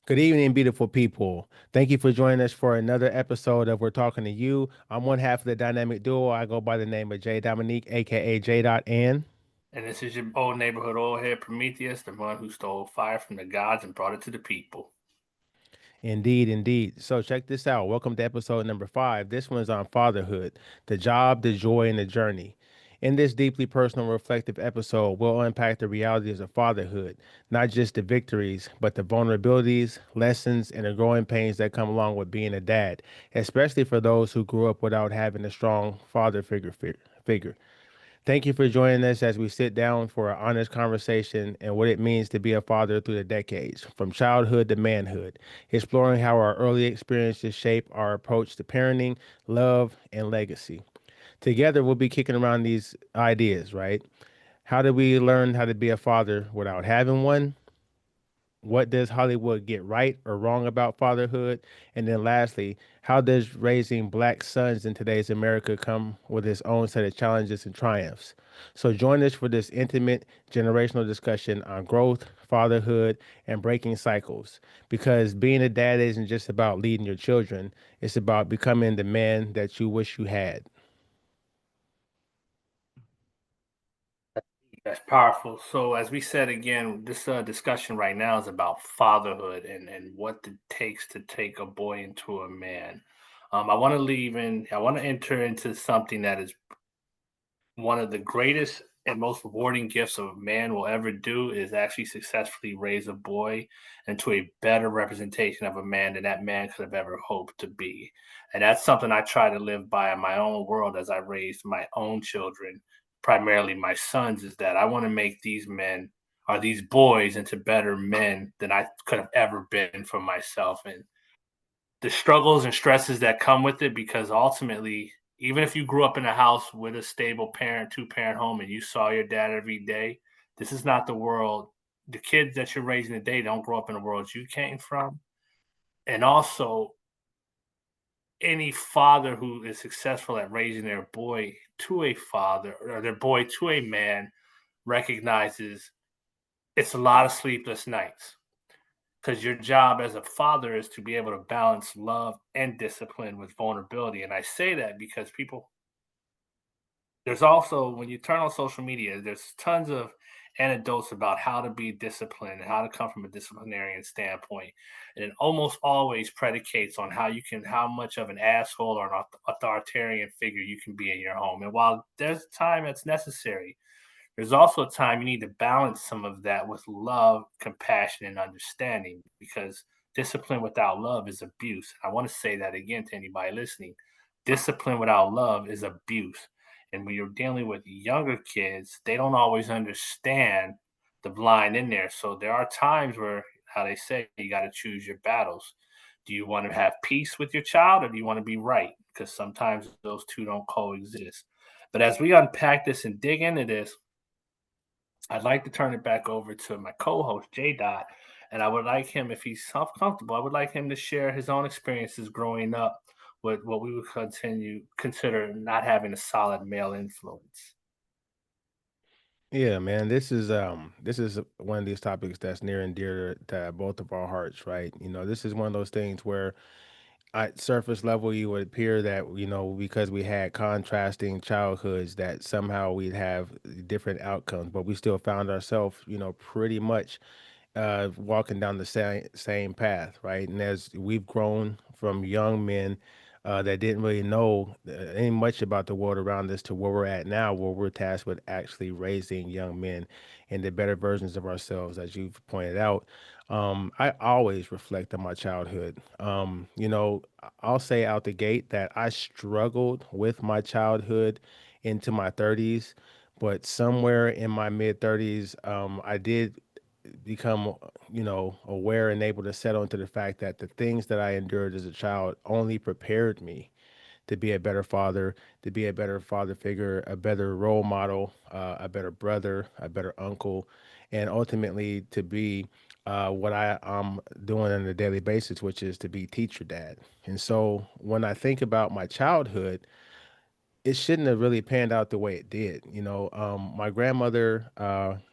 Good evening, beautiful people. Thank you for joining us for another episode of We're Talking to You. I'm one half of the dynamic duo. I go by the name of J Dominique, aka J. Dot N. And this is your old neighborhood old head Prometheus, the one who stole fire from the gods and brought it to the people. Indeed, indeed. So check this out. Welcome to episode number 5. This one's on fatherhood, the job, the joy, and the journey. In this deeply personal, reflective episode, we'll unpack the realities of fatherhood, not just the victories, but the vulnerabilities, lessons, and the growing pains that come along with being a dad, especially for those who grew up without having a strong father figure. Thank you for joining us as we sit down for an honest conversation and what it means to be a father through the decades, from childhood to manhood, exploring how our early experiences shape our approach to parenting, love, and legacy. Together, we'll be kicking around these ideas, right? How did we learn how to be a father without having one? What does Hollywood get right or wrong about fatherhood? And then lastly, how does raising black sons in today's America come with its own set of challenges and triumphs? So join us for this intimate generational discussion on growth, fatherhood, and breaking cycles. Because being a dad isn't just about leading your children, it's about becoming the man that you wish you had. That's powerful. So, as we said again, this discussion right now is about fatherhood and what it takes to take a boy into a man. I want to enter into something that is one of the greatest and most rewarding gifts a man will ever do is actually successfully raise a boy into a better representation of a man than that man could have ever hoped to be. And that's something I try to live by in my own world as I raise my own children, primarily my sons, is that I want to make these men or these boys into better men than I could have ever been for myself. And the struggles and stresses that come with it because ultimately even if you grew up in a house with a stable parent two-parent home and you saw your dad every day, this is not the world. The kids that you're raising today don't grow up in the world you came from. And also, any father who is successful at raising their boy to a father or their boy to a man recognizes it's a lot of sleepless nights because your job as a father is to be able to balance love and discipline with vulnerability. And I say that because there's also, when you turn on social media, there's tons of anecdotes about how to be disciplined and how to come from a disciplinarian standpoint. And it almost always predicates on how much of an asshole or an authoritarian figure you can be in your home. And while there's time that's necessary, there's also a time you need to balance some of that with love, compassion, and understanding because discipline without love is abuse. I want to say that again to anybody listening. Discipline without love is abuse. And when you're dealing with younger kids, they don't always understand the line in there. So there are times where, how they say, you got to choose your battles. Do you want to have peace with your child or do you want to be right? Because sometimes those two don't coexist. But as we unpack this and dig into this, I'd like to turn it back over to my co-host J Dot, and I would like him, if he's comfortable, I would like him to share his own experiences growing up with what we would consider not having a solid male influence. Yeah, man, this is one of these topics that's near and dear to both of our hearts, right? This is one of those things where at surface level you would appear that because we had contrasting childhoods that somehow we'd have different outcomes, but we still found ourselves pretty much walking down the same path, right? And as we've grown from young men that didn't really know any much about the world around us to where we're at now, where we're tasked with actually raising young men into better versions of ourselves, as you've pointed out. I always reflect on my childhood. I'll say out the gate that I struggled with my childhood into my 30s, but somewhere in my mid 30s, I did become aware and able to settle into the fact that the things that I endured as a child only prepared me to be a better father, to be a better father figure, a better role model, a better brother, a better uncle, and ultimately to be what I am doing on a daily basis, which is to be teacher dad. And so when I think about my childhood, it shouldn't have really panned out the way it did. My grandmother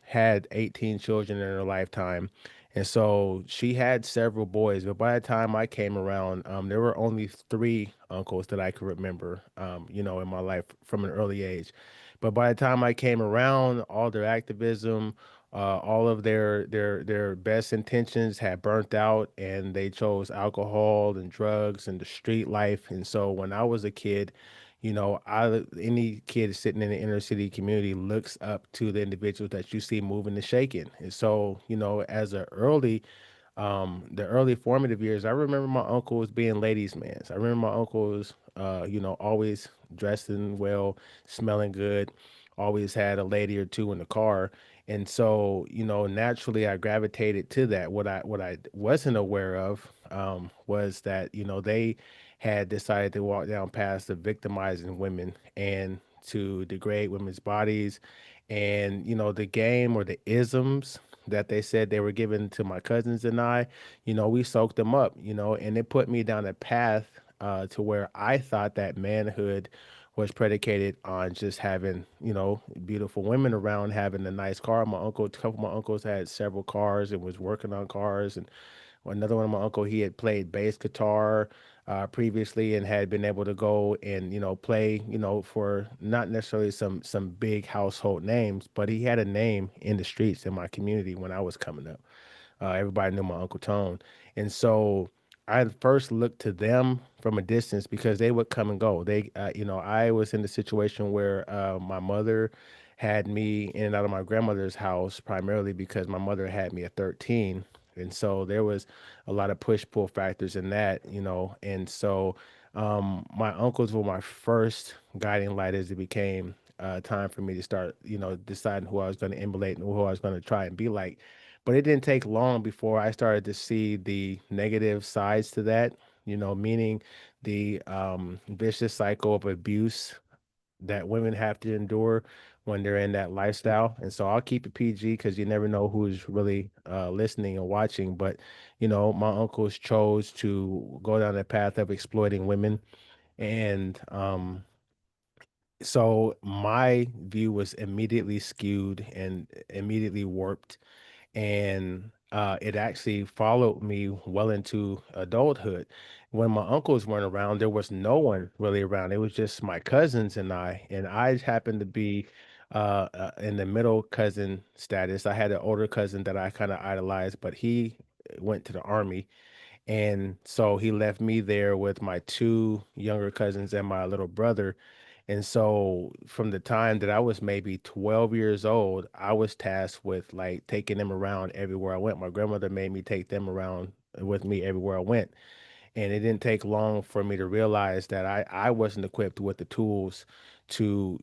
had 18 children in her lifetime, And so she had several boys, but by the time I came around, there were only three uncles that I could remember, in my life from an early age. But by the time I came around, all their activism, all of their best intentions had burnt out, and they chose alcohol and drugs and the street life. And so when I was a kid, any kid sitting in the inner city community looks up to the individuals that you see moving and shaking. And so, as the early formative years, I remember my uncles being ladies' mans. I remember my uncles, always dressing well, smelling good, always had a lady or two in the car. And so, naturally I gravitated to that. What I wasn't aware of was that, they had decided to walk down paths of victimizing women and to degrade women's bodies. And, the game or the isms that they said they were giving to my cousins and I, we soaked them up, and it put me down a path to where I thought that manhood was predicated on just having, beautiful women around, having a nice car. A couple of my uncles had several cars and was working on cars, and another one of my uncle, he had played bass guitar previously and had been able to go and play for not necessarily some big household names, but he had a name in the streets in my community when I was coming up. Everybody knew my Uncle Tone. And so I first looked to them from a distance because they would come and go. I was in the situation where my mother had me in and out of my grandmother's house primarily because my mother had me at 13. And so there was a lot of push pull factors in that, And so my uncles were my first guiding light as it became time for me to start, deciding who I was going to emulate and who I was going to try and be like. But it didn't take long before I started to see the negative sides to that, meaning the vicious cycle of abuse that women have to endure when they're in that lifestyle. And so I'll keep it PG because you never know who's really listening or watching. But, my uncles chose to go down the path of exploiting women. And so my view was immediately skewed and immediately warped, and it actually followed me well into adulthood. When my uncles weren't around, there was no one really around. It was just my cousins and I happened to be in the middle cousin status. I had an older cousin that I kind of idolized, but he went to the army, and so he left me there with my two younger cousins and my little brother. And so from the time that I was maybe 12 years old, I was tasked with like taking them around everywhere I went. My grandmother made me take them around with me everywhere I went. And it didn't take long for me to realize that I wasn't equipped with the tools to,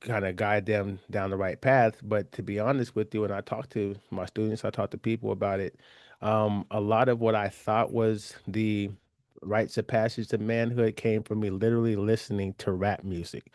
kind of guide them down the right path. But to be honest with you, and I talk to my students, I talk to people about it, a lot of what I thought was the rites of passage to manhood came from me literally listening to rap music.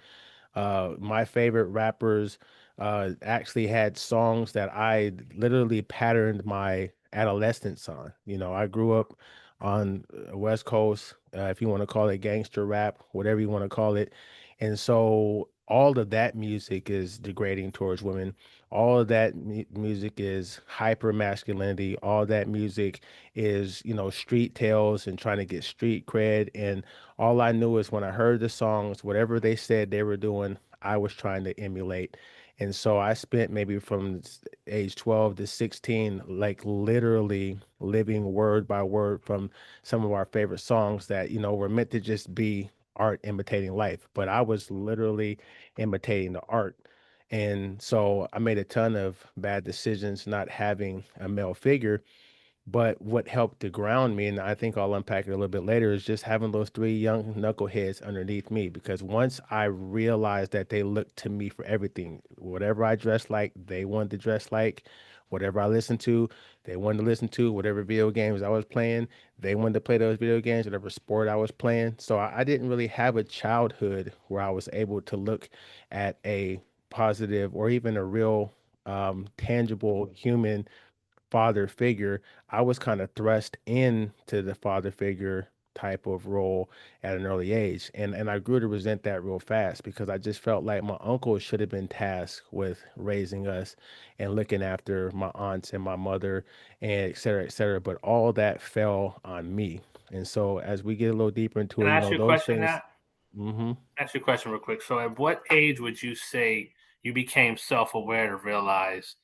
My favorite rappers actually had songs that I literally patterned my adolescence on. I grew up on West Coast, if you want to call it gangster rap, whatever you want to call it. And so all of that music is degrading towards women. All of that music is hyper masculinity. All that music is, street tales and trying to get street cred. And all I knew is when I heard the songs, whatever they said they were doing, I was trying to emulate. And so I spent maybe from age 12 to 16, like literally living word by word from some of our favorite songs that, were meant to just be art imitating life. But I was literally imitating the art. And so I made a ton of bad decisions not having a male figure, but what helped to ground me, and I think I'll unpack it a little bit later, is just having those three young knuckleheads underneath me. Because once I realized that they looked to me for everything, whatever I dressed like, they wanted to dress like, whatever I listened to, they wanted to listen to, whatever video games I was playing, they wanted to play those video games, whatever sport I was playing. So I didn't really have a childhood where I was able to look at a positive or even a real tangible human father figure. I was kind of thrust into the father figure type of role at an early age. And I grew to resent that real fast because I just felt like my uncle should have been tasked with raising us and looking after my aunts and my mother and et cetera, et cetera. But all that fell on me. And so as we get a little deeper into Can it, I ask you a those question, things. Nat? Hmm. Ask you a question real quick. So, at what age would you say you became self-aware to realize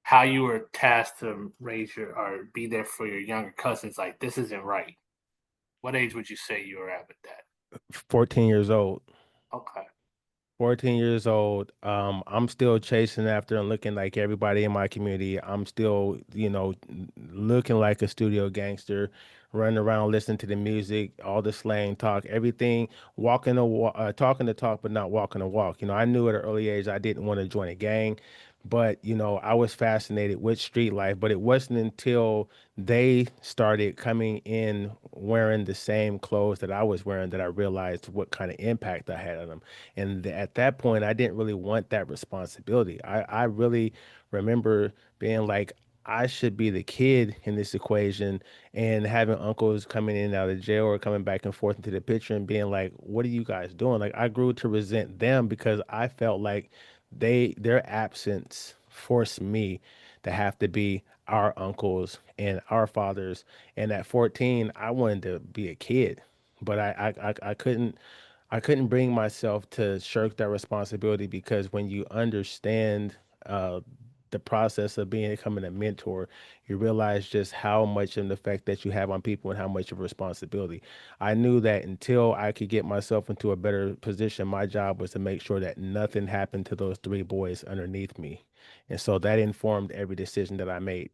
how you were tasked to raise your or be there for your younger cousins? Like, this isn't right. What age would you say you were at with that? 14 years old. Okay. 14 years old. I'm still chasing after and looking like everybody in my community. I'm still, looking like a studio gangster, running around listening to the music, all the slang talk, everything, talking the talk, but not walking the walk. I knew at an early age I didn't want to join a gang, but I was fascinated with street life. But it wasn't until they started coming in wearing the same clothes that I was wearing that I realized what kind of impact I had on them. And at that point, I didn't really want that responsibility. I really remember being like, I should be the kid in this equation and having uncles coming in and out of jail or coming back and forth into the picture and being like, what are you guys doing? Like I grew to resent them because I felt like their absence forced me to have to be our uncles and our fathers. And at 14, I wanted to be a kid, but I couldn't bring myself to shirk that responsibility because when you understand uh, the process of becoming a mentor, you realize just how much of an effect that you have on people and how much of a responsibility. I knew that until I could get myself into a better position, my job was to make sure that nothing happened to those three boys underneath me. And so that informed every decision that I made.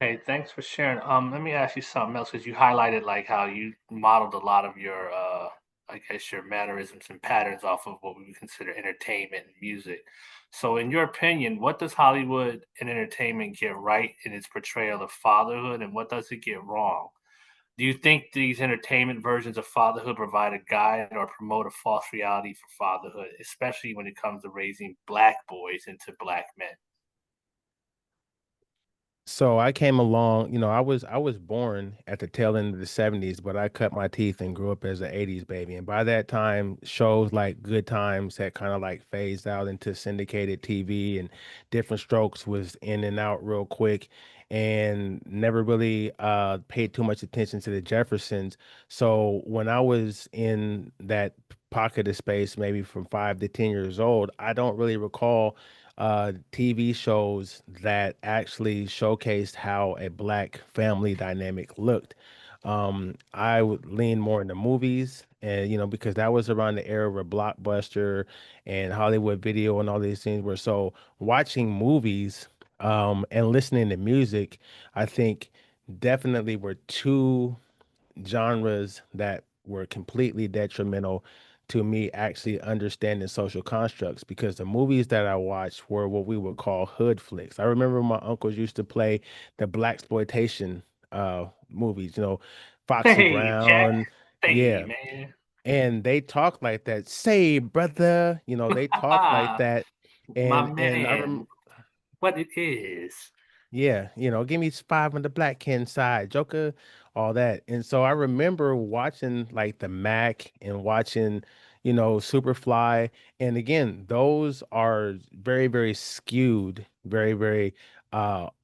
Hey, thanks for sharing. Let me ask you something else because you highlighted like how you modeled a lot of your, I guess, your mannerisms and patterns off of what we would consider entertainment and music. So, in your opinion, what does Hollywood and entertainment get right in its portrayal of fatherhood, and what does it get wrong? Do you think these entertainment versions of fatherhood provide a guide or promote a false reality for fatherhood, especially when it comes to raising black boys into black men? So I came along, I was born at the tail end of the 70s, but I cut my teeth and grew up as an 80s baby. And by that time, shows like Good Times had kind of like phased out into syndicated TV and Different Strokes was in and out real quick and never really paid too much attention to the Jeffersons. So when I was in that pocket of space, maybe from 5 to 10 years old, I don't really recall TV shows that actually showcased how a black family dynamic looked. I would lean more into movies, and because that was around the era where Blockbuster and Hollywood Video and all these things were. So watching movies, and listening to music, I think definitely were two genres that were completely detrimental to me actually understanding social constructs because the movies that I watched were what we would call hood flicks. I remember my uncles used to play the black exploitation movies, Foxy Hey, Jack. Brown, Hey, yeah. man. And they talk like that. Say, brother, they talk like that. My And I man, remember what it is. yeah, give me 5 on the black Ken side, Joker, all that. And so I remember watching like the Mac and watching, Superfly. And again, those are very, very skewed, very, very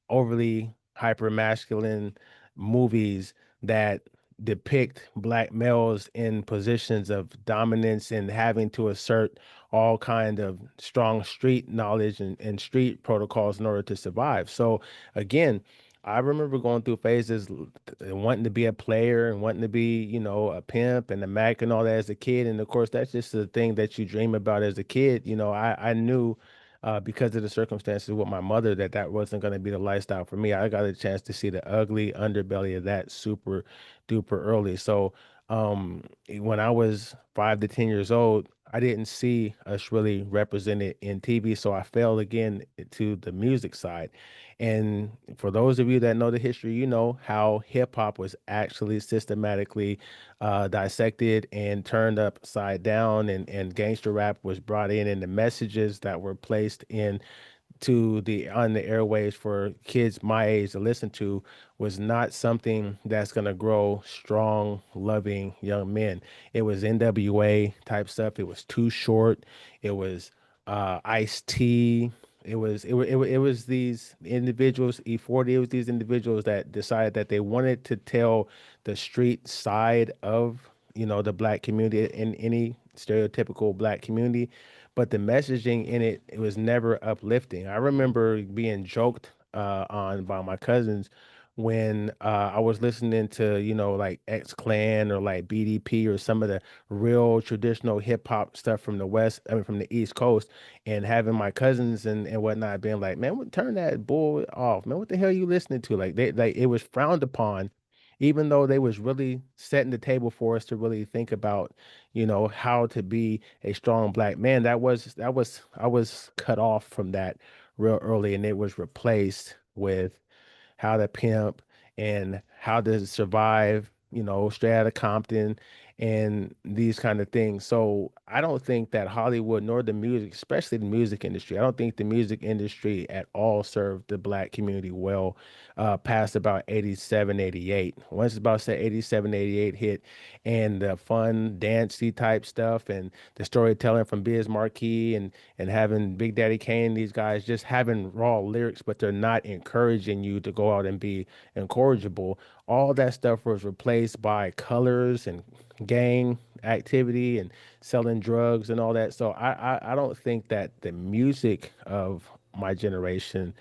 overly hyper masculine movies that depict black males in positions of dominance and having to assert all kind of strong street knowledge and street protocols in order to survive. So again, I remember going through phases wanting to be a player and wanting to be, a pimp and a Mac and all that as a kid. And of course, that's just the thing that you dream about as a kid. I knew because of the circumstances with my mother that wasn't going to be the lifestyle for me. I got a chance to see the ugly underbelly of that super duper early. So when I was 5 to 10 years old, I didn't see us really represented in TV. So I fell again to the music side. And for those of you that know the history, you know how hip hop was actually systematically dissected and turned upside down, and gangster rap was brought in, and the messages that were placed in to the on the airways for kids my age to listen to was not something that's going to grow strong, loving young men. It was NWA type stuff. It was Too Short. It was Ice T. It was these individuals, E40, it was these individuals that decided that they wanted to tell the street side of, the black community in any stereotypical black community, but the messaging in it, it was never uplifting. I remember being joked on by my cousins when I was listening to, like X Clan or like BDP or some of the real traditional hip hop stuff from the West, I mean from the East Coast, and having my cousins and whatnot being like, man, turn that bull off, man. What the hell are you listening to? Like they like it was frowned upon, even though they was really setting the table for us to really think about, how to be a strong black man. That was I was cut off from that real early, and it was replaced with how to pimp and how to survive, straight out of Compton and these kind of things. So I don't think that Hollywood nor the music, especially the music industry, I don't think the music industry at all served the black community well past about 87, 88. Once about say 87, 88 hit and the fun dancey type stuff and the storytelling from Biz Marquee and having Big Daddy Kane, these guys just having raw lyrics, but they're not encouraging you to go out and be incorrigible. All that stuff was replaced by colors and gang activity and selling drugs and all that. So I don't think that the music of my generation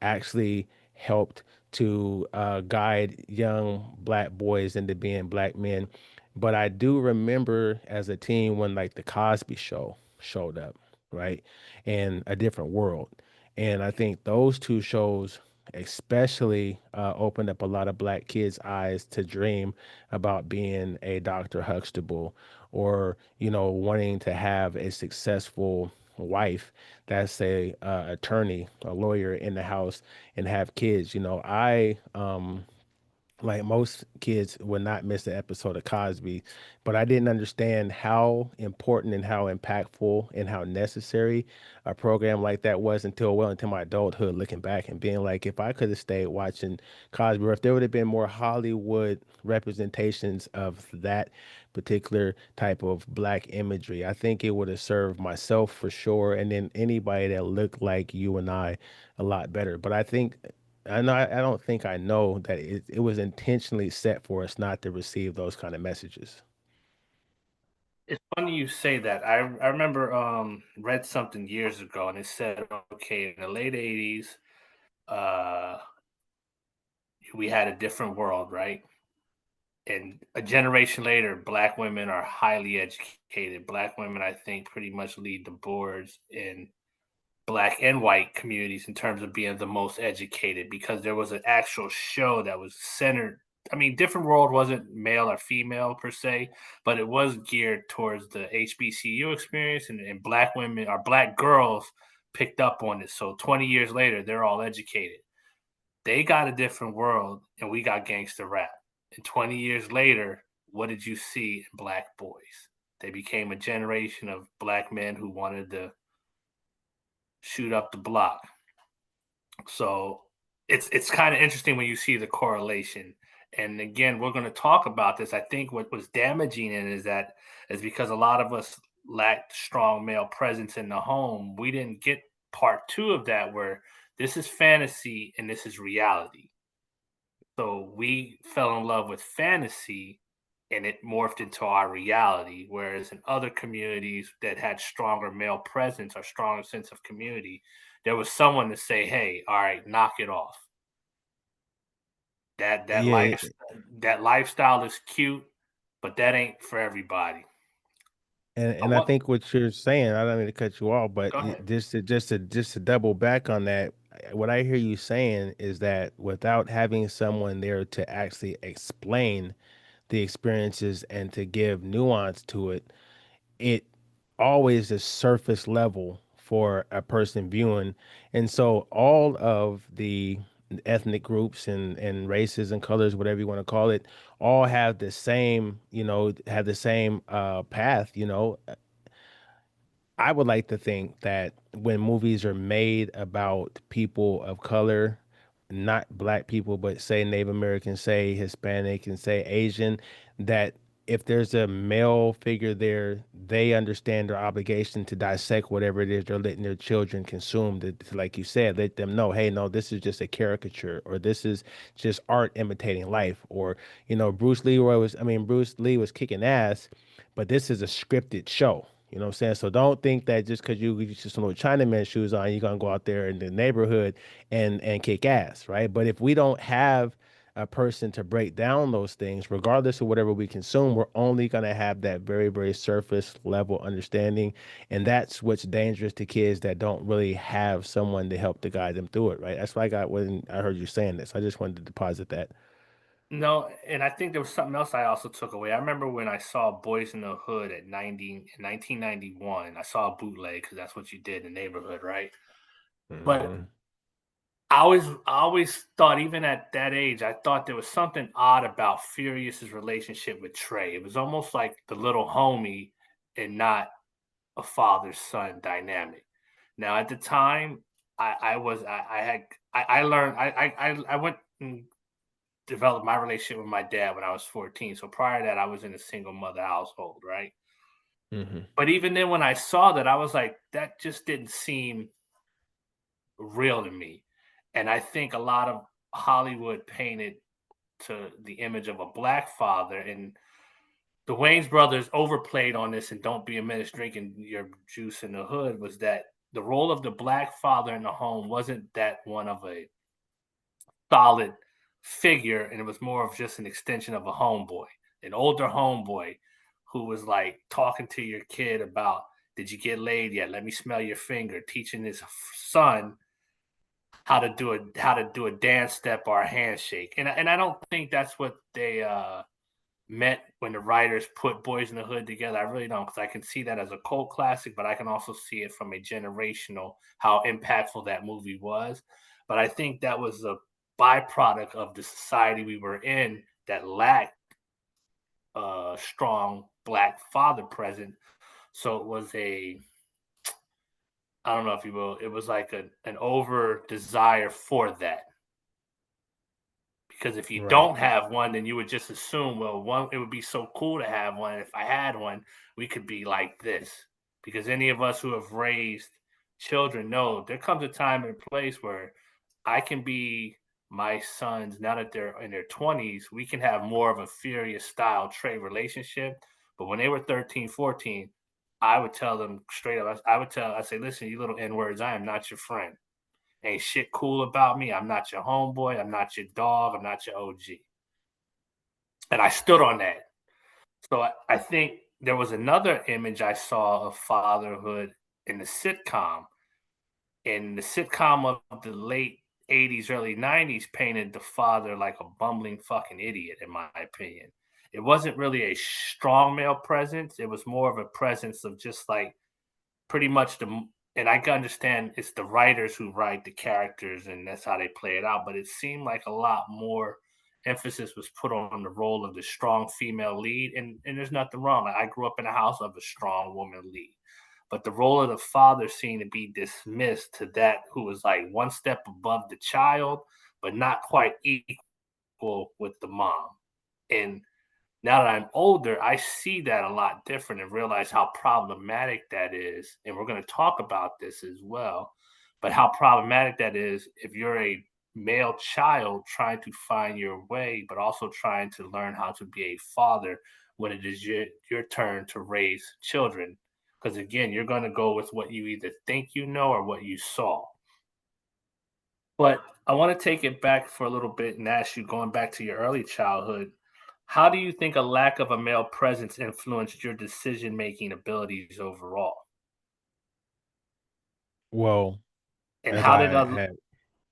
actually helped to guide young black boys into being black men. But I do remember as a teen when like the Cosby Show showed up, right? And A Different World. And I think those two shows especially opened up a lot of black kids' eyes to dream about being a Dr. Huxtable or, wanting to have a successful wife that's a attorney, a lawyer in the house and have kids. I like most kids would not miss an episode of Cosby, but I didn't understand how important and how impactful and how necessary a program like that was until well into my adulthood, looking back and being like, if I could have stayed watching Cosby, or if there would have been more Hollywood representations of that particular type of black imagery, I think it would have served myself for sure, and then anybody that looked like you and I a lot better. But I don't think I know that it was intentionally set for us not to receive those kind of messages. It's funny you say that. I remember read something years ago and it said, okay, in the late 80s, uh we had a different world, right? And a generation later, black women are highly educated. Black women, I think, pretty much lead the boards in black and white communities in terms of being the most educated because there was an actual show that was centered. I mean, Different World wasn't male or female per se, but it was geared towards the HBCU experience, and black women or black girls picked up on it. So 20 years later, they're all educated. They got A Different World, and we got gangster rap. And 20 years later, what did you see in black boys? They became a generation of black men who wanted to shoot up the block. So it's kind of interesting when you see the correlation. And again, we're going to talk about this. I think what was damaging it is because a lot of us lacked strong male presence in the home. We didn't get part two of that where this is fantasy and this is reality. So we fell in love with fantasy and it morphed into our reality. Whereas in other communities that had stronger male presence or stronger sense of community, there was someone to say, "Hey, all right, knock it off. That that Yeah, life that lifestyle is cute, but that ain't for everybody." I and I want think what you're saying, I don't mean to cut you off, but Go ahead. just to double back on that, what I hear you saying is that without having someone there to actually explain the experiences and to give nuance to it, it always is surface level for a person viewing. And so all of the ethnic groups and races and colors, whatever you want to call it, all have the same, have the same path, I would like to think that when movies are made about people of color, not black people, but say Native American, say Hispanic, and say Asian, that if there's a male figure there, they understand their obligation to dissect whatever it is they're letting their children consume. That, like you said, let them know, hey, no, this is just a caricature, or this is just art imitating life, or Bruce Lee was kicking ass, but this is a scripted show. You know what I'm saying? So don't think that just because you get some little Chinaman shoes on, you're gonna go out there in the neighborhood and kick ass, right? But if we don't have a person to break down those things, regardless of whatever we consume, we're only gonna have that very, very surface level understanding. And that's what's dangerous to kids that don't really have someone to help to guide them through it, right? That's what I got when I heard you saying this. I just wanted to deposit that. No, and I think there was something else I also took away. I remember when I saw Boys in the Hood at 90 in 1991. I saw a bootleg because that's what you did in the neighborhood, right? But Hmm. I always thought, even at that age, I thought there was something odd about Furious's relationship with Trey. It was almost like the little homie and not a father son dynamic. Now, at the time, I had I learned I went and developed my relationship with my dad when I was 14. So prior to that, I was in a single mother household, right? Hmm. But even then, when I saw that, I was like, that just didn't seem real to me. And I think a lot of Hollywood painted to the image of a black father, and the Wayne's brothers overplayed on this, and don't be a menace drinking your juice in the hood, was that the role of the black father in the home wasn't that one of a solid figure, and it was more of just an extension of a homeboy, an older homeboy who was like talking to your kid about, did you get laid yet? Let me smell your finger, teaching his son how to do a dance step or a handshake. And I don't think that's what they meant when the writers put Boys in the Hood together. I really don't, because I can see that as a cult classic, but I can also see it from a generational how impactful that movie was. But I think that was a byproduct of the society we were in that lacked a strong black father present. So it was a, I don't know if you will, it was like an over desire for that. Because if you Right. don't have one, then you would just assume, well, one, it would be so cool to have one. If I had one, we could be like this. Because any of us who have raised children know there comes a time and a place where I can be my sons, now that they're in their 20s, we can have more of a furious style trade relationship. But when they were 13, 14, I would tell them straight up, I say, listen, you little N words, I am not your friend. Ain't shit cool about me. I'm not your homeboy. I'm not your dog. I'm not your OG. And I stood on that. So I think there was another image I saw of fatherhood in the sitcom. And the sitcom of the late 80s, early 90s painted the father like a bumbling fucking idiot, in my opinion. It wasn't really a strong male presence. It was more of a presence of just like pretty much and I can understand it's the writers who write the characters and that's how they play it out, but it seemed like a lot more emphasis was put on the role of the strong female lead, and there's nothing wrong. Like, I grew up in a house of a strong woman lead, but the role of the father seemed to be dismissed to that who was like one step above the child, but not quite equal with the mom. And now that I'm older, I see that a lot different and realize how problematic that is. And we're going to talk about this as well, but how problematic that is if you're a male child trying to find your way, but also trying to learn how to be a father when it is your turn to raise children. Because again, you're going to go with what you either think you know or what you saw. But I want to take it back for a little bit and ask you, going back to your early childhood, how do you think a lack of a male presence influenced your decision making abilities overall? Well, And as how I did a had,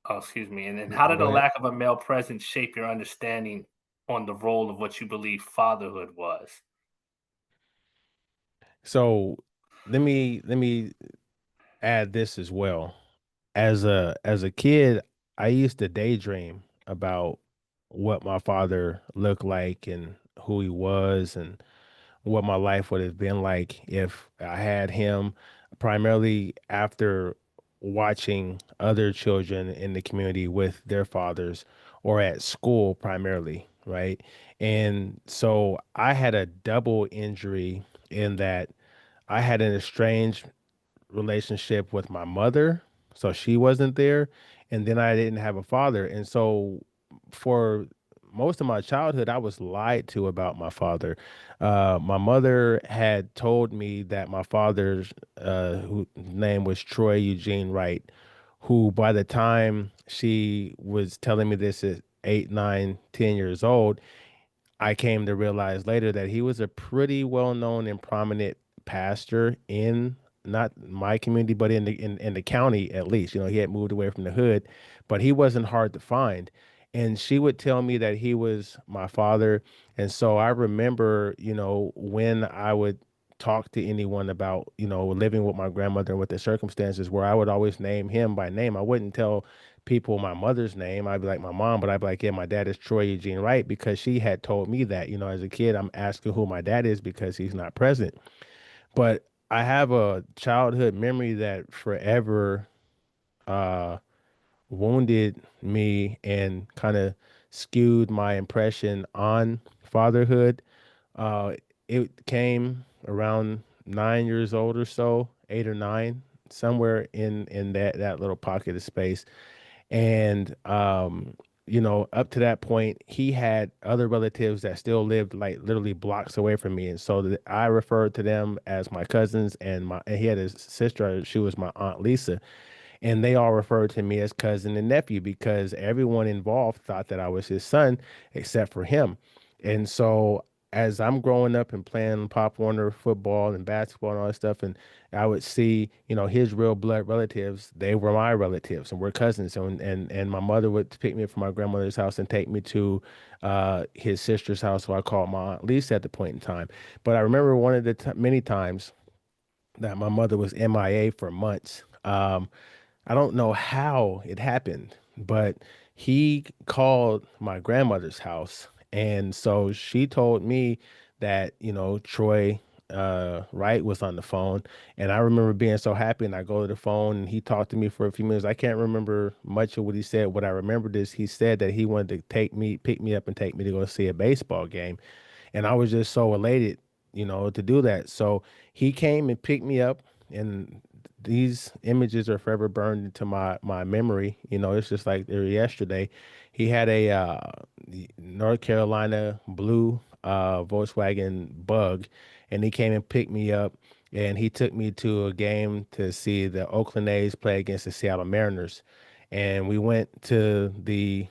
oh, excuse me, and then how did go a ahead. lack of a male presence shape your understanding on the role of what you believe fatherhood was? So let me add this as well. As a kid, I used to daydream about what my father looked like and who he was and what my life would have been like if I had him. primarily after watching other children in the community with their fathers or at school primarily, right? And so I had a double injury in that I had an estranged relationship with my mother, so she wasn't there, and then I didn't have a father. And so for most of my childhood, I was lied to about my father. My mother had told me that my father's name was Troy Eugene Wright, who by the time she was telling me this at 8, 9, 10 years old, I came to realize later that he was a pretty well-known and prominent pastor in not my community, but in the county at least. You know, he had moved away from the hood, but he wasn't hard to find. And she would tell me that he was my father. And so I remember, when I would talk to anyone about, living with my grandmother and with the circumstances where I would always name him by name. I wouldn't tell people my mother's name. I'd be like my mom, but I'd be like, yeah, my dad is Troy Eugene Wright because she had told me that, as a kid, I'm asking who my dad is because he's not present. But I have a childhood memory that forever uh wounded me and kind of skewed my impression on fatherhood. Uh it came around 9 years old or so, 8 or 9, somewhere in that little pocket of space. And up to that point, he had other relatives that still lived like literally blocks away from me. And so I referred to them as my cousins, and he had his sister, she was my Aunt Lisa, and they all referred to me as cousin and nephew because everyone involved thought that I was his son except for him. And so as I'm growing up and playing Pop Warner football and basketball and all that stuff, and I would see, his real blood relatives, they were my relatives and we're cousins. So, and my mother would pick me up from my grandmother's house and take me to his sister's house, who I called my Aunt Lisa at the point in time. But I remember one of the many times that my mother was MIA for months. I don't know how it happened, but he called my grandmother's house. And so she told me that, Troy Wright was on the phone. And I remember being so happy. And I go to the phone and he talked to me for a few minutes. I can't remember much of what he said. What I remembered is he said that he wanted to pick me up and take me to go see a baseball game. And I was just so elated, to do that. So he came and picked me up, and these images are forever burned into my memory. It's just like they were yesterday. He had a the North Carolina blue Volkswagen Bug, and he came and picked me up, and he took me to a game to see the Oakland A's play against the Seattle Mariners. And we went to the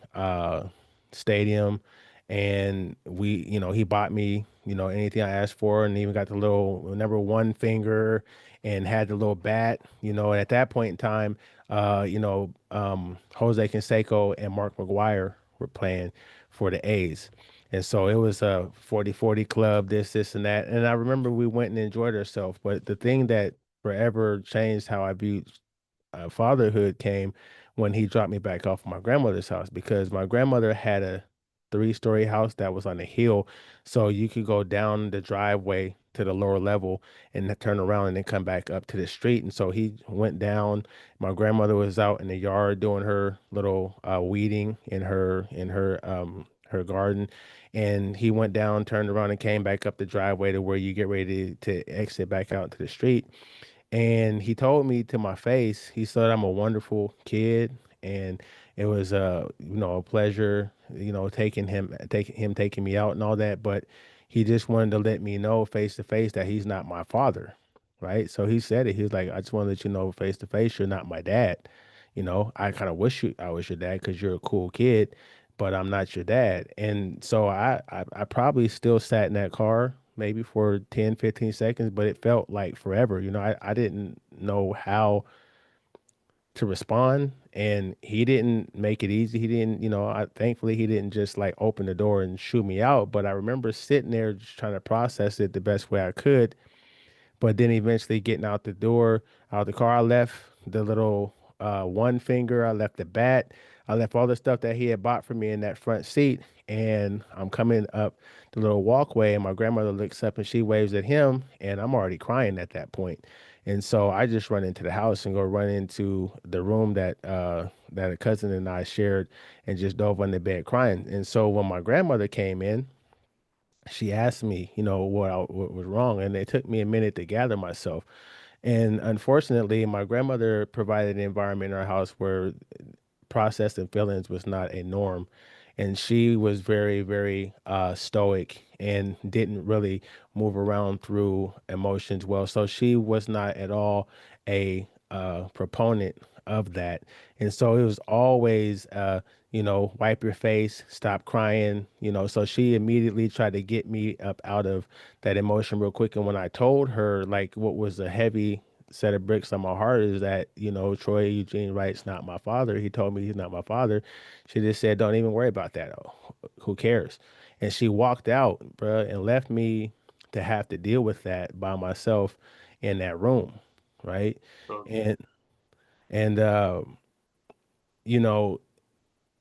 stadium, and he bought me, anything I asked for, and even got the little number one finger and had the little bat, and at that point in time, Jose Canseco and Mark McGuire were playing for the A's. And so it was a 40-40 club, this, and that. And I remember we went and enjoyed ourselves. But the thing that forever changed how I viewed fatherhood came when he dropped me back off of my grandmother's house, because my grandmother had a 3-story house that was on a hill. So you could go down the driveway to the lower level and then turn around and then come back up to the street. And so he went down. My grandmother was out in the yard doing her little weeding in her garden. And he went down, turned around, and came back up the driveway to where you get ready to exit back out into the street. And he told me to my face, he said I'm a wonderful kid, and it was a pleasure, taking me out and all that. But he just wanted to let me know face to face that he's not my father, right? So he said it. He was like, I just want to let you know face to face, you're not my dad. I kind of wish I was your dad because you're a cool kid, but I'm not your dad. And so I probably still sat in that car maybe for 10, 15 seconds, but it felt like forever. I didn't know how to respond, and he didn't make it easy. He didn't, thankfully he didn't just like open the door and shoot me out, but I remember sitting there just trying to process it the best way I could. But then eventually getting out the door, out the car, I left the little one finger, I left the bat, I left all the stuff that he had bought for me in that front seat. And I'm coming up the little walkway, and my grandmother looks up and she waves at him, and I'm already crying at that point. And so I just run into the house and go run into the room that a cousin and I shared and just dove on the bed crying. And so when my grandmother came in, she asked me, what was wrong, and it took me a minute to gather myself. And unfortunately, my grandmother provided an environment in our house where processing feelings was not a norm. And she was very, very stoic and didn't really move around through emotions well. So she was not at all a proponent of that. And so it was always, wipe your face, stop crying, So she immediately tried to get me up out of that emotion real quick. And when I told her, like, what was a heavy set of bricks on my heart is that, Troy Eugene Wright's not my father. He told me he's not my father. She just said, don't even worry about that. Oh, who cares? And she walked out, bruh, and left me to have to deal with that by myself in that room. Right. So, And, and, you know,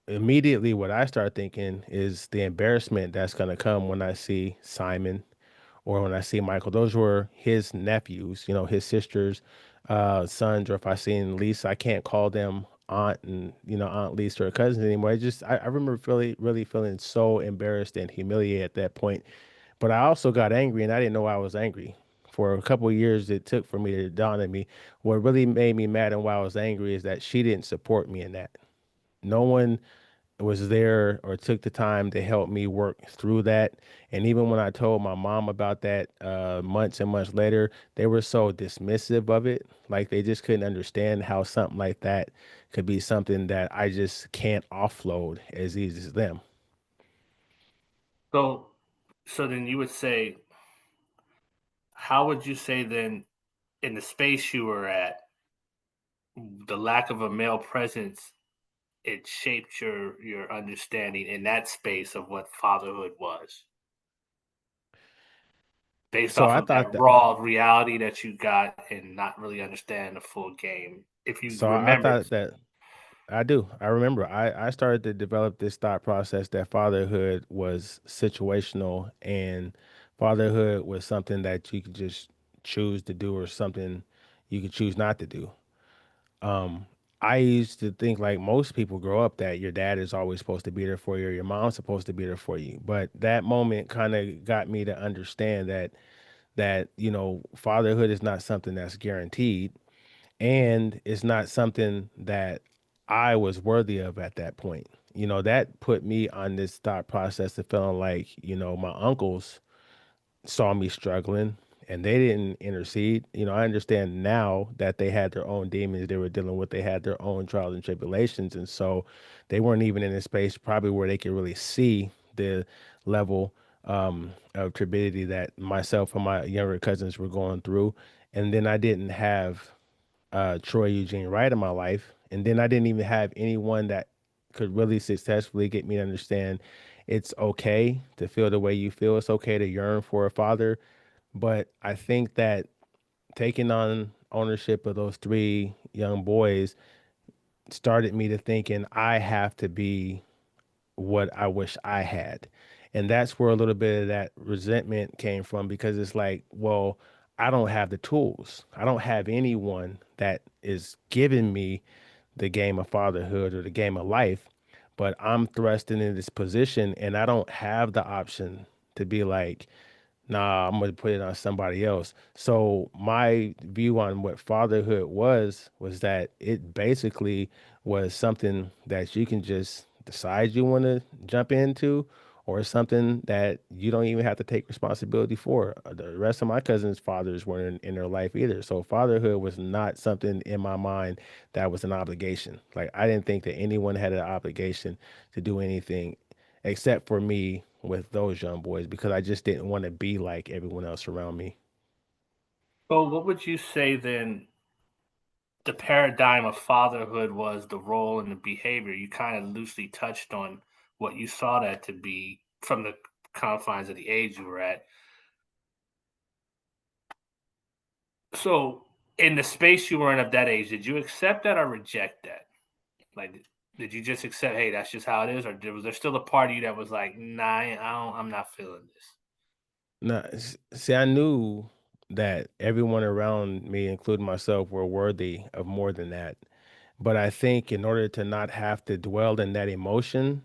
immediately what I start thinking is the embarrassment that's going to come when I see Simon or when I see Michael. Those were his nephews, his sisters, sons, or if I seen Lisa, I can't call them aunt and, Aunt Lisa or cousins anymore. I remember really feeling so embarrassed and humiliated at that point. But I also got angry and I didn't know I was angry. For a couple of years, it took for me to dawn on me. What really made me mad and why I was angry is that she didn't support me in that. No one was there or took the time to help me work through that. And even when I told my mom about that months and months later, they were so dismissive of it. Like they just couldn't understand how something like that could be something that I just can't offload as easy as them. so, so then you would say, how would you say then, in the space you were at, the lack of a male presence, it shaped your understanding in that space of what fatherhood was, based So off I of that thought that raw reality that you got and not really understand the full game. If you I remember, thought that I do. I remember I started to develop this thought process that fatherhood was situational and fatherhood was something that you could just choose to do or something you could choose not to do. Um, I used to think like most people grow up that your dad is always supposed to be there for you or your mom's supposed to be there for you. But that moment kind of got me to understand that fatherhood is not something that's guaranteed and it's not something that I was worthy of at that point. That put me on this thought process of feeling like, my uncles saw me struggling and they didn't intercede. I understand now that they had their own demons they were dealing with. They had their own trials and tribulations. And so they weren't even in a space probably where they could really see the level of turbidity that myself and my younger cousins were going through. And then I didn't have Troy Eugene Wright in my life. And then I didn't even have anyone that could really successfully get me to understand it's okay to feel the way you feel. It's okay to yearn for a father. But I think that taking on ownership of those three young boys started me to thinking I have to be what I wish I had. And that's where a little bit of that resentment came from because it's like, well, I don't have the tools. I don't have anyone that is giving me the game of fatherhood or the game of life, but I'm thrust into this position and I don't have the option to be like, nah, I'm gonna put it on somebody else. So my view on what fatherhood was that it basically was something that you can just decide you want to jump into, or something that you don't even have to take responsibility for. The rest of my cousins' fathers weren't in their life either. So fatherhood was not something in my mind that was an obligation. Like I didn't think that anyone had an obligation to do anything except for me with those young boys because I just didn't want to be like everyone else around me. so what would you say then the paradigm of fatherhood was, the role and the behavior? You kind of loosely touched on what you saw that to be from the confines of the age you were at. So, in the space you were in of that age, did you accept that or reject that? Like, did you just accept, hey, that's just how it is, or was there still a part of you that was like, nah, I don't, I'm not feeling this? Now, see, I knew. that everyone around me, including myself, were worthy of more than that. But I think in order to not have to dwell in that emotion,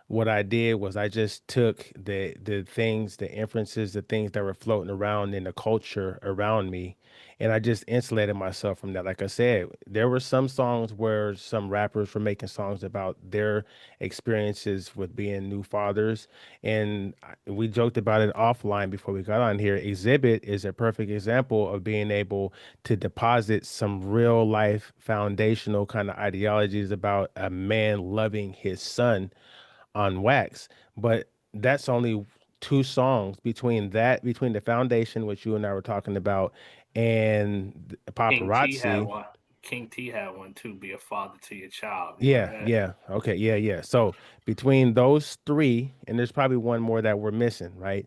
what I did was I just took the things, the inferences, the things that were floating around in the culture around me, and I just insulated myself from that. Like I said, there were some songs where some rappers were making songs about their experiences with being new fathers, and we joked about it offline before we got on here. Exhibit is a perfect example of being able to deposit some real life foundational kind of ideologies about a man loving his son on wax. But that's only two songs between the foundation, which you and I were talking about, and King T had paparazzi. one. King T had one too. Be a father to your child. You remember Yeah, that? yeah. Okay, yeah, yeah. So between those three, and there's probably one more that we're missing, right?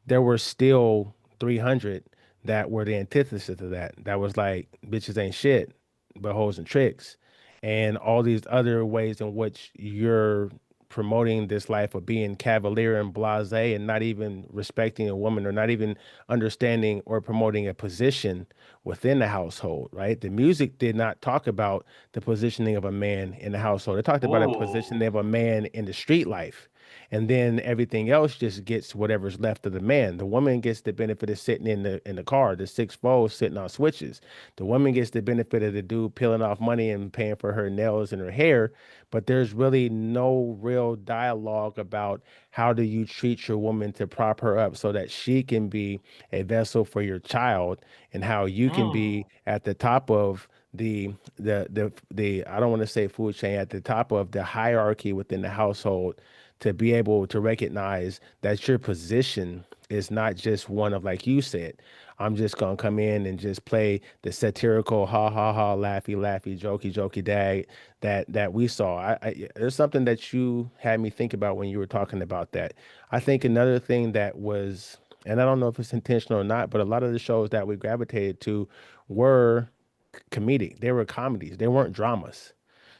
There were still 300 that were the antithesis of that. That was like bitches ain't shit, but hoes and tricks, and all these other ways in which you're promoting this life of being cavalier and blasé and not even respecting a woman or not even understanding or promoting a position within the household, right? The music did not talk about the positioning of a man in the household. It talked about a Ooh. positioning of a man in the street life. And then everything else just gets whatever's left of the man. The woman gets the benefit of sitting in the car, the six fold sitting on switches. The woman gets the benefit of the dude peeling off money and paying for her nails and her hair. But there's really no real dialogue about how do you treat your woman to prop her up so that she can be a vessel for your child, and how you can Mm. be at the top of the I don't want to say food chain, at the top of the hierarchy within the household, to be able to recognize that your position is not just one of, like you said, I'm just gonna come in and just play the satirical ha ha ha, laughy laughy, jokey jokey dag that we saw. There's something that you had me think about when you were talking about that. I think another thing that was, and I don't know if it's intentional or not, but a lot of the shows that we gravitated to were comedic. They were comedies. They weren't dramas.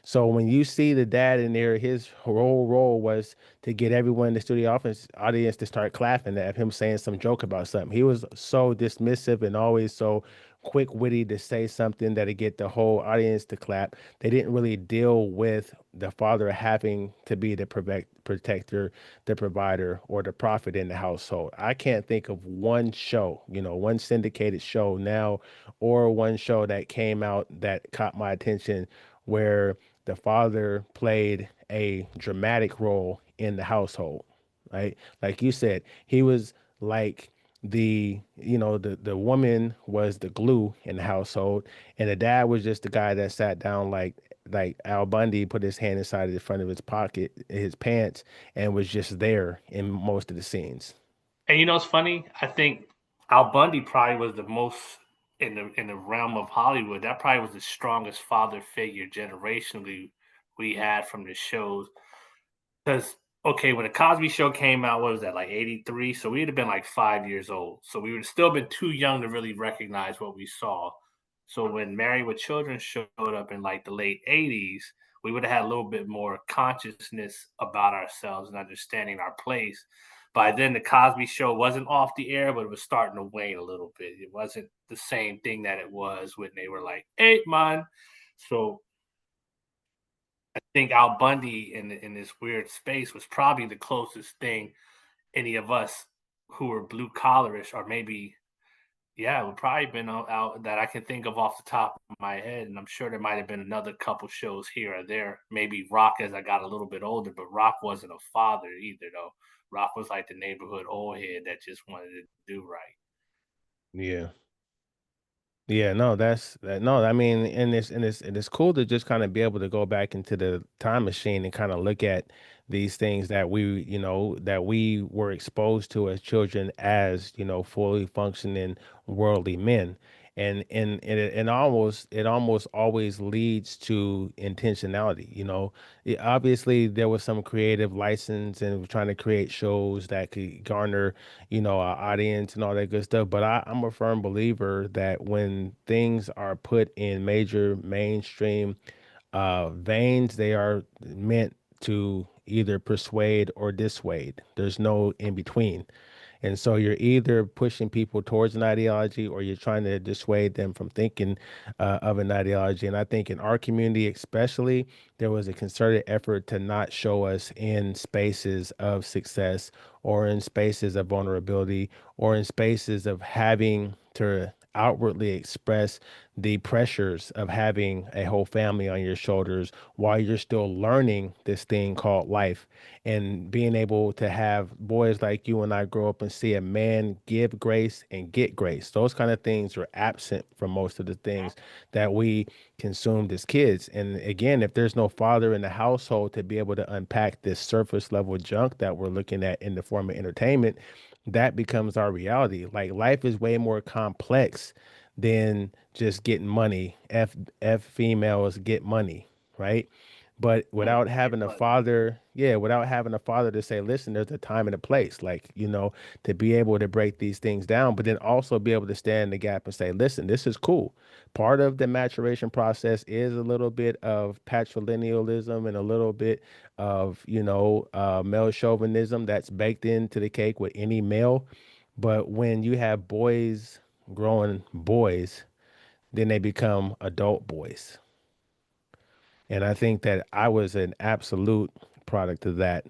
So when you see the dad in there, his whole role was to get everyone in the studio office audience to start clapping at him saying some joke about something. He was so dismissive and always so quick witty to say something that'd get the whole audience to clap. They didn't really deal with the father having to be the protector, the provider, or the prophet in the household. I can't think of one show, one syndicated show now, or one show that came out that caught my attention where the father played a dramatic role in the household, right? Like you said, he was like the woman was the glue in the household, and the dad was just the guy that sat down like Al Bundy, put his hand inside of the front of his pocket, his pants, and was just there in most of the scenes. And you know what's funny? I think Al Bundy probably was the most in the realm of Hollywood. That probably was the strongest father figure generationally we had from the shows. Because okay, when the Cosby Show came out, what was that, like 83? So we'd have been like 5 years old. So we would have still been too young to really recognize what we saw. So when Married with Children showed up in like the late 80s, we would have had a little bit more consciousness about ourselves and understanding our place. By then, the Cosby Show wasn't off the air, but it was starting to wane a little bit. It wasn't the same thing that it was when they were like 8 man. So think Al Bundy in this weird space was probably the closest thing any of us who were blue collarish, or maybe yeah, it would probably been out that I can think of off the top of my head, and I'm sure there might have been another couple shows here or there. Maybe Rock as I got a little bit older, but Rock wasn't a father either, though. Rock was like the neighborhood old head that just wanted to do right. Yeah. Yeah, no, that's that. No, I mean, and it's cool to just kind of be able to go back into the time machine and kind of look at these things that we were exposed to as children, as fully functioning worldly men, and it almost always leads to intentionality. Obviously there was some creative license and trying to create shows that could garner our audience and all that good stuff. But I'm a firm believer that when things are put in major mainstream veins, they are meant to either persuade or dissuade. There's no in between. And so you're either pushing people towards an ideology or you're trying to dissuade them from thinking of an ideology. And I think in our community, especially, there was a concerted effort to not show us in spaces of success or in spaces of vulnerability or in spaces of having to outwardly express the pressures of having a whole family on your shoulders while you're still learning this thing called life, and being able to have boys like you and I grow up and see a man give grace and get grace. Those kind of things are absent from most of the things that we consumed as kids. And again, if there's no father in the household to be able to unpack this surface level junk that we're looking at in the form of entertainment, that becomes our reality. Like life is way more complex than just getting money. F females get money, right? But Mm, without get having a money. father, yeah, without having a father to say, listen, there's a time and a place, like, to be able to break these things down, but then also be able to stand in the gap and say, listen, this is cool. Part of the maturation process is a little bit of patrilinealism and a little bit of, male chauvinism that's baked into the cake with any male. But when you have boys growing boys, then they become adult boys. And I think that I was an absolute product of that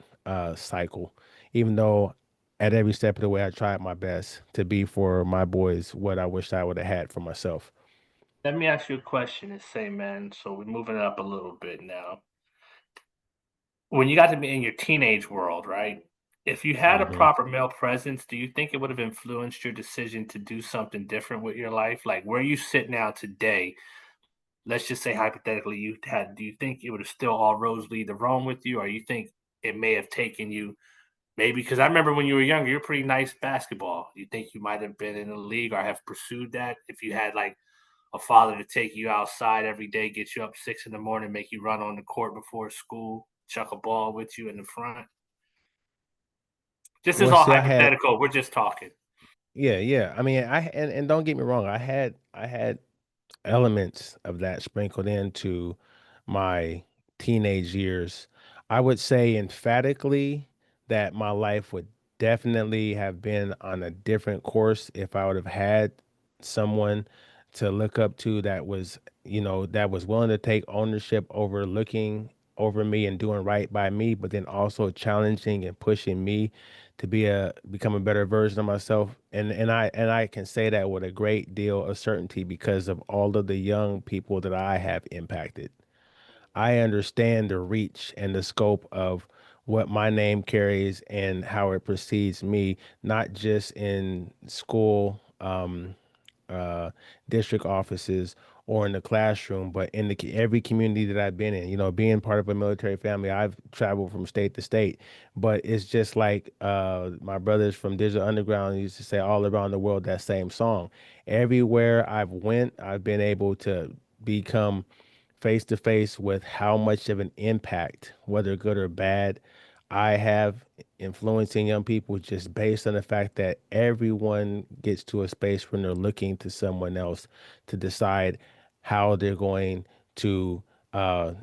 cycle, even though at every step of the way I tried my best to be for my boys what I wish I would have had for myself. Let me ask you a question and say, man, so we're moving it up a little bit now. When you got to be in your teenage world, right? If you had a Hmm. proper male presence, do you think it would have influenced your decision to do something different with your life? Like where you sit now today, let's just say hypothetically you had, do you think it would have still all roads lead to Rome with you? Or you think it may have taken you maybe because I remember when you were younger, you're pretty nice basketball. You think you might have been in the league or have pursued that if you had like a father to take you outside every day, get you up 6 in the morning, make you run on the court before school, chuck a ball with you in the front. This is Well, all see, I had, hypothetical. We're just talking. yeah, yeah. I mean, and don't get me wrong, I had elements of that sprinkled into my teenage years. I would say emphatically that my life would definitely have been on a different course if I would have had someone to look up to that was, that was willing to take ownership over looking over me and doing right by me, but then also challenging and pushing me to become a better version of myself. And I can say that with a great deal of certainty because of all of the young people that I have impacted. I understand the reach and the scope of what my name carries and how it precedes me, not just in school, uh, district offices or in the classroom, but in every community that I've been in. Being part of a military family, I've traveled from state to state, but it's just like my brothers from Digital Underground used to say, all around the world, that same song. Everywhere I've went, I've been able to become face to face with how much of an impact, whether good or bad, I have influencing young people just based on the fact that everyone gets to a space when they're looking to someone else to decide how they're going to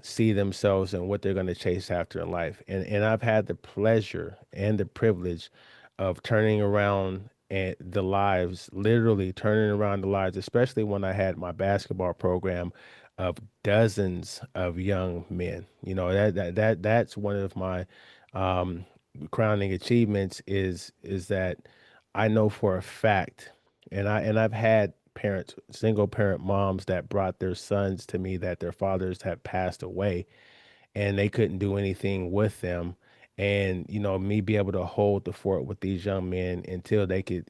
see themselves and what they're going to chase after in life. And I've had the pleasure and the privilege of turning around and the lives, literally turning around the lives, especially when I had my basketball program of dozens of young men. That's one of my um, crowning achievements is that I know for a fact, and I've had parents, single parent moms that brought their sons to me that their fathers have passed away and they couldn't do anything with them. And, me be able to hold the fort with these young men until they could,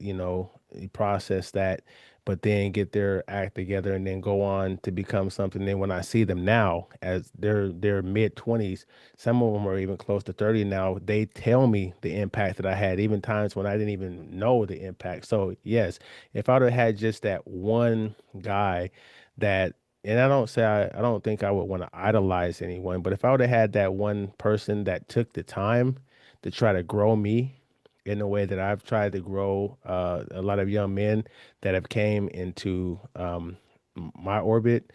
process that, but then get their act together and then go on to become something. Then when I see them now as their mid 20s, some of them are even close to 30 now, they tell me the impact that I had, even times when I didn't even know the impact. So yes, if I'd have had just that one guy that, and I don't think I would want to idolize anyone, but if I would have had that one person that took the time to try to grow me in the way that I've tried to grow a lot of young men that have came into my orbit,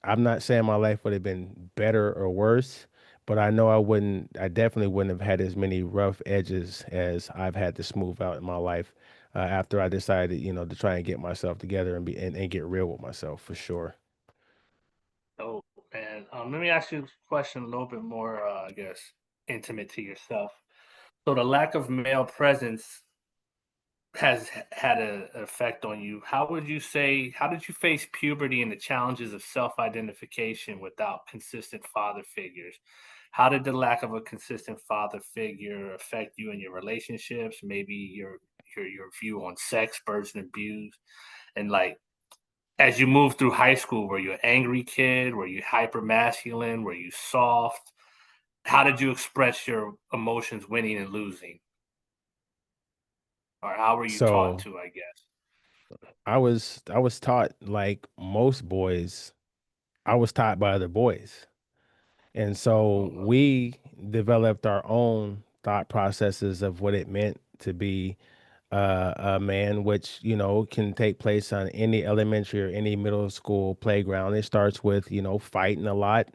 I'm not saying my life would have been better or worse, but I know I definitely wouldn't have had as many rough edges as I've had to smooth out in my life after I decided, to try and get myself together and get real with myself for sure. Oh man, let me ask you a question a little bit more, I guess, intimate to yourself. So the lack of male presence has had an effect on you. How would you say? How did you face puberty and the challenges of self-identification without consistent father figures? How did the lack of a consistent father figure affect you in your relationships? Maybe your view on sex, births, and abuse, and like as you moved through high school, were you an angry kid? Were you hyper masculine? Were you soft? How did you express your emotions winning and losing? Or how were you taught So to, I guess? I was taught like most boys, I was taught by other boys. And so Oh, we developed our own thought processes of what it meant to be a man, which can take place on any elementary or any middle school playground. It starts with fighting a lot,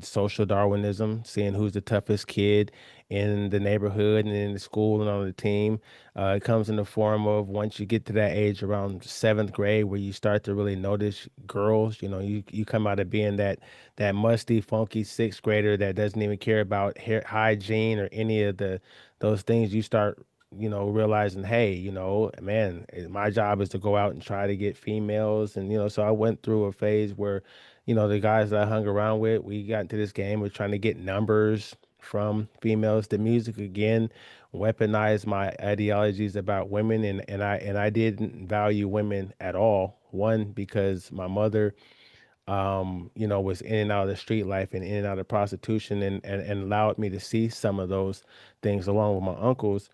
social Darwinism, seeing who's the toughest kid in the neighborhood and in the school and on the team. It comes in the form of once you get to that age around seventh grade where you start to really notice girls. You come out of being that musty, funky sixth grader that doesn't even care about hair hygiene or any of those things. You start realizing, hey, man, my job is to go out and try to get females. And, so I went through a phase where, the guys that I hung around with, we got into this game of trying to get numbers from females. The music again weaponized my ideologies about women, and I didn't value women at all. One, because my mother was in and out of the street life and in and out of prostitution and allowed me to see some of those things along with my uncles.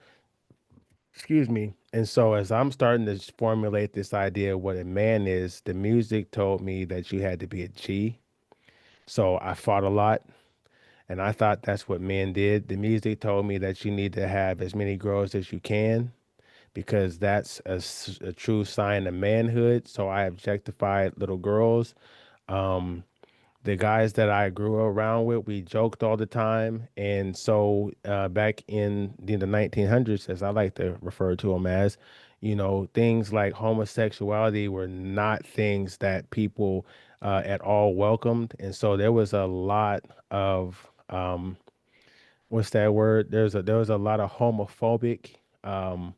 Excuse me. And so as I'm starting to formulate this idea of what a man is, the music told me that you had to be a G. So I fought a lot and I thought that's what men did. The music told me that you need to have as many girls as you can because that's a true sign of manhood. So I objectified little girls. Um, the guys that I grew around with, we joked all the time. And so back in the 1900s, as I like to refer to them as, things like homosexuality were not things that people at all welcomed. And so there was a lot of, what's that word? There was a lot of homophobic um,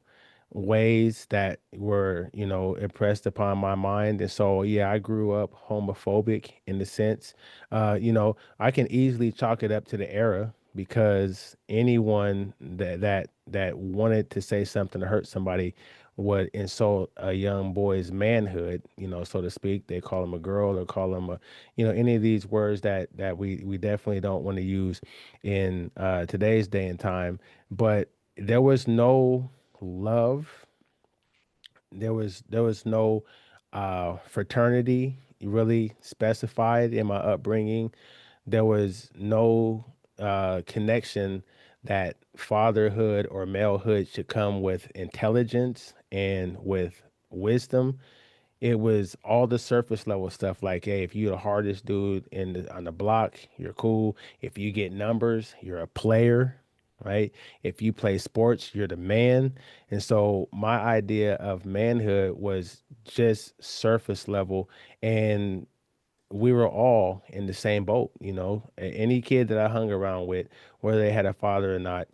ways that were, impressed upon my mind. And so, yeah, I grew up homophobic in the sense, I can easily chalk it up to the era because anyone that wanted to say something to hurt somebody would insult a young boy's manhood, so to speak. They call him a girl or call him any of these words that we definitely don't want to use in today's day and time. But there was no love. There was no fraternity really specified in my upbringing. There was no connection that fatherhood or malehood should come with intelligence and with wisdom. It was all the surface level stuff like, hey, if you're the hardest dude on the block, you're cool. If you get numbers, you're a player, right? If you play sports, you're the man. And so my idea of manhood was just surface level. And we were all in the same boat, Any kid that I hung around with, whether they had a father or not,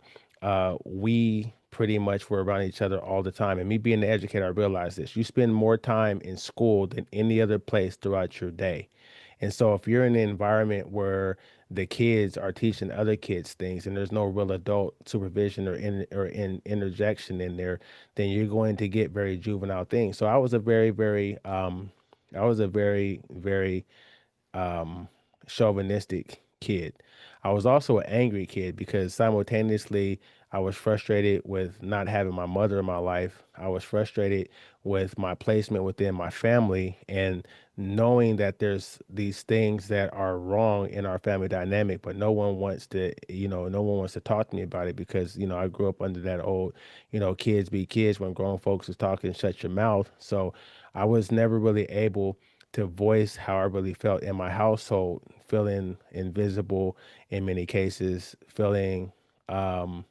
we pretty much were around each other all the time. And me being the educator, I realized this. You spend more time in school than any other place throughout your day. And so if you're in an environment where the kids are teaching other kids things and there's no real adult supervision or interjection in there, then you're going to get very juvenile things. So I was a very um, chauvinistic kid. I was also an angry kid because simultaneously I was frustrated with not having my mother in my life. I was frustrated with my placement within my family and knowing that there's these things that are wrong in our family dynamic, but no one wants to talk to me about it because, I grew up under that old, kids be kids when grown folks is talking, shut your mouth. So I was never really able to voice how I really felt in my household, feeling invisible in many cases, feeling um,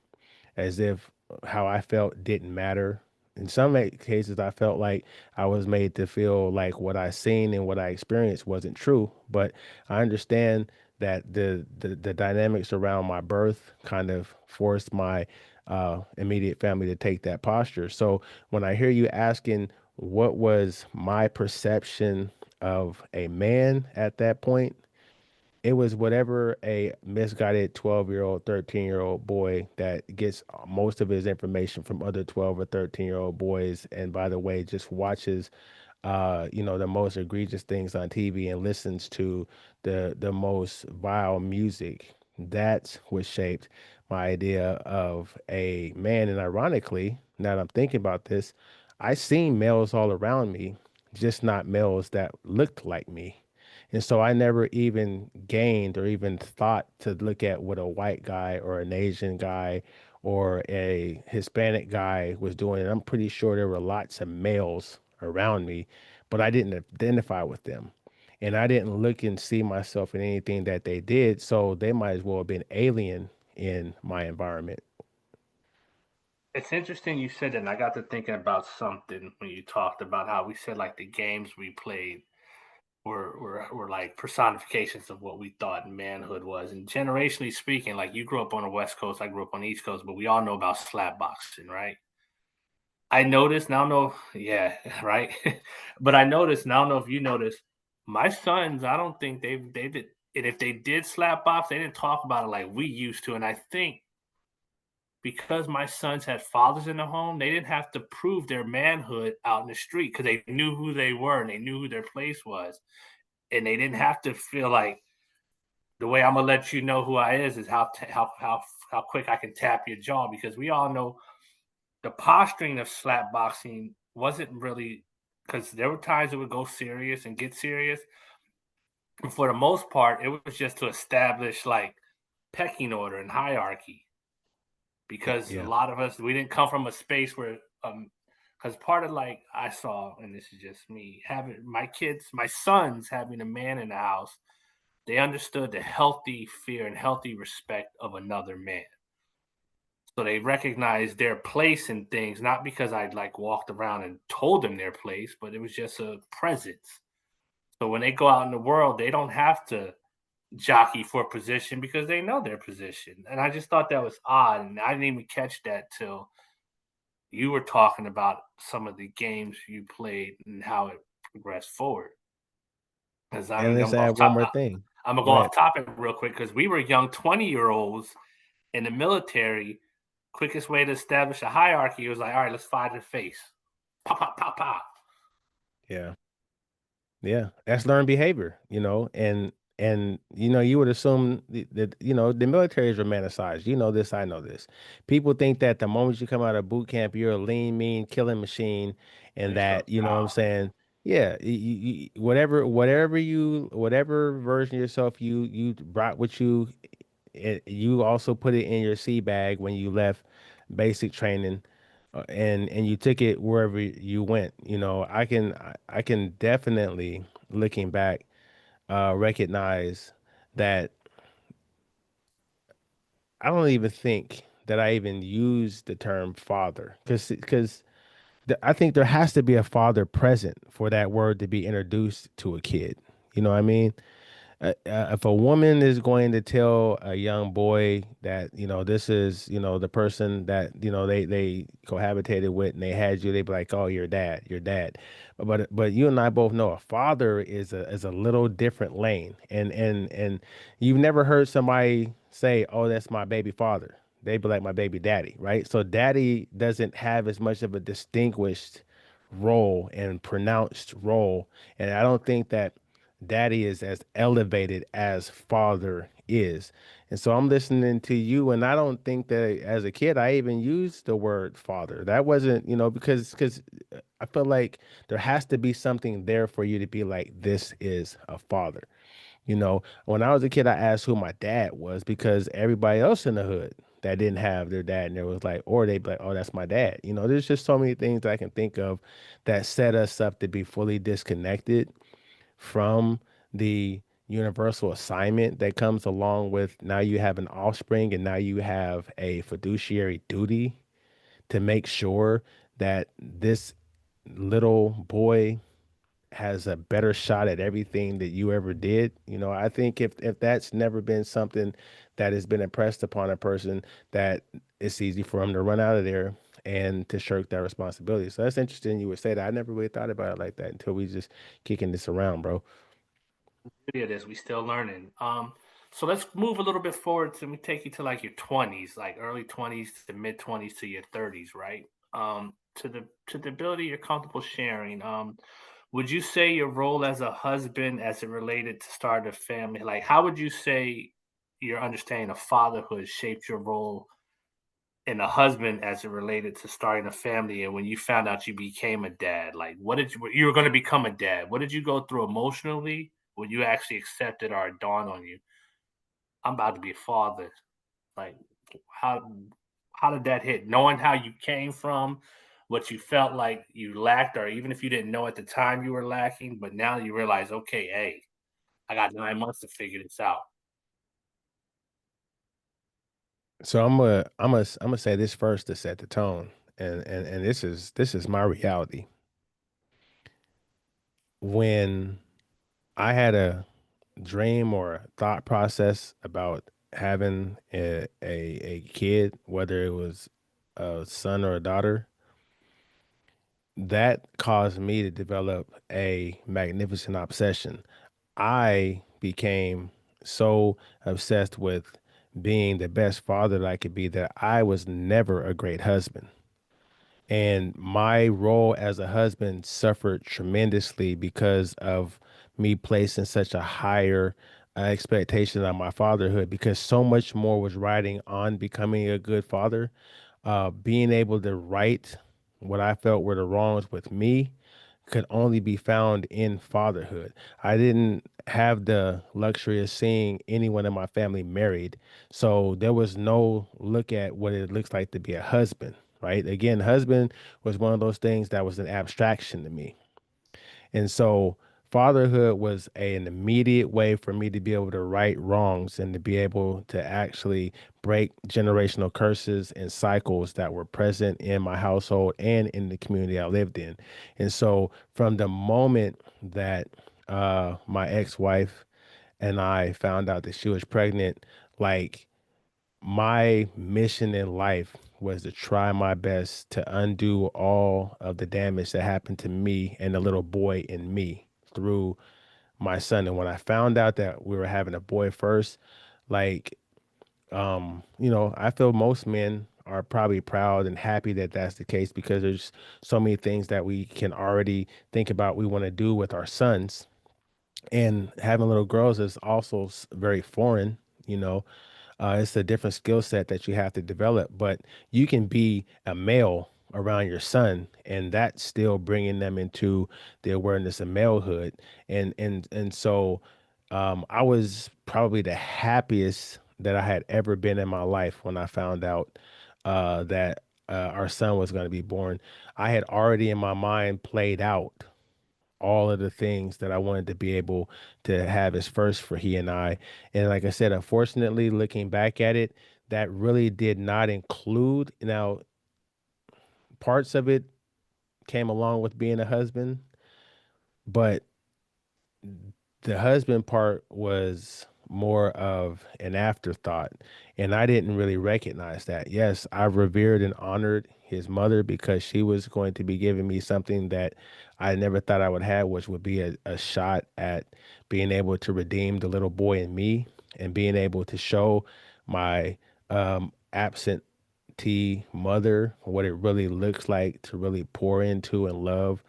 as if how I felt didn't matter. In some cases, I felt like I was made to feel like what I seen and what I experienced wasn't true. But I understand that the dynamics around my birth kind of forced my immediate family to take that posture. So when I hear you asking what was my perception of a man at that point, it was whatever a misguided 12-year-old, 13-year-old boy that gets most of his information from other 12 or 13-year-old boys. And by the way, just watches, the most egregious things on TV and listens to the most vile music. That's what shaped my idea of a man. And ironically, now that I'm thinking about this, I seen males all around me, just not males that looked like me. And so I never even gained or even thought to look at what a white guy or an Asian guy or a Hispanic guy was doing. And I'm pretty sure there were lots of males around me, but I didn't identify with them. And I didn't look and see myself in anything that they did. So they might as well have been alien in my environment. It's interesting you said that, and I got to thinking about something when you talked about how we said like the games we played were like personifications of what we thought manhood was. And generationally speaking, like you grew up on the West Coast, I grew up on the East Coast, but we all know about slap boxing, right? I noticed now, know, yeah, right. But I noticed now, I don't know if you noticed, my sons. I don't think they did, and if they did slap box, they didn't talk about it like we used to. And I think because my sons had fathers in the home, they didn't have to prove their manhood out in the street because they knew who they were and they knew who their place was, and they didn't have to feel like the way I'm gonna let you know who I is how how quick I can tap your jaw because we all know the posturing of slap boxing wasn't really because there were times it would go serious and get serious. And for the most part, it was just to establish like pecking order and hierarchy because a Yeah. lot of us we didn't come from a space where because part of like I saw, and this is just me having my kids, my sons having a man in the house, they understood the healthy fear and healthy respect of another man. So they recognized their place in things, not because I like walked around and told them their place, but it was just a presence. So when they go out in the world, they don't have to jockey for position because they know their position. And I just thought that was odd. And I didn't even catch that till you were talking about some of the games you played and how it progressed forward. Because I And mean, let's add one more thing. I'm gonna go Go ahead. off topic real quick because we were young 20-year-olds in the military. Quickest way to establish a hierarchy was like, all right, let's fight in the face. Pop, pop, pop, pop. Yeah. Yeah, that's learned behavior, and you would assume that the military is romanticized. You know this, I know this. People think that the moment you come out of boot camp, you're a lean, mean, killing machine, and They so that what I'm powerful. saying. Yeah, whatever version of yourself you brought with you, you also put it in your sea bag when you left basic training, and you took it wherever you went. I can definitely, looking back, recognize that I don't even think that I even use the term father because I think there has to be a father present for that word to be introduced to a kid. You know what I mean? If a woman is going to tell a young boy that this is the person that they cohabitated with and they had you, they be like, oh, your dad. But you and I both know a father is a little different lane, and you've never heard somebody say, oh, that's my baby father. They be like, my baby daddy, right? So daddy doesn't have as much of a distinguished role and pronounced role, and I don't think that daddy is as elevated as father is. And so I'm listening to you, and I don't think that as a kid I even used the word father. That wasn't, because I feel like there has to be something there for you to be like, this is a father. When I was a kid, I asked who my dad was because everybody else in the hood that didn't have their dad, and it was like, or they'd be like, oh, that's my dad. There's just so many things I can think of that set us up to be fully disconnected from the universal assignment that comes along with now you have an offspring and now you have a fiduciary duty to make sure that this little boy has a better shot at everything that you ever did. I think if that's never been something that has been impressed upon a person, that it's easy for them to run out of there and to shirk that responsibility. So that's interesting you would say that. I never really thought about it like that until we just kicking this around, bro. It is. We still learning. So let's move a little bit forward to me take you to like your 20s, like early 20s to mid 20s to your 30s, right? To the ability you're comfortable sharing. Would you say your role as a husband as it related to start a family? Like how would you say your understanding of fatherhood shaped your role in a husband as it related to starting a family and when you found out you became a dad? Like what did you were going to become a dad? What did you go through emotionally when you actually accepted or it dawned on you, I'm about to be a father? Like how how did that hit? Knowing how you came from, what you felt like you lacked, or even if you didn't know at the time you were lacking, but now you realize, okay, hey, I got 9 months to figure this out. So I'm gonna say this first to set the tone, and this is my reality. When I had a dream or a thought process about having a kid, whether it was a son or a daughter, that caused me to develop a magnificent obsession. I became so obsessed with being the best father that I could be that I was never a great husband. And my role as a husband suffered tremendously because of me placing such a higher expectation on my fatherhood, because so much more was riding on becoming a good father. Being able to right what I felt were the wrongs with me could only be found in fatherhood. I didn't have the luxury of seeing anyone in my family married. So there was no look at what it looks like to be a husband, right? Again, husband was one of those things that was an abstraction to me. And so fatherhood was an immediate way for me to be able to right wrongs and to be able to actually break generational curses and cycles that were present in my household and in the community I lived in. And so from the moment that my ex-wife and I found out that she was pregnant, like my mission in life was to try my best to undo all of the damage that happened to me and the little boy in me through my son. And when I found out that we were having a boy first, like, I feel most men are probably proud and happy that that's the case because there's so many things that we can already think about we want to do with our sons. And having little girls is also very foreign, you know. It's a different skill set that you have to develop, but you can be a male around your son, and that's still bringing them into the awareness of malehood. And I was probably the happiest that I had ever been in my life when I found out that our son was going to be born. I had already in my mind played out all of the things that I wanted to be able to have as first for he and I. And like I said, unfortunately, looking back at it, that really did not include, now, parts of it came along with being a husband, but the husband part was more of an afterthought. And I didn't really recognize that. Yes, I revered and honored his mother because she was going to be giving me something that I never thought I would have, which would be a shot at being able to redeem the little boy in me and being able to show my absentee mother what it really looks like to really pour into and love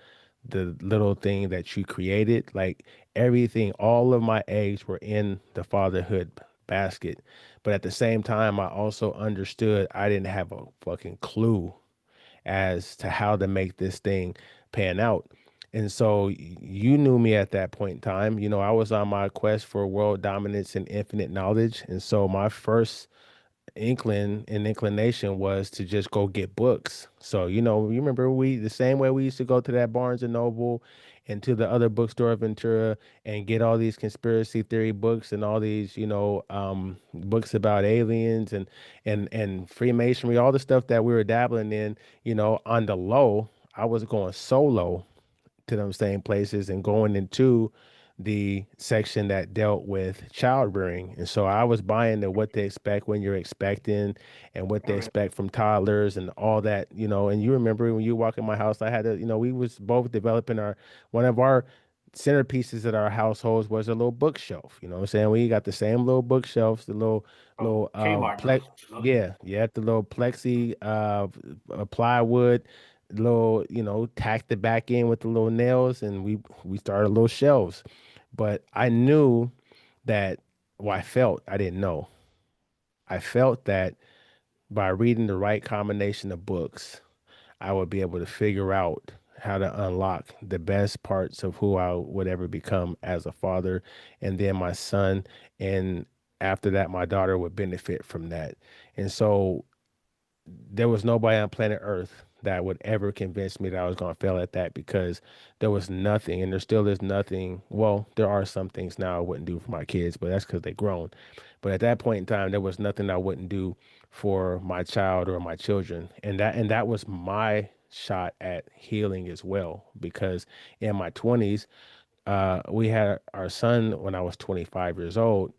the little thing that you created. Like everything, all of my eggs were in the fatherhood basket. But at the same time, I also understood I didn't have a fucking clue as to how to make this thing pan out. And so you knew me at that point in time. I was on my quest for world dominance and infinite knowledge. And so my first inclination was to just go get books. So, you remember the same way we used to go to that Barnes and Noble and to the other bookstore of Ventura and get all these conspiracy theory books and all these, books about aliens and Freemasonry, all the stuff that we were dabbling in, on the low. I was going solo to them same places and going into the section that dealt with child rearing. And so I was buying the what they expect when you're expecting and what they Right. expect from toddlers and all that, and you remember when you walk in my house, I had to, we was both developing one of our centerpieces at our households was a little bookshelf. You know what I'm saying? We got the same little bookshelves, the Oh, little Kmart plex, does. yeah, the little plexi plywood little, tacked it back in with the little nails, and we started little shelves. But I knew that, well, I didn't know. I felt that by reading the right combination of books, I would be able to figure out how to unlock the best parts of who I would ever become as a father, and then my son, and after that, my daughter would benefit from that. And so there was nobody on planet Earth that would ever convince me that I was going to fail at that, because there was nothing, and there still is nothing. Well, there are some things now I wouldn't do for my kids, but that's because they're grown. But at that point in time, there was nothing I wouldn't do for my child or my children, and that was my shot at healing as well. Because in my 20s, we had our son when I was 25 years old,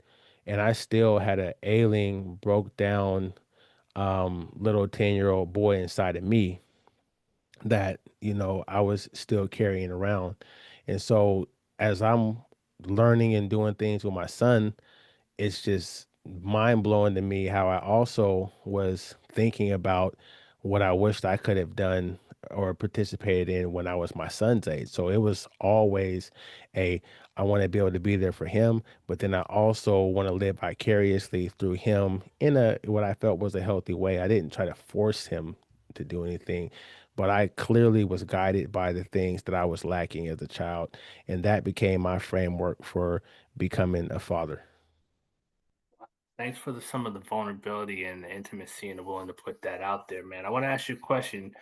and I still had an ailing, broke down little 10-year-old boy inside of me that, I was still carrying around. And so as I'm learning and doing things with my son, it's just mind blowing to me how I also was thinking about what I wished I could have done or participated in when I was my son's age. So it was always a, I want to be able to be there for him, but then I also want to live vicariously through him in a what I felt was a healthy way. I didn't try to force him to do anything, but I clearly was guided by the things that I was lacking as a child, and that became my framework for becoming a father. Thanks for some of the vulnerability and the intimacy and the willing to put that out there, man. I want to ask you a question.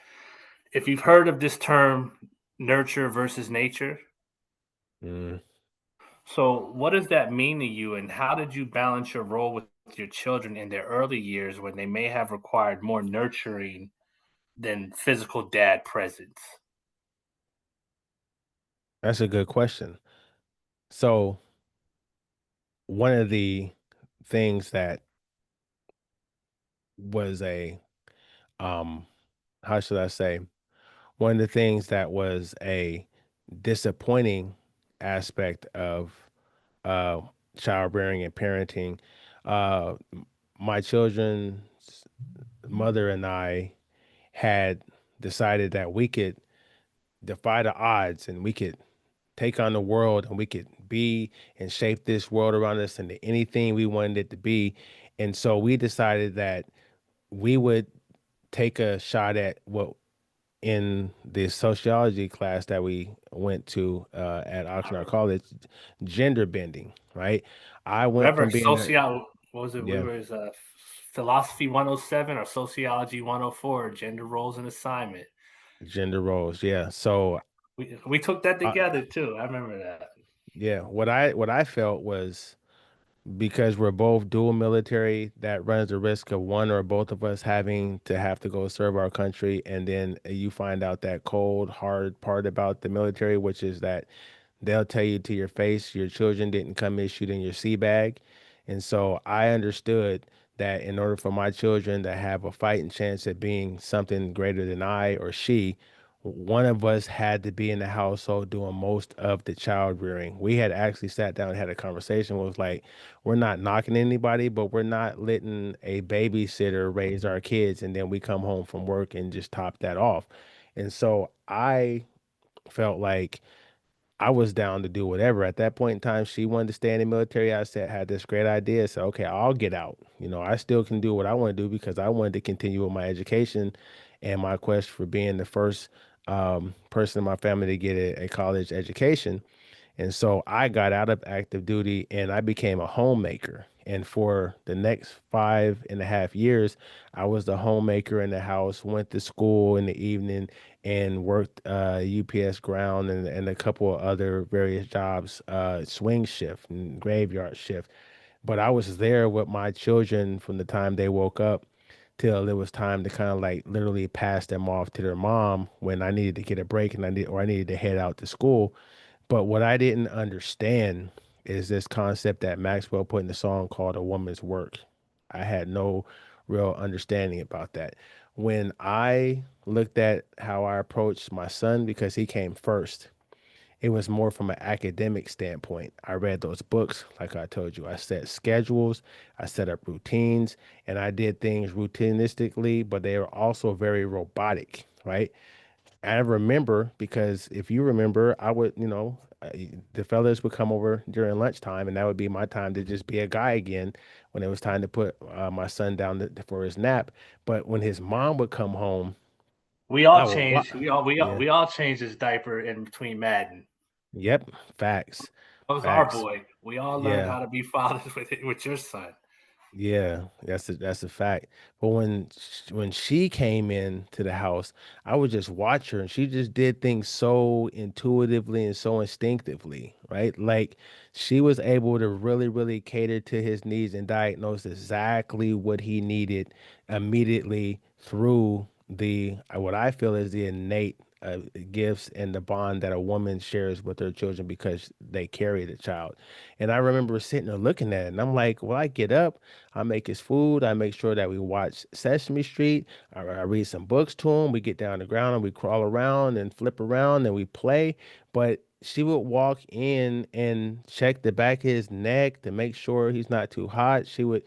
If you've heard of this term, nurture versus nature, Mm. so what does that mean to you, and how did you balance your role with your children in their early years when they may have required more nurturing than physical dad presence? That's a good question. So, one of the things that was a, um, how should I say, one of the things that was a disappointing aspect of uh, child rearing and parenting, my children's mother and I had decided that we could defy the odds and we could take on the world and we could be and shape this world around us into anything we wanted it to be. And so we decided that we would take a shot at what in the sociology class that we went to at Oxnard College, gender bending, right? I went Remember, from being a, what was it? We yeah, were philosophy 107 or sociology 104, gender roles and assignment. gender roles. Yeah. So, We took that uh, together too. I remember that. yeah, what I felt was, because we're both dual military, that runs the risk of one or both of us having to have to go serve our country. And then you find out that cold, hard part about the military, which is that they'll tell you to your face your children didn't come issued in your sea bag. And so I understood that in order for my children to have a fighting chance at being something greater than I or she, one of us had to be in the household doing most of the child rearing. We had actually sat down and had a conversation. Was like, we're not knocking anybody, but we're not letting a babysitter raise our kids and then we come home from work and just top that off. And so I felt like I was down to do whatever. At that point in time, she wanted to stay in the military. I said, had this great idea. So, okay, I'll get out. I still can do what I want to do because I wanted to continue with my education and my quest for being the first person in my family to get a college education. And so I got out of active duty and I became a homemaker. And for the next 5.5 years, I was the homemaker in the house, went to school in the evening, and worked UPS ground and a couple of other various jobs, swing shift and graveyard shift. But I was there with my children from the time they woke up till it was time to kind of like literally pass them off to their mom when I needed to get a break and I needed to head out to school. But what I didn't understand is this concept that Maxwell put in the song called "A Woman's Work." I had no real understanding about that. When I looked at how I approached my son, because he came first, it was more from an academic standpoint. I read those books, like I told you. I set schedules, I set up routines, and I did things routinistically, but they were also very robotic, right? I remember because if you remember, I would, the fellas would come over during lunchtime, and that would be my time to just be a guy again when it was time to put my son down for his nap. But when his mom would come home, We all I would, changed. yeah, We all changed his diaper in between Madden. yep, facts, That was our facts, boy. We all learned yeah. how to be fathers with your son. Yeah, that's a fact. But when she came in to the house, I would just watch her, and she just did things so intuitively and so instinctively, right? Like she was able to really, really cater to his needs and diagnose exactly what he needed immediately through the what I feel is the innate gifts and the bond that a woman shares with her children because they carry the child. And I remember sitting there looking at it, and I'm like, well, I get up. I make his food. I make sure that we watch Sesame Street. I read some books to him. We get down on the ground and we crawl around and flip around and we play. But she would walk in and check the back of his neck to make sure he's not too hot. She would,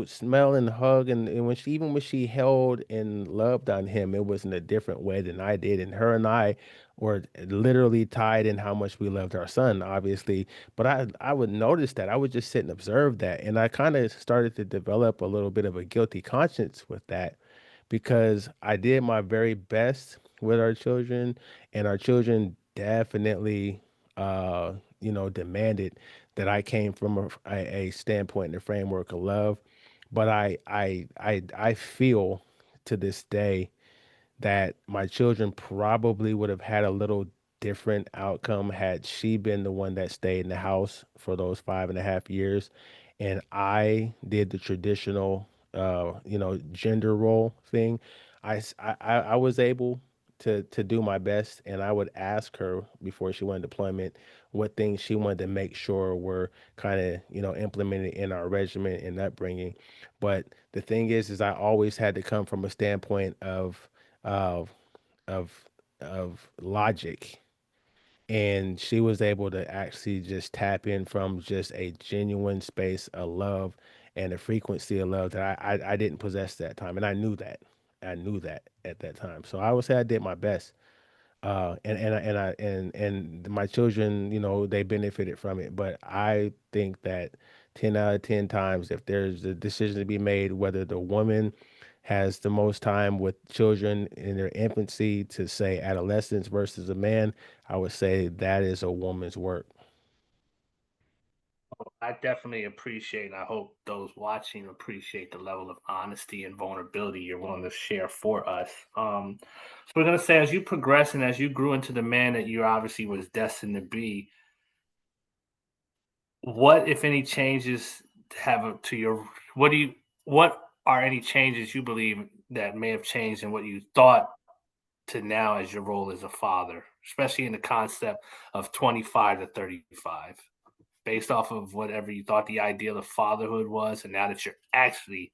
smell and hug. And when she, even when she held and loved on him, it was in a different way than I did. And her and I were literally tied in how much we loved our son, obviously, but I would notice that. I would just sit and observe that. And I kind of started to develop a little bit of a guilty conscience with that because I did my very best with our children, and our children definitely demanded that I came from a standpoint and a framework of love. But I feel to this day that my children probably would have had a little different outcome had she been the one that stayed in the house for those 5.5 years. And I did the traditional, gender role thing. I was able to do my best, and I would ask her before she went on deployment what things she wanted to make sure were kind of, implemented in our regimen and upbringing. But the thing is I always had to come from a standpoint of of logic, and she was able to actually just tap in from just a genuine space of love and a frequency of love that I didn't possess that time, and I knew that at that time. So I would say I did my best, and my children, they benefited from it. But I think that 10 out of 10 times, if there's a decision to be made, whether the woman has the most time with children in their infancy to say adolescence versus a man, I would say that is a woman's work. I definitely appreciate, and I hope those watching appreciate the level of honesty and vulnerability you're willing to share for us. So we're gonna say, as you progress and as you grew into the man that you obviously was destined to be, what, if any, changes to your? What do you? What are any changes you believe that may have changed in what you thought to now as your role as a father, especially in the concept of 25 to 35? Based off of whatever you thought the ideal of fatherhood was, and now that you're actually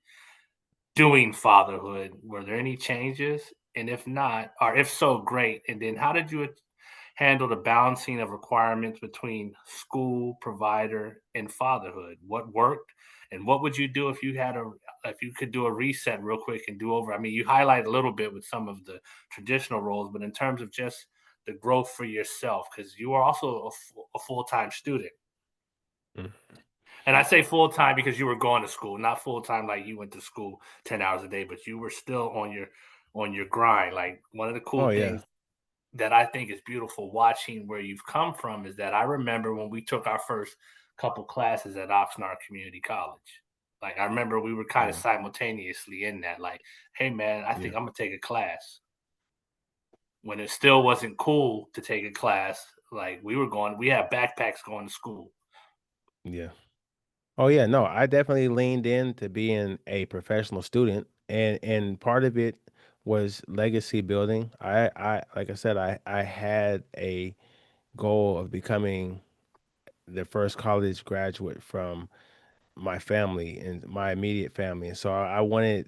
doing fatherhood, were there any changes? And if not, or if so, great. And then how did you handle the balancing of requirements between school, provider, and fatherhood? What worked, and what would you do if you could do a reset real quick and do over? I mean, you highlight a little bit with some of the traditional roles, but in terms of just the growth for yourself, because you are also a full-time student. Mm. And I say full time because you were going to school, not full time like you went to school 10 hours a day, but you were still on your grind. Like one of the Oh cool yeah. things that I think is beautiful watching where you've come from is that I remember when we took our first couple classes at Oxnard Community College. Like I remember we were kind of Yeah. simultaneously in that. Like, hey man, I think Yeah. I'm gonna take a class when it still wasn't cool to take a class. Like we had backpacks going to school. Yeah. Oh yeah, no, I definitely leaned into being a professional student, and part of it was legacy building. I like I said, I had a goal of becoming the first college graduate from my family and my immediate family. And so I wanted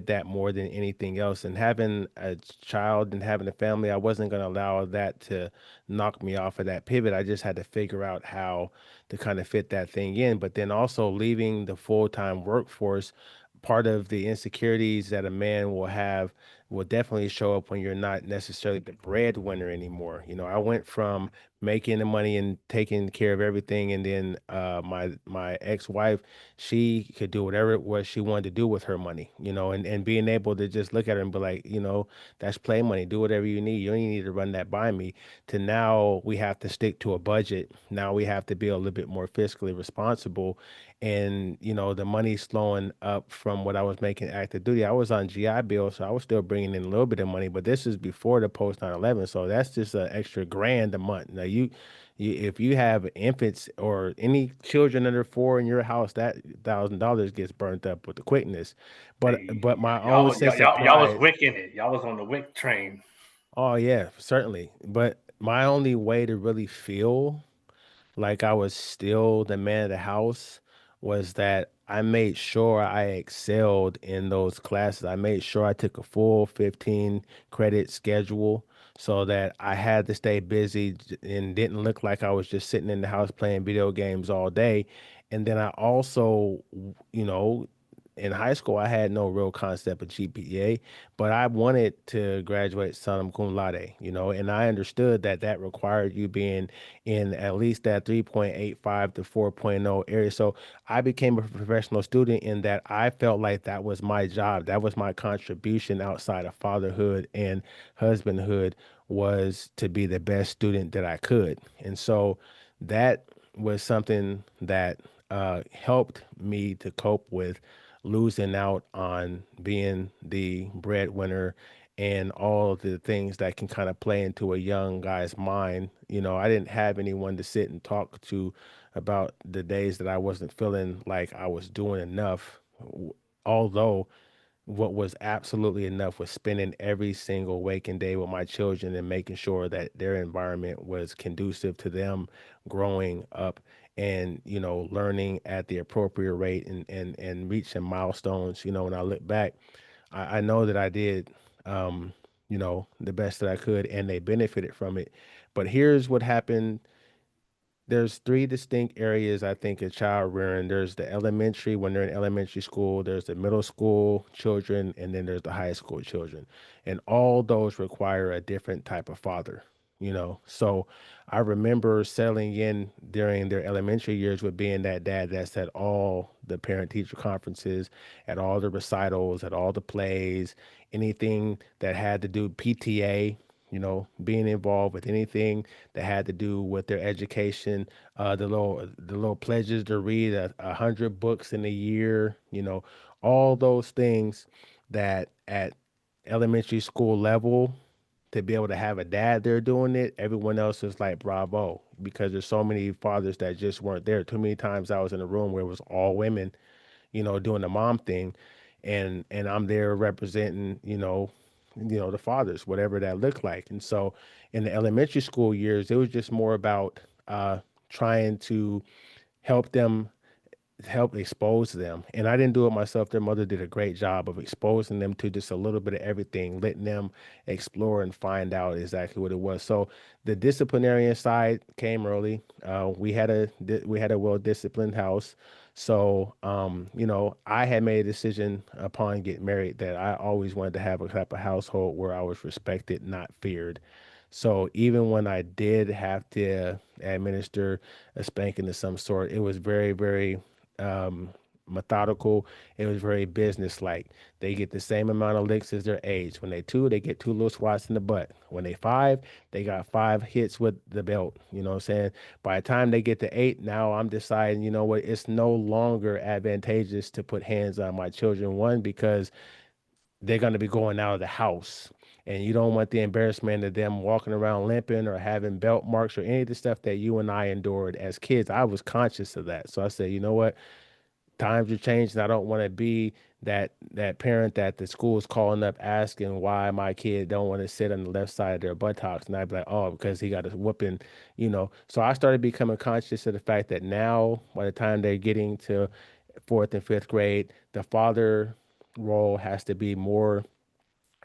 that more than anything else. And having a child and having a family, I wasn't going to allow that to knock me off of that pivot. I just had to figure out how to kind of fit that thing in. But then also leaving the full-time workforce, part of the insecurities that a man will have will definitely show up when you're not necessarily the breadwinner anymore. You know, I went from making the money and taking care of everything. And then my ex-wife, she could do whatever it was she wanted to do with her money, you know, and being able to just look at her and be like, you know, that's play money. Do whatever you need. You don't even need to run that by me. To now we have to stick to a budget. Now we have to be a little bit more fiscally responsible. And, you know, the money's slowing up from what I was making active duty. I was on GI Bill, so I was still bringing in a little bit of money, but this is before the post 9/11. So that's just an extra grand a month. Now if you have infants or any children under four in your house, that $1,000 gets burnt up with the quickness. But Hey, my own sense of y'all was pride, wicking it. Y'all was on the wick train. oh yeah, certainly. But my only way to really feel like I was still the man of the house was that I made sure I excelled in those classes. I made sure I took a full 15 credit schedule so that I had to stay busy and didn't look like I was just sitting in the house playing video games all day. And then I also, you know, in high school, I had no real concept of GPA, but I wanted to graduate summa cum laude, you know, and I understood that that required you being in at least that 3.85 to 4.0 area. So I became a professional student in that I felt like that was my job. That was my contribution outside of fatherhood and husbandhood was to be the best student that I could. And so that was something that helped me to cope with losing out on being the breadwinner and all the things that can kind of play into a young guy's mind. You know, I didn't have anyone to sit and talk to about the days that I wasn't feeling like I was doing enough. Although what was absolutely enough was spending every single waking day with my children and making sure that their environment was conducive to them growing up and, you know, learning at the appropriate rate and reaching milestones. You know, when I look back, I know that I did, um, you know, the best that I could and they benefited from it. But here's what happened. There's three distinct areas I think of child rearing. There's the elementary when they're in elementary school, there's the middle school children, and then there's the high school children. And all those require a different type of father, you know. So I remember settling in during their elementary years with being that dad that's at all the parent teacher conferences, at all the recitals, at all the plays, anything that had to do PTA, you know, being involved with anything that had to do with their education, the little pledges to read 100 books in a year, you know, all those things that at elementary school level to be able to have a dad there doing it, everyone else is like bravo because there's so many fathers that just weren't there. Too many times I was in a room where it was all women, you know, doing the mom thing, and I'm there representing, the fathers, whatever that looked like. And so in the elementary school years, it was just more about trying to help them help expose them. And I didn't do it myself. Their mother did a great job of exposing them to just a little bit of everything, letting them explore and find out exactly what it was. So the disciplinarian side came early. We had a well-disciplined house. So I had made a decision upon getting married that I always wanted to have a type of household where I was respected, not feared. So even when I did have to administer a spanking of some sort, it was very, very methodical. It was very business-like. They get the same amount of licks as their age. When they 2, they get 2 little swats in the butt. When they 5, they got 5 hits with the belt, you know what I'm saying? By the time they get to 8, now I'm deciding, you know what, it's no longer advantageous to put hands on my children. One, because they're going to be going out of the house. And you don't want the embarrassment of them walking around limping or having belt marks or any of the stuff that you and I endured as kids. I was conscious of that. So I said, you know what? Times are changing. I don't want to be that parent that the school is calling up asking why my kid don't want to sit on the left side of their buttocks. And I'd be like, oh, because he got a whooping, you know. So I started becoming conscious of the fact that now, by the time they're getting to fourth and fifth grade, the father role has to be more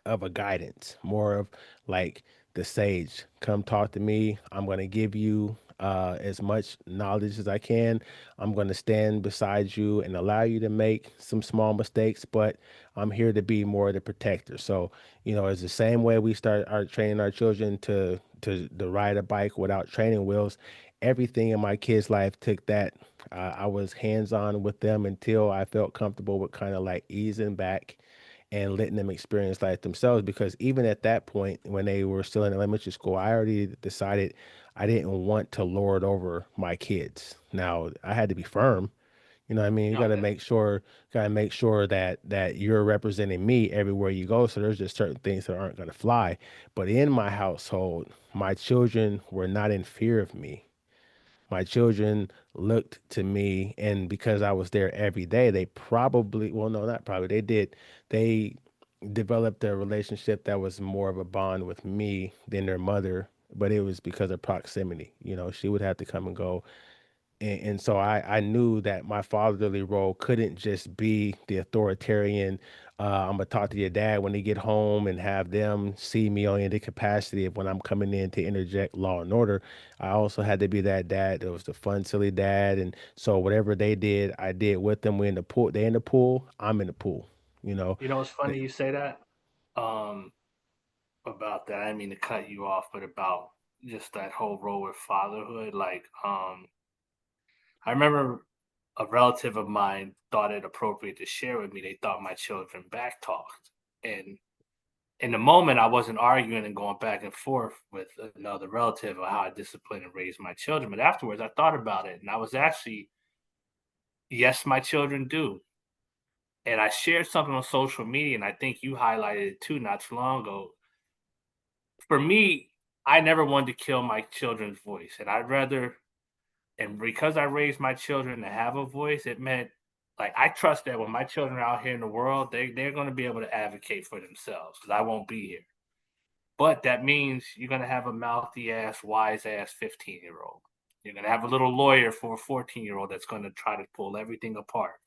of a guidance, more of like the sage. Come talk to me. I'm going to give you as much knowledge as I can. I'm going to stand beside you and allow you to make some small mistakes, but I'm here to be more the protector. So, you know, it's the same way we start our training our children to ride a bike without training wheels. Everything in my kids' life took that. I was hands on with them until I felt comfortable with kind of like easing back and letting them experience life themselves. Because even at that point, when they were still in elementary school, I already decided I didn't want to lord over my kids. Now I had to be firm. You know what I mean? You Okay. gotta make sure that you're representing me everywhere you go. So there's just certain things that aren't gonna fly. But in my household, my children were not in fear of me. My children looked to me, and because I was there every day, they probably, well, no, not probably, they developed a relationship that was more of a bond with me than their mother, but it was because of proximity. You know, she would have to come and go, and so I knew that my fatherly role couldn't just be the authoritarian. I'm gonna talk to your dad when they get home and have them see me only in the capacity of when I'm coming in to interject law and order. I also had to be that dad that was the fun, silly dad, and so whatever they did, I did with them. We in the pool. They in the pool. I'm in the pool. You know. You know, it's funny you say that um, about that. I didn't mean to cut you off, but about just that whole role with fatherhood. I remember a relative of mine thought it appropriate to share with me. They thought my children back talked, and in the moment, I wasn't arguing and going back and forth with another relative of how I discipline and raise my children. But afterwards, I thought about it, and I was actually, yes, my children do. And I shared something on social media, and I think you highlighted it too not too long ago. For me, I never wanted to kill my children's voice, and I'd rather, and because I raised my children to have a voice, it meant like I trust that when my children are out here in the world, they're going to be able to advocate for themselves because I won't be here. But that means you're gonna have a mouthy ass, wise ass 15-year-old. You're gonna have a little lawyer for a 14-year-old that's gonna try to pull everything apart.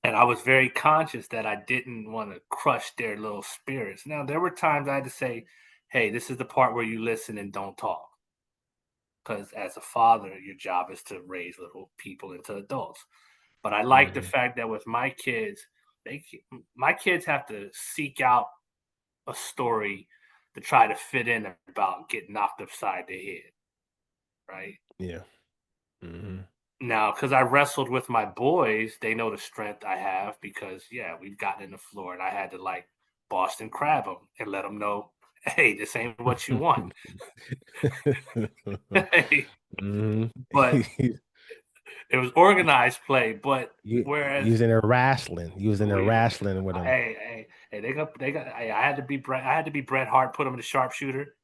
And I was very conscious that I didn't want to crush their little spirits. Now, there were times I had to say, hey, this is the part where you listen and don't talk. Because as a father, your job is to raise little people into adults. But I like the Mhm. fact that with my kids, they my kids have to seek out a story to try to fit in about getting knocked upside the head, right? Yeah. Hmm. Now, because I wrestled with my boys, they know the strength I have because, yeah, we've gotten in the floor and I had to like Boston crab them and let them know, hey, this ain't what you want. Hey, Hmm. but it was organized play. But You whereas, using a wrestling, using a we, wrestling with them. hey, hey, I had to be I had to be Bret Hart, put him in the sharpshooter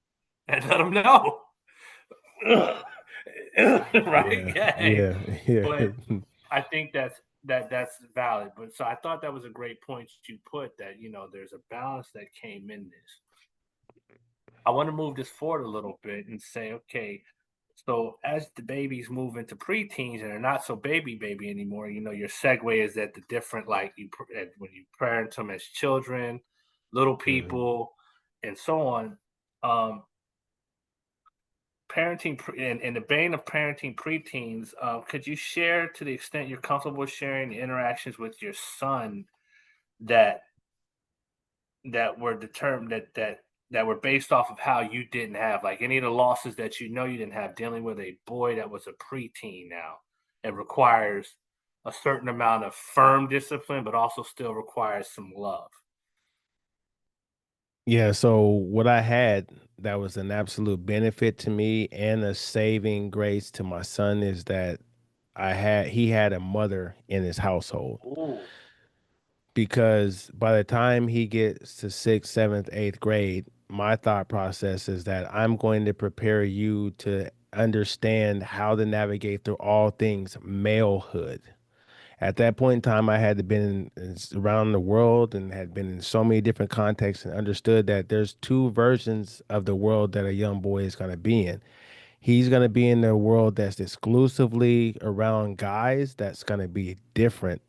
and let him know. Right? Yeah, Yeah. Hey. yeah, yeah. But I think that's valid. But so I thought that was a great point you put that, there's a balance that came in this. I want to move this forward a little bit and say, okay, so as the babies move into preteens and they're not so baby anymore, your segue is that the different like when you parent them as children, little Mhm. people, and so on. Um, in the vein of parenting preteens, could you share to the extent you're comfortable sharing the interactions with your son that were determined that were based off of how you didn't have like any of the losses that you didn't have dealing with a boy that was a preteen now and requires a certain amount of firm discipline, but also still requires some love. Yeah, so what I had that was an absolute benefit to me and a saving grace to my son is that he had a mother in his household. Ooh, Because by the time he gets to sixth, seventh, eighth grade, my thought process is that I'm going to prepare you to understand how to navigate through all things malehood. At that point in time, I had been around the world and had been in so many different contexts and understood that there's two versions of the world that a young boy is going to be in. He's going to be in a world that's exclusively around guys. That's going to be different,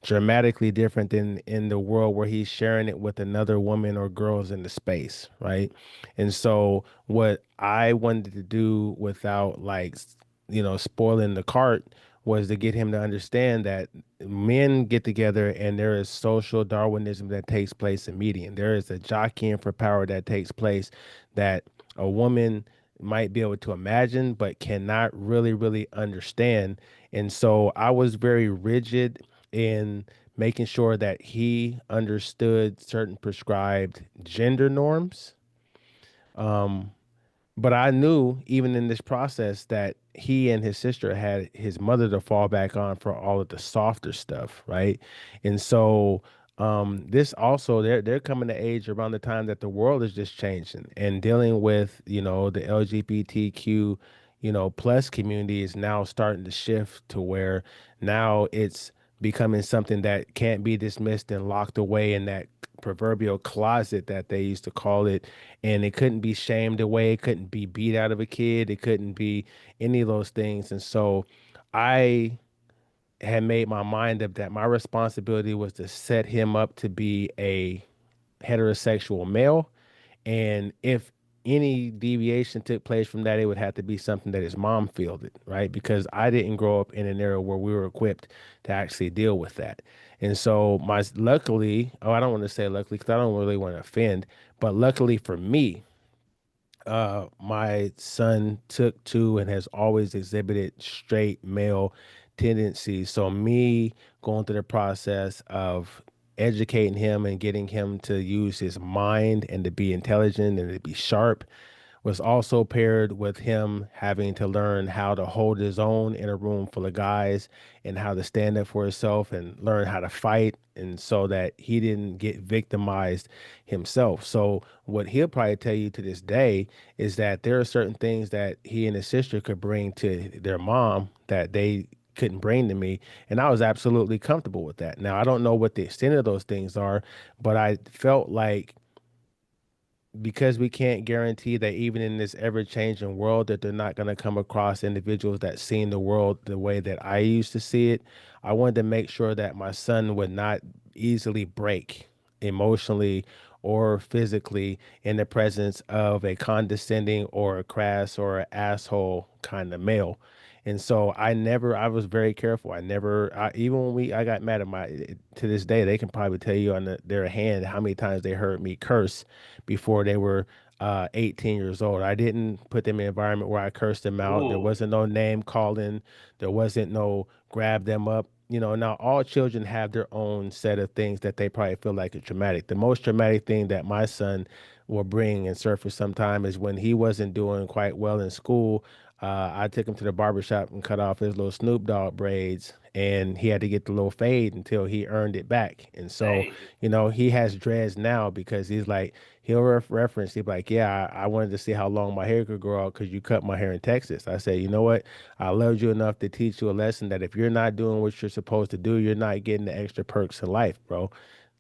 dramatically different than in the world where he's sharing it with another woman or girls in the space, right? And so, what I wanted to do without spoiling the cart was to get him to understand that men get together and there is social Darwinism that takes place in meeting. There is a jockeying for power that takes place that a woman might be able to imagine, but cannot really understand. And so I was very rigid in making sure that he understood certain prescribed gender norms. Um, but I knew even in this process that he and his sister had his mother to fall back on for all of the softer stuff, right? And so this also they're coming to age around the time that the world is just changing and dealing with, the LGBTQ, plus community is now starting to shift to where now it's becoming something that can't be dismissed and locked away in that proverbial closet that they used to call it, and it couldn't be shamed away, it couldn't be beat out of a kid, it couldn't be any of those things. And so I had made my mind up that my responsibility was to set him up to be a heterosexual male. And if any deviation took place from that, it would have to be something that his mom fielded, right? Because I didn't grow up in an era where we were equipped to actually deal with that. And so luckily, oh, I don't want to say luckily because I don't really want to offend, but luckily for me, my son took to and has always exhibited straight male tendencies. So me going through the process of educating him and getting him to use his mind and to be intelligent and to be sharp was also paired with him having to learn how to hold his own in a room full of guys and how to stand up for himself and learn how to fight, and so that he didn't get victimized himself. So what he'll probably tell you to this day is that there are certain things that he and his sister could bring to their mom that they couldn't bring to me, and I was absolutely comfortable with that. Now I don't know what the extent of those things are, but I felt like because we can't guarantee that even in this ever-changing world that they're not going to come across individuals that seen the world the way that I used to see it. I wanted to make sure that my son would not easily break emotionally or physically in the presence of a condescending or a crass or an asshole kind of male. And so I was very careful. Even when I got mad at to this day, they can probably tell you on their hand how many times they heard me curse before they were 18 years old. I didn't put them in an environment where I cursed them out. There ooh, wasn't no name calling. There wasn't no grab them up. Now all children have their own set of things that they probably feel like are traumatic. The most traumatic thing that my son will bring and surface sometime is when he wasn't doing quite well in school. I took him to the barber shop and cut off his little Snoop Dogg braids, and he had to get the little fade until he earned it back. And so, hey, he has dreads now because he's like, he'll reference, he'll be like, yeah, I wanted to see how long my hair could grow out because you cut my hair in Texas. I said, you know what? I loved you enough to teach you a lesson that if you're not doing what you're supposed to do, you're not getting the extra perks in life, bro.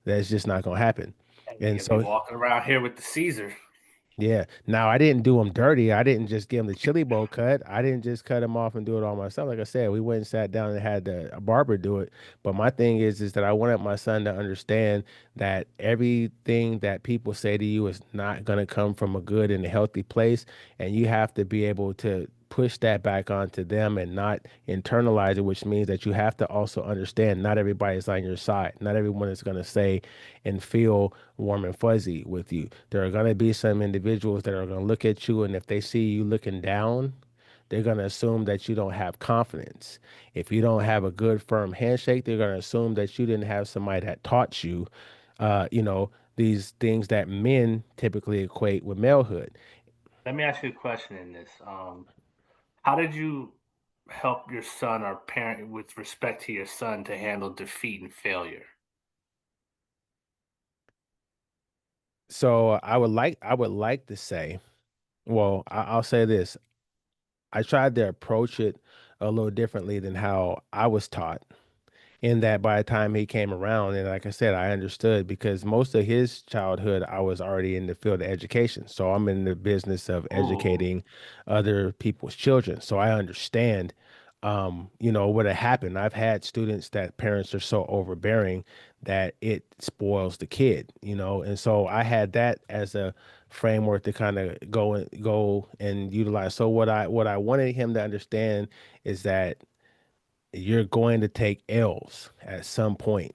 That's just not gonna happen. and And you're gonna be so walking around here with the Caesar. yeah. Now I didn't do him dirty. I didn't just give him the chili bowl cut. I didn't just cut him off and do it all myself. Like I said, we went and sat down and had a barber do it. But my thing is that I wanted my son to understand that everything that people say to you is not going to come from a good and a healthy place, and you have to be able to push that back onto them and not internalize it, which means that you have to also understand not everybody's on your side. Not everyone is going to say and feel warm and fuzzy with you. There are going to be some individuals that are going to look at you, and if they see you looking down, they're going to assume that you don't have confidence. If you don't have a good firm handshake, they're going to assume that you didn't have somebody that taught you, you know, these things that men typically equate with malehood. Let me ask you a question in this. How did you help your son or parent with respect to your son to handle defeat and failure? So I would like to say, well, I'll say this. I tried to approach it a little differently than how I was taught. In that by the time he came around, and like I said, I understood because most of his childhood, I was already in the field of education. So I'm in the business of Ooh, educating other people's children. So I understand, what had happened. I've had students that parents are so overbearing that it spoils the kid, and so I had that as a framework to kind of go and utilize. So what I wanted him to understand is that you're going to take L's at some point.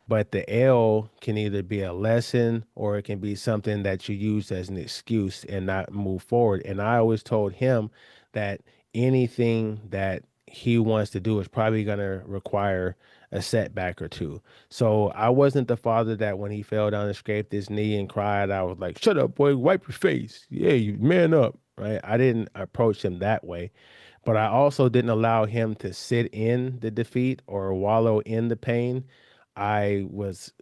But the L can either be a lesson or it can be something that you use as an excuse and not move forward. And I always told him that anything that he wants to do is probably going to require a setback or two. So I wasn't the father that when he fell down and scraped his knee and cried, I was like, shut up, boy, wipe your face. Yeah, you man up. Right. I didn't approach him that way. But I also didn't allow him to sit in the defeat or wallow in the pain. I was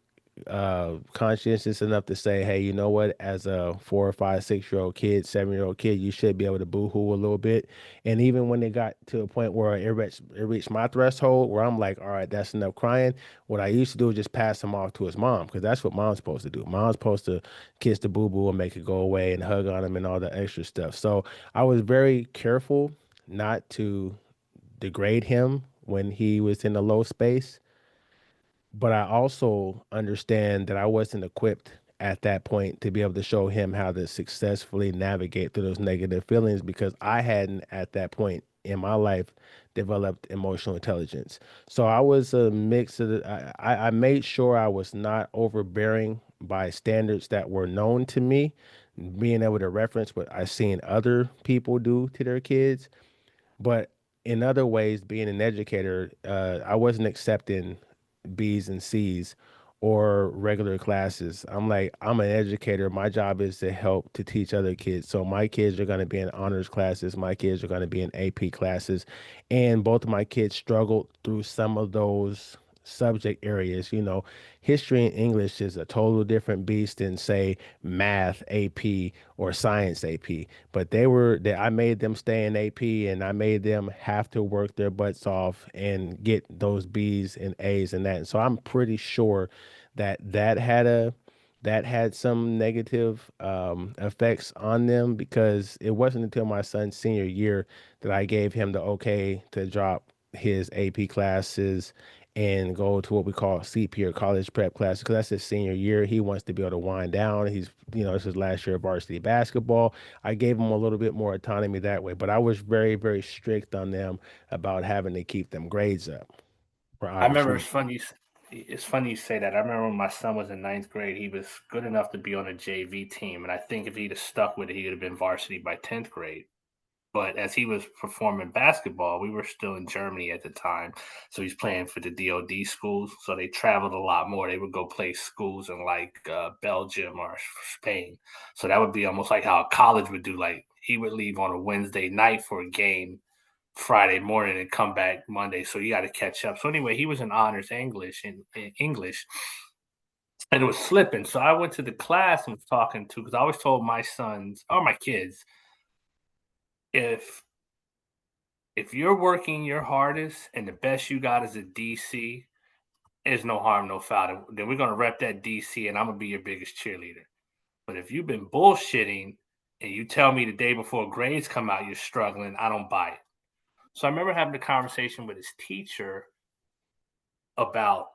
conscientious enough to say, hey, you know what? As a 4 or 5, 6 year old kid, 7 year old kid, you should be able to boo-hoo a little bit. And even when it got to a point where it reached my threshold, where I'm like, all right, that's enough crying. What I used to do is just pass him off to his mom because that's what mom's supposed to do. Mom's supposed to kiss the boo-boo and make it go away and hug on him and all the extra stuff. So I was very careful not to degrade him when he was in a low space, but I also understand that I wasn't equipped at that point to be able to show him how to successfully navigate through those negative feelings because I hadn't at that point in my life developed emotional intelligence. So I was a mix of I made sure I was not overbearing by standards that were known to me, being able to reference what I seen other people do to their kids. But in other ways, being an educator, I wasn't accepting B's and C's or regular classes. I'm like, I'm an educator. My job is to help to teach other kids. So my kids are going to be in honors classes. My kids are going to be in AP classes. And both of my kids struggled through some of those subject areas. History and English is a total different beast than, say, math AP or science AP. But I made them stay in AP and I made them have to work their butts off and get those B's and A's and that. And so I'm pretty sure that that had some negative effects on them because it wasn't until my son's senior year that I gave him the okay to drop his AP classes and go to what we call CP or college prep classes because that's his senior year. He wants to be able to wind down. This is last year of varsity basketball. I gave him a little bit more autonomy that way, but I was very, very strict on them about having to keep them grades up for I obvious remember reasons. it's funny you say that. I remember when my son was in ninth grade, he was good enough to be on a JV team, and I think if he'd have stuck with it, he would have been varsity by 10th grade. But as he was performing basketball, we were still in Germany at the time. So he's playing for the DOD schools. So they traveled a lot more. They would go play schools in like Belgium or Spain. So that would be almost like how a college would do. Like he would leave on a Wednesday night for a game Friday morning and come back Monday. So you got to catch up. So anyway, he was in honors in English and it was slipping. So I went to the class and was talking to because I always told my sons or my kids if you're working your hardest and the best you got is a DC, there's no harm, no foul. Then we're gonna rep that DC, and I'm gonna be your biggest cheerleader. But if you've been bullshitting and you tell me the day before grades come out you're struggling, I don't buy it. So I remember having a conversation with his teacher about.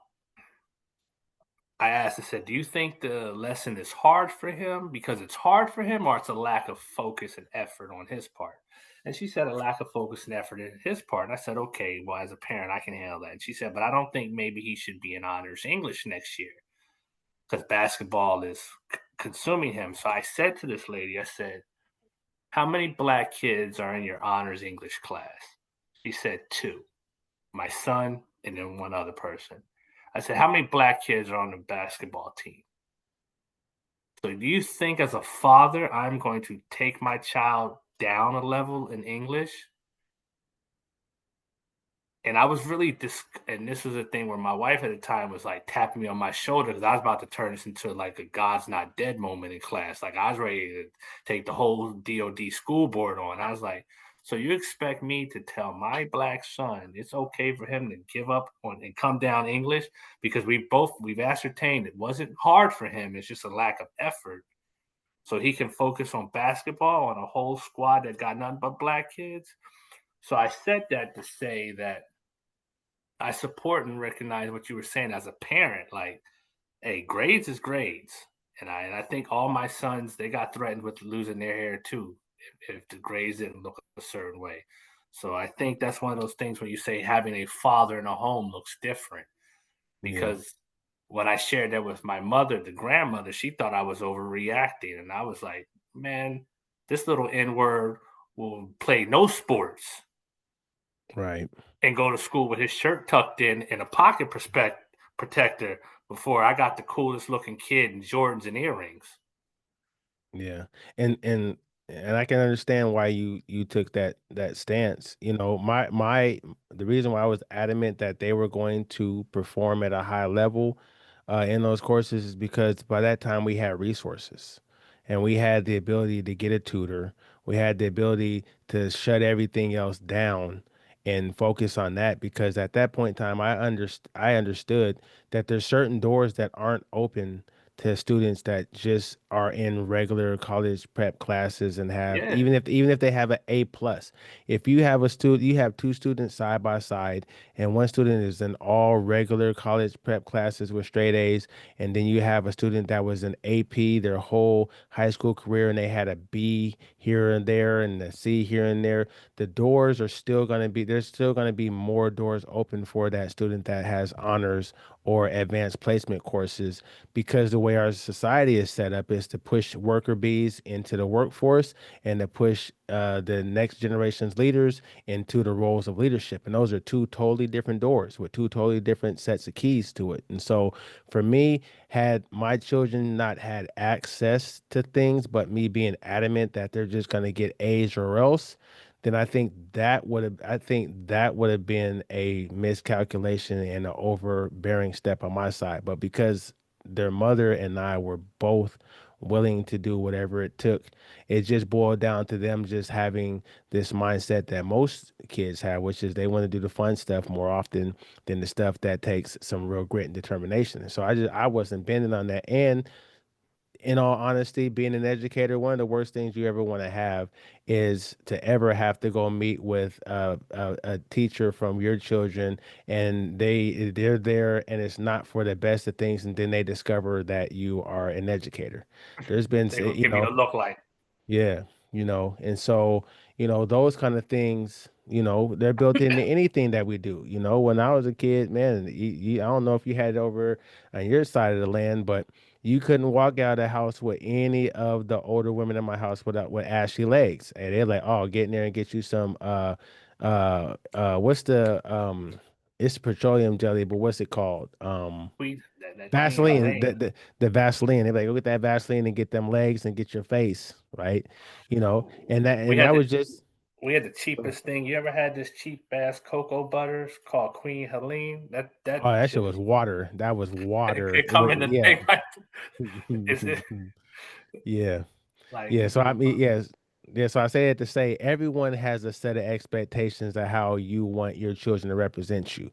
I asked, I said, "Do you think the lesson is hard for him because it's hard for him, or it's a lack of focus and effort on his part?" And she said, "A lack of focus and effort on his part." And I said, "Okay, well, as a parent, I can handle that." And she said, "But I don't think maybe he should be in honors English next year because basketball is consuming him." So I said to this lady, I said, how many black kids are in your honors English class? She said two, my son and then one other person. I said, how many black kids are on the basketball team? So do you think as a father, I'm going to take my child down a level in English? And I was really and this was the thing where my wife at the time was like tapping me on my shoulder because I was about to turn this into like a God's not dead moment in class. Like I was ready to take the whole DOD school board on. I was like, so you expect me to tell my black son it's okay for him to give up on and come down English because we've ascertained it wasn't hard for him. It's just a lack of effort. So he can focus on basketball on a whole squad that got nothing but black kids. So I said that to say that I support and recognize what you were saying as a parent. Like, hey, grades is grades, and I think all my sons they got threatened with losing their hair too if the grades didn't look a certain way. So I think that's one of those things where you say having a father in a home looks different Yeah. because when I shared that with my mother, the grandmother, she thought I was overreacting, and I was like, man, this little N word will play no sports Right. and go to school with his shirt tucked in and a pocket protector before I got the coolest looking kid in Jordans and earrings. Yeah. And I can understand why you took that stance. You know, my the reason why I was adamant that they were going to perform at a high level in those courses is because by that time we had resources and we had the ability to get a tutor. We had the ability to shut everything else down and focus on that because at that point in time I understood that there's certain doors that aren't open to students that just are in regular college prep classes and have Yeah, even if they have an A plus. If you have a student, you have two students side by side, and one student is in all regular college prep classes with straight A's, and then you have a student that was an AP their whole high school career and they had a B here and there and a C here and there. The doors are still going to be there's still going to be more doors open for that student that has honors or advanced placement courses because the way our society is set up is to push worker bees into the workforce and to push the next generation's leaders into the roles of leadership. And those are two totally different doors with two totally different sets of keys to it. And so for me, had my children not had access to things, but me being adamant that they're just going to get A's or else, then I think that would have been a miscalculation and an overbearing step on my side. But because their mother and I were both willing to do whatever it took, it just boiled down to them just having this mindset that most kids have, which is they want to do the fun stuff more often than the stuff that takes some real grit and determination. And so I wasn't bending on that. And in all honesty, being an educator, one of the worst things you ever want to have is to ever have to go meet with a teacher from your children, and they're there, and it's not for the best of things, and then they discover that you are an educator. There's been, they gonna you give you know, a look like yeah, and so, those kind of things, they're built into anything that we do. When I was a kid, man, I don't know if you had it over on your side of the land, but you couldn't walk out of the house with any of the older women in my house with ashy legs. And they're like, oh, get in there and get you some what's it's petroleum jelly, but what's it called? that Queen Vaseline, Helene. the Vaseline. They're like, go get that Vaseline and get them legs and get your face, right? And that We and had that the was just we had the cheapest thing. You ever had this cheap ass cocoa butters called Queen Helene? That oh, that shit shit was was water. That was it, water. it It come was in the yeah. thing like it's Yeah. like Yeah, so I mean, yes, yeah. So I say it to say everyone has a set of expectations of how you want your children to represent you.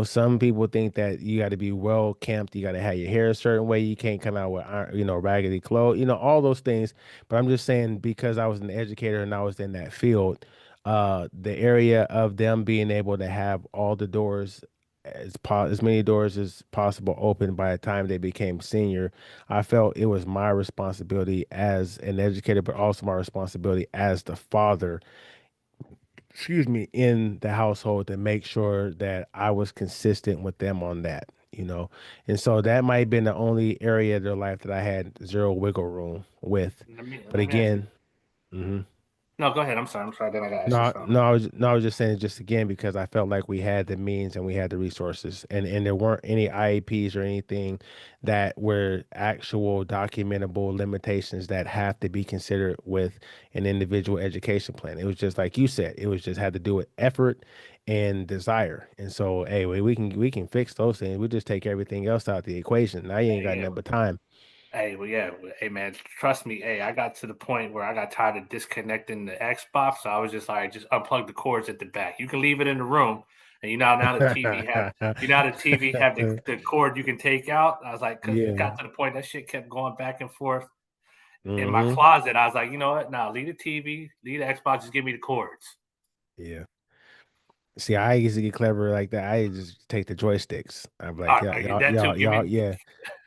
Some people think that you got to be well camped, you got to have your hair a certain way, you can't come out with raggedy clothes, all those things. But I'm just saying because I was an educator and I was in that field, the area of them being able to have all the doors as many doors as possible open by the time they became senior. I felt it was my responsibility as an educator, but also my responsibility as the father, excuse me, in the household to make sure that I was consistent with them on that. And so that might have been the only area of their life that I had zero wiggle room with. But let me ask you again, mhm. No, go ahead. I'm sorry. I'm sorry. Then I gotta ask you No, something. no, I was just saying it just again because I felt like we had the means and we had the resources, and there weren't any IEPs or anything that were actual documentable limitations that have to be considered with an individual education plan. It was just like you said, it was just had to do with effort and desire. And so, hey, we can fix those things. We just take everything else out the equation. Now you ain't got Yeah. nothing but time. Hey, well, yeah, hey, man, trust me. Hey, I got to the point where I got tired of disconnecting the Xbox. So I was just like, just unplug the cords at the back. You can leave it in the room, and now the TV have the TV have the cord you can take out. I was like, because it Yeah. got to the point that shit kept going back and forth in my Hmm. closet. I was like, you know what? Now leave the TV, leave the Xbox, just give me the cords. Yeah. See, I used to get clever like that. I just take the joysticks. I'm like, All yeah, right, that too. Give me yeah.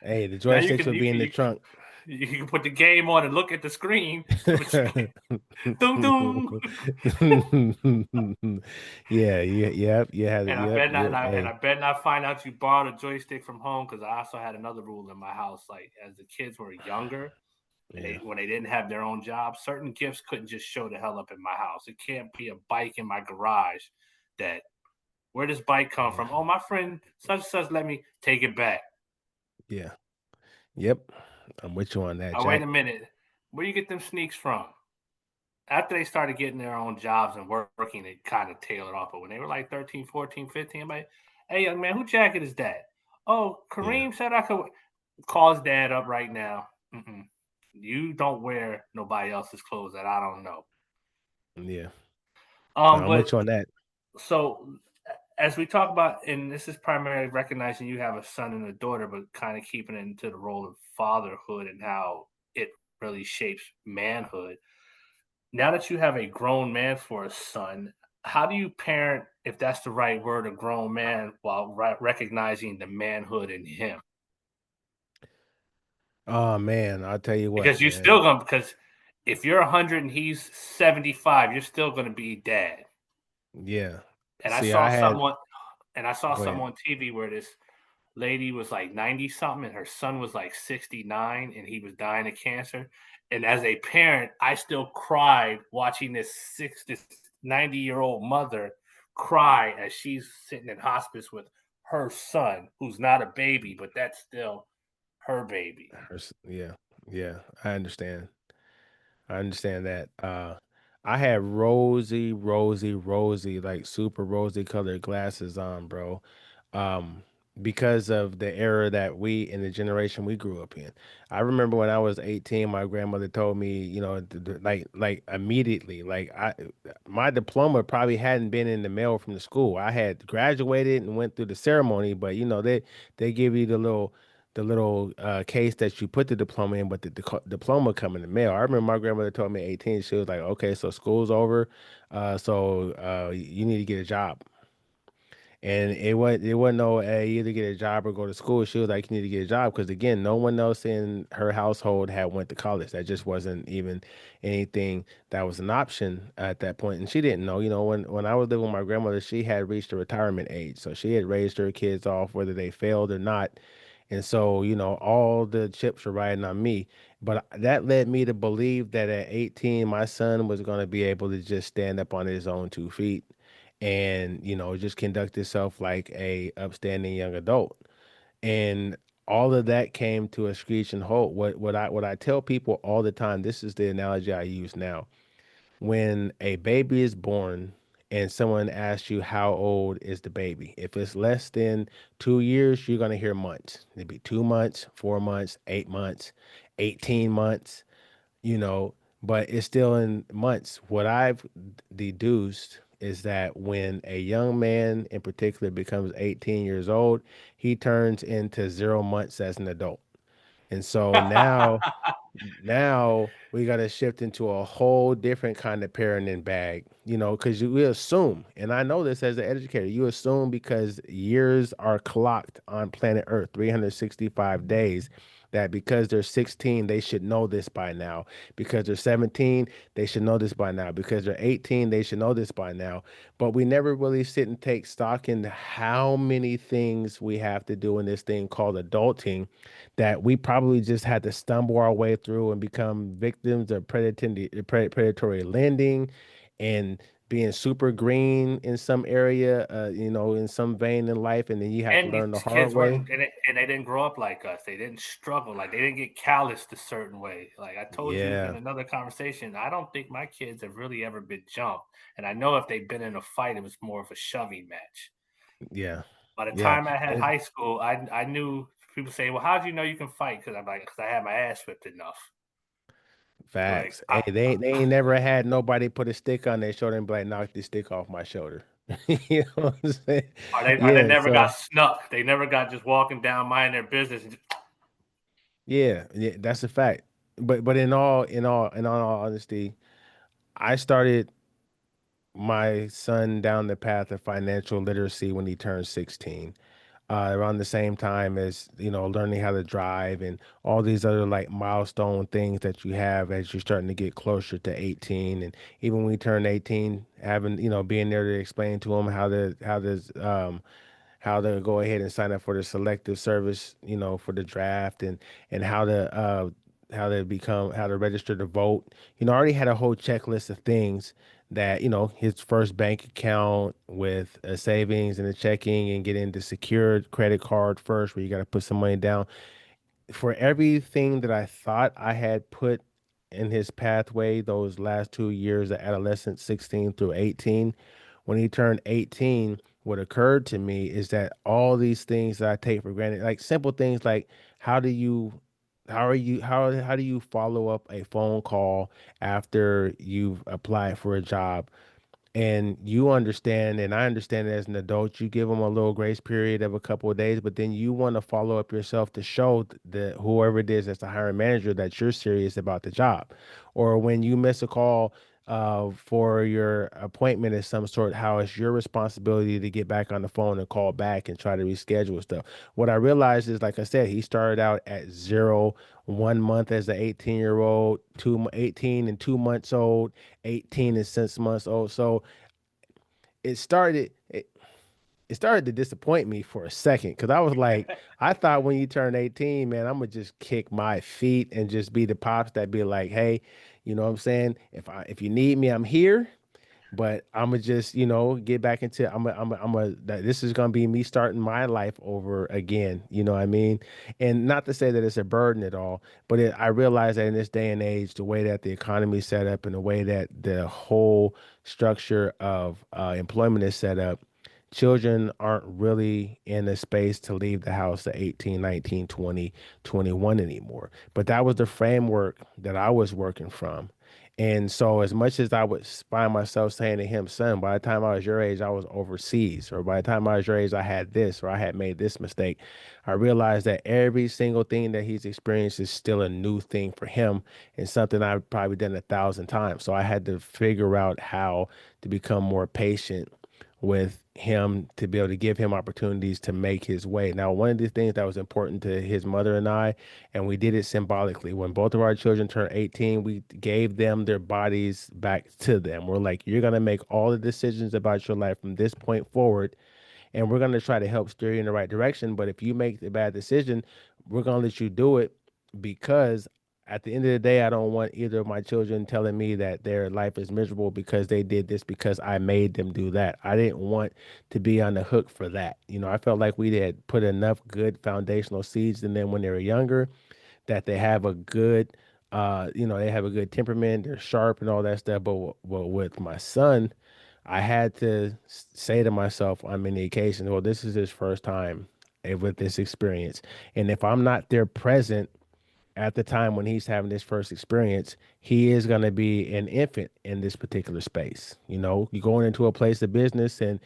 Hey, the now. joysticks would be in the trunk. You can put the game on and look at the screen, but you can't. Doom doom. Yeah, you had it. And I Yep, bet not, yep. and Hey, I bet not find out you borrowed a joystick from home because I also had another rule in my house. Like as the kids were younger and yeah, when they didn't have their own jobs, certain gifts couldn't just show the hell up in my house. It can't be a bike in my garage. That where does bike come yeah, from? Oh, my friend such and such let me take it back. yeah, yep. I'm with you on that, Oh, wait Jack. a minute. Where you get them sneaks from? After they started getting their own jobs and working, it kind of tailored off. But when they were like 13, 14, 15, I'm like, hey, young man, who jacket is that? Oh, Yeah, Kareem said I could call his dad up right now. Mm-mm. You don't wear nobody else's clothes that I don't know. yeah. No, I'm But with you on that. so as we talk about, and this is primarily recognizing you have a son and a daughter, but kind of keeping it into the role of fatherhood and how it really shapes manhood. Now that you have a grown man for a son, how do you parent, if that's the right word, a grown man while recognizing the manhood in him? Oh man, I'll tell you what, Because you man. still gonna because if you're 100 and he's 75, you're still gonna be dad. Yeah. And I See, saw I had. someone and I saw Go some ahead. on TV where this lady was like 90 something and her son was like 69 and he was dying of cancer. And as a parent, I still cried watching this 90-year-old mother cry as she's sitting in hospice with her son, who's not a baby, but that's still her baby. Yeah, yeah. I understand. I understand that. I had rosy, like super rosy colored glasses on, bro. Um, because of the era that we in the generation we grew up in. I remember when I was 18, my grandmother told me, you know, like immediately, my diploma probably hadn't been in the mail from the school. I had graduated and went through the ceremony, but you know, they give you the little case that you put the diploma in, but the diploma come in the mail. I remember my grandmother told me at 18, she was like, okay, so school's over. You need to get a job. And it wasn't no either get a job or go to school. She was like, you need to get a job because again, no one else in her household had went to college. That just wasn't even anything that was an option at that point. And she didn't know. You know, when I was living with my grandmother, she had reached the retirement age, so she had raised her kids off whether they failed or not. And so, you know, all the chips were riding on me. But that led me to believe that at 18, my son was going to be able to just stand up on his own 2 feet and you know just conduct itself like a upstanding young adult, and all of that came to a screeching halt. What I tell people all the time, this is the analogy I use now. When a baby is born and someone asks you how old is the baby, if it's less than 2 years, you're going to hear months. It'd be 2 months, 4 months, 8 months, 18 months, you know, but it's still in months. What I've deduced is that when a young man in particular becomes 18 years old, he turns into 0 months as an adult. And so now we got to shift into a whole different kind of parenting bag, you know, because we assume, and I know this as an educator, you assume because years are clocked on planet Earth, 365 days, that because they're 16, they should know this by now. Because they're 17, they should know this by now. Because they're 18, they should know this by now. But we never really sit and take stock in how many things we have to do in this thing called adulting that we probably just had to stumble our way through and become victims of predatory lending and being super green in some area, in some vein in life, and then you have to And these learn the hard kids way. weren't and they didn't grow up like us. They didn't struggle, like, they didn't get calloused a certain way. Like I told you in Yeah, another conversation, I don't think my kids have really ever been jumped, and I know if they've been in a fight, it was more of a shoving match. yeah, By the yeah. time I had And high school, I knew people say, "Well, how do you know you can fight?" Because I'm like, "'Cause I had my ass whipped enough." Like, facts. Hey, they ain't never had nobody put a stick on their shoulder and be like, knock this stick off my shoulder. You know what I'm saying? or they Yeah, never got so snuck. They never got just walking down minding their business and just yeah, that's a fact. But in all honesty, I started my son down the path of financial literacy when he turned 16. Around the same time as, learning how to drive and all these other like milestone things that you have as you're starting to get closer to 18. And even when we turn 18, having, being there to explain to him how to go ahead and sign up for the selective service, for the draft and how to register to vote. I already had a whole checklist of things that, his first bank account with a savings and a checking and getting the secured credit card first, where you got to put some money down for everything that I thought I had put in his pathway those last 2 years of adolescence, 16 through 18. When he turned 18, what occurred to me is that all these things that I take for granted, like simple things like how do you how do you follow up a phone call after you've applied for a job? And you understand, and I understand as an adult, you give them a little grace period of a couple of days, but then you want to follow up yourself to show that whoever it is that's the hiring manager that you're serious about the job. Or when you miss a call for your appointment of some sort, how it's your responsibility to get back on the phone and call back and try to reschedule stuff. What I realized is, like I said, he started out at zero, 1 month as an 18-year-old, 18 and 2 months old, 18 and 6 months old. So it started it, it started to disappoint me for a second because I was like, I thought when you turn 18, man, I'm gonna just kick my feet and just be the pops that be like, hey, you know what I'm saying? If you need me, I'm here. But I'm gonna just, get back into. That this is gonna be me starting my life over again. You know what I mean? And not to say that it's a burden at all, but I realize that in this day and age, the way that the economy is set up and the way that the whole structure of employment is set up, children aren't really in a space to leave the house at 18, 19, 20, 21 anymore. But that was the framework that I was working from. And so, as much as I would find myself saying to him, son, by the time I was your age, I was overseas, or by the time I was your age, I had this, or I had made this mistake, I realized that every single thing that he's experienced is still a new thing for him and something I've probably done 1,000 times. So, I had to figure out how to become more patient with him to be able to give him opportunities to make his way. Now, one of the things that was important to his mother and I, and we did it symbolically. When both of our children turned 18, we gave them their bodies back to them. We're like, you're going to make all the decisions about your life from this point forward, and we're going to try to help steer you in the right direction. But if you make the bad decision, we're going to let you do it because at the end of the day, I don't want either of my children telling me that their life is miserable because they did this because I made them do that. I didn't want to be on the hook for that. I felt like we had put enough good foundational seeds in them when they were younger that they have a good they have a good temperament, they're sharp and all that stuff. But with my son, I had to say to myself on many occasions, well, this is his first time with this experience. And if I'm not there present at the time when he's having this first experience, he is going to be an infant in this particular space. You're going into a place of business and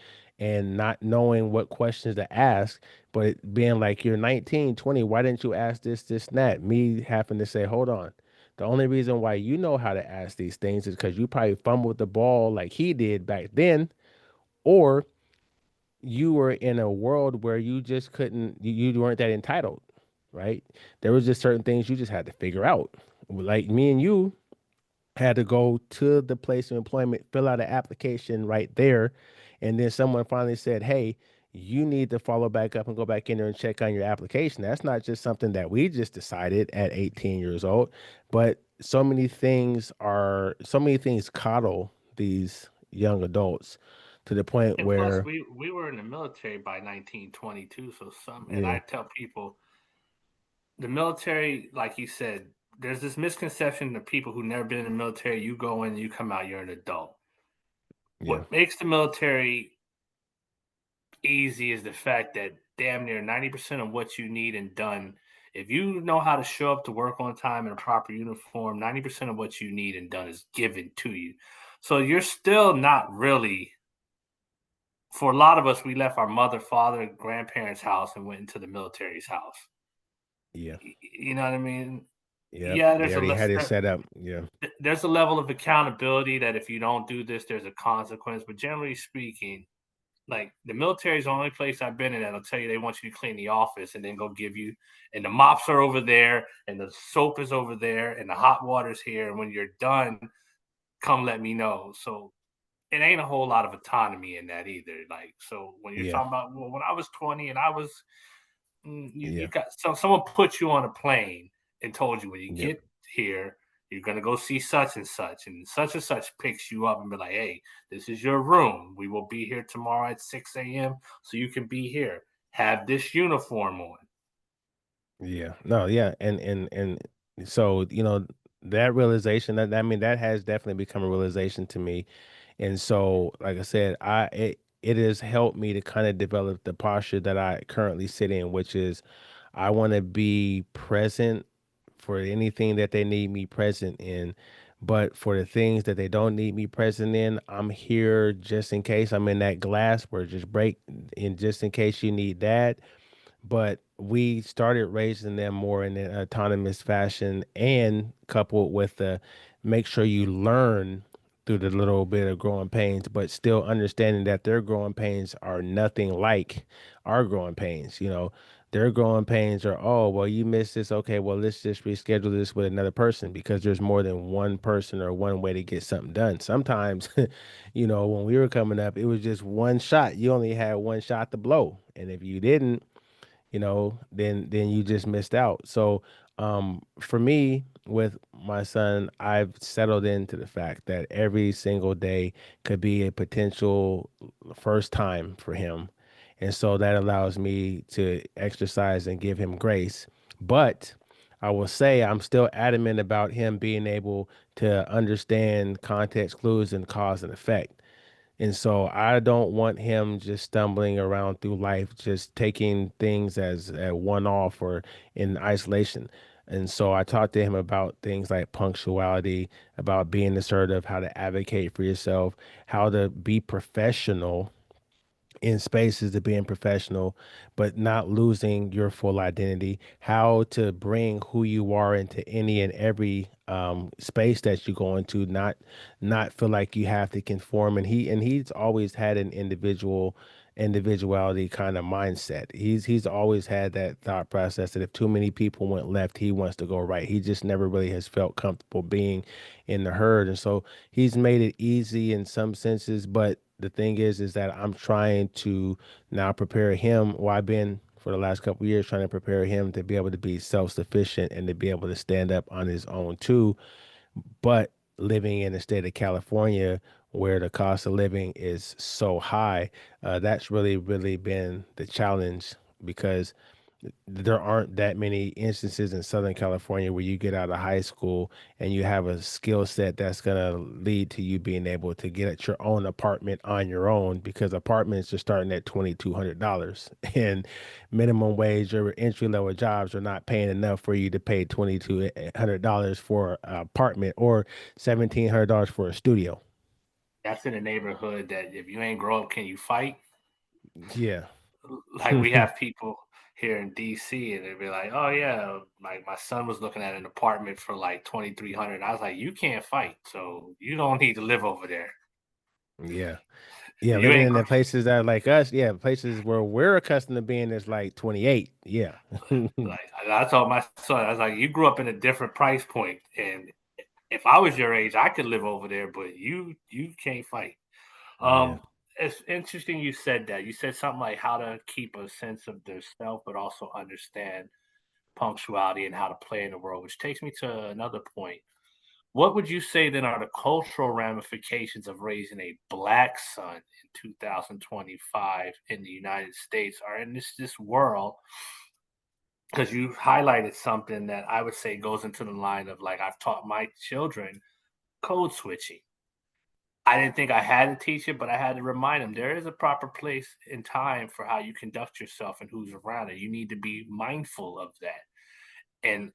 not knowing what questions to ask, but it being like you're 19, 20, why didn't you ask this, and that? Me having to say, hold on. The only reason why you know how to ask these things is because you probably fumbled the ball like he did back then, or you were in a world where you just couldn't, you weren't that entitled. right? There was just certain things you just had to figure out. Like me and you had to go to the place of employment, fill out an application right there, and then someone finally said, "Hey, you need to follow back up and go back in there and check on your application." That's not just something that we just decided at 18 years old, but so many things coddle these young adults to the point And plus, where, we were in the military by 1922, so and yeah, I tell people the military, like you said, there's this misconception of people who never been in the military. You go in, you come out, you're an adult. yeah, What makes the military easy is the fact that damn near 90% of what you need and done, if you know how to show up to work on time in a proper uniform, 90% of what you need and done is given to you. So you're still not really, for a lot of us, we left our mother, father, grandparents' house and went into the military's house. yeah, You know what I mean? yep. Yeah, They already had it set up. Yeah, there's a level of accountability that if you don't do this, there's a consequence. But generally speaking, like the military is the only place I've been in that'll tell you they want you to clean the office and then go give you, and the mops are over there and the soap is over there and the hot water's here. And when you're done, come let me know. So it ain't a whole lot of autonomy in that either. Like, so when you're yeah, talking about, well, when I was 20 and I was, you yeah, got someone put you on a plane and told you when you yep. get here, you're gonna go see and such picks you up and be like, hey, this is your room. We will be here tomorrow at 6 a.m. so you can be here. Have this uniform on. Yeah. No, yeah. And so, that realization that I mean, that has definitely become a realization to me. And so, like I said, it has helped me to kind of develop the posture that I currently sit in, which is I want to be present for anything that they need me present in. But for the things that they don't need me present in, I'm here just in case. I'm in that glass where it just break in just in case you need that. But we started raising them more in an autonomous fashion, and coupled with the make sure you learn through the little bit of growing pains, but still understanding that their growing pains are nothing like our growing pains. Their growing pains are, oh, well, you missed this. Okay, well, let's just reschedule this with another person because there's more than one person or one way to get something done. Sometimes, when we were coming up, it was just one shot. You only had one shot to blow. And if you didn't, then you just missed out. So, for me, with my son, I've settled into the fact that every single day could be a potential first time for him. And so that allows me to exercise and give him grace. But I will say I'm still adamant about him being able to understand context clues and cause and effect. And so I don't want him just stumbling around through life, just taking things as a one off or in isolation. And so I talked to him about things like punctuality, about being assertive, how to advocate for yourself, how to be professional in spaces to being professional, but not losing your full identity, how to bring who you are into any and every space that you go into, not feel like you have to conform. And he's always had an individuality kind of mindset. He's always had that thought process that if too many people went left, he wants to go right. He just never really has felt comfortable being in the herd. And so he's made it easy in some senses, but the thing is that I'm trying to now prepare him. Well, I've been for the last couple of years trying to prepare him to be able to be self-sufficient and to be able to stand up on his own too. But living in the state of California, where the cost of living is so high, that's really, really been the challenge because there aren't that many instances in Southern California where you get out of high school and you have a skill set that's going to lead to you being able to get at your own apartment on your own because apartments are starting at $2,200 and minimum wage or entry level jobs are not paying enough for you to pay $2,200 for an apartment or $1,700 for a studio. That's in a neighborhood that if you ain't grow up, can you fight? Yeah. Like we have people here in DC and they'd be like, oh yeah, like my son was looking at an apartment for like 2,300. I was like, you can't fight, so you don't need to live over there. Yeah. Yeah, You living ain't in the places that are like us, yeah, places where we're accustomed to being is like 28. Yeah. like I told my son, I was like, you grew up in a different price point, and if I was your age, I could live over there, but you can't fight. Yeah. Um, it's interesting you said that. You said something like how to keep a sense of their self, but also understand punctuality and how to play in the world, which takes me to another point. What would you say then are the cultural ramifications of raising a black son in 2025 in the United States or in this world? Because you highlighted something that I would say goes into the line of like I've taught my children code switching. I didn't think I had to teach it, but I had to remind them there is a proper place and time for how you conduct yourself and who's around it. You need to be mindful of that. And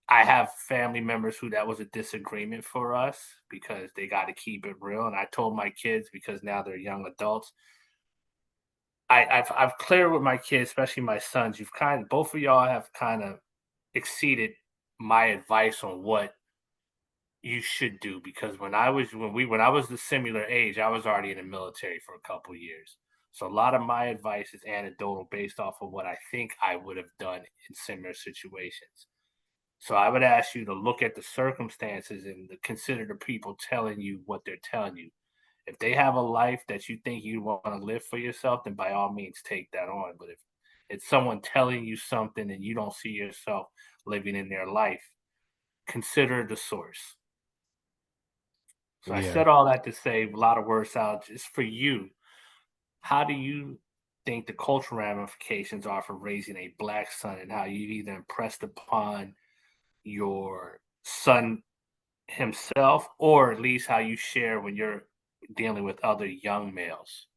I have family members who that was a disagreement for us because they got to keep it real. And I told my kids because now they're young adults. I've cleared with my kids, especially my sons. You've kind of both of y'all have kind of exceeded my advice on what you should do because when I was the similar age, I was already in the military for a couple years. So a lot of my advice is anecdotal based off of what I think I would have done in similar situations. So I would ask you to look at the circumstances and to consider the people telling you what they're telling you. If they have a life that you think you want to live for yourself, then by all means take that on. But if it's someone telling you something and you don't see yourself living in their life, consider the source. So I Yeah. said all that to say a lot of words out just for you. How do you think the cultural ramifications are for raising a black son and how you either impressed upon your son himself or at least how you share when you're dealing with other young males?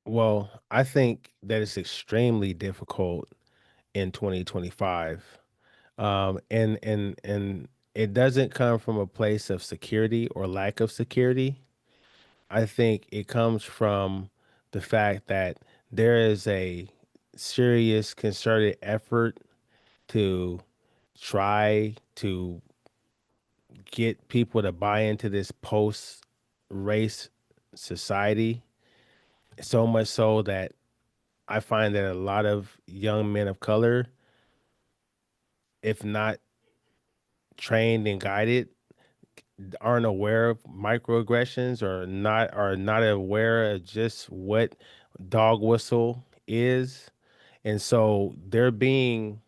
Well, I think that it's extremely difficult in 2025. And it doesn't come from a place of security or lack of security. I think it comes from the fact that there is a serious concerted effort to try to get people to buy into this post race society, so much so that I find that a lot of young men of color, if not trained and guided, aren't aware of microaggressions or are not aware of just what dog whistle is. And so they're being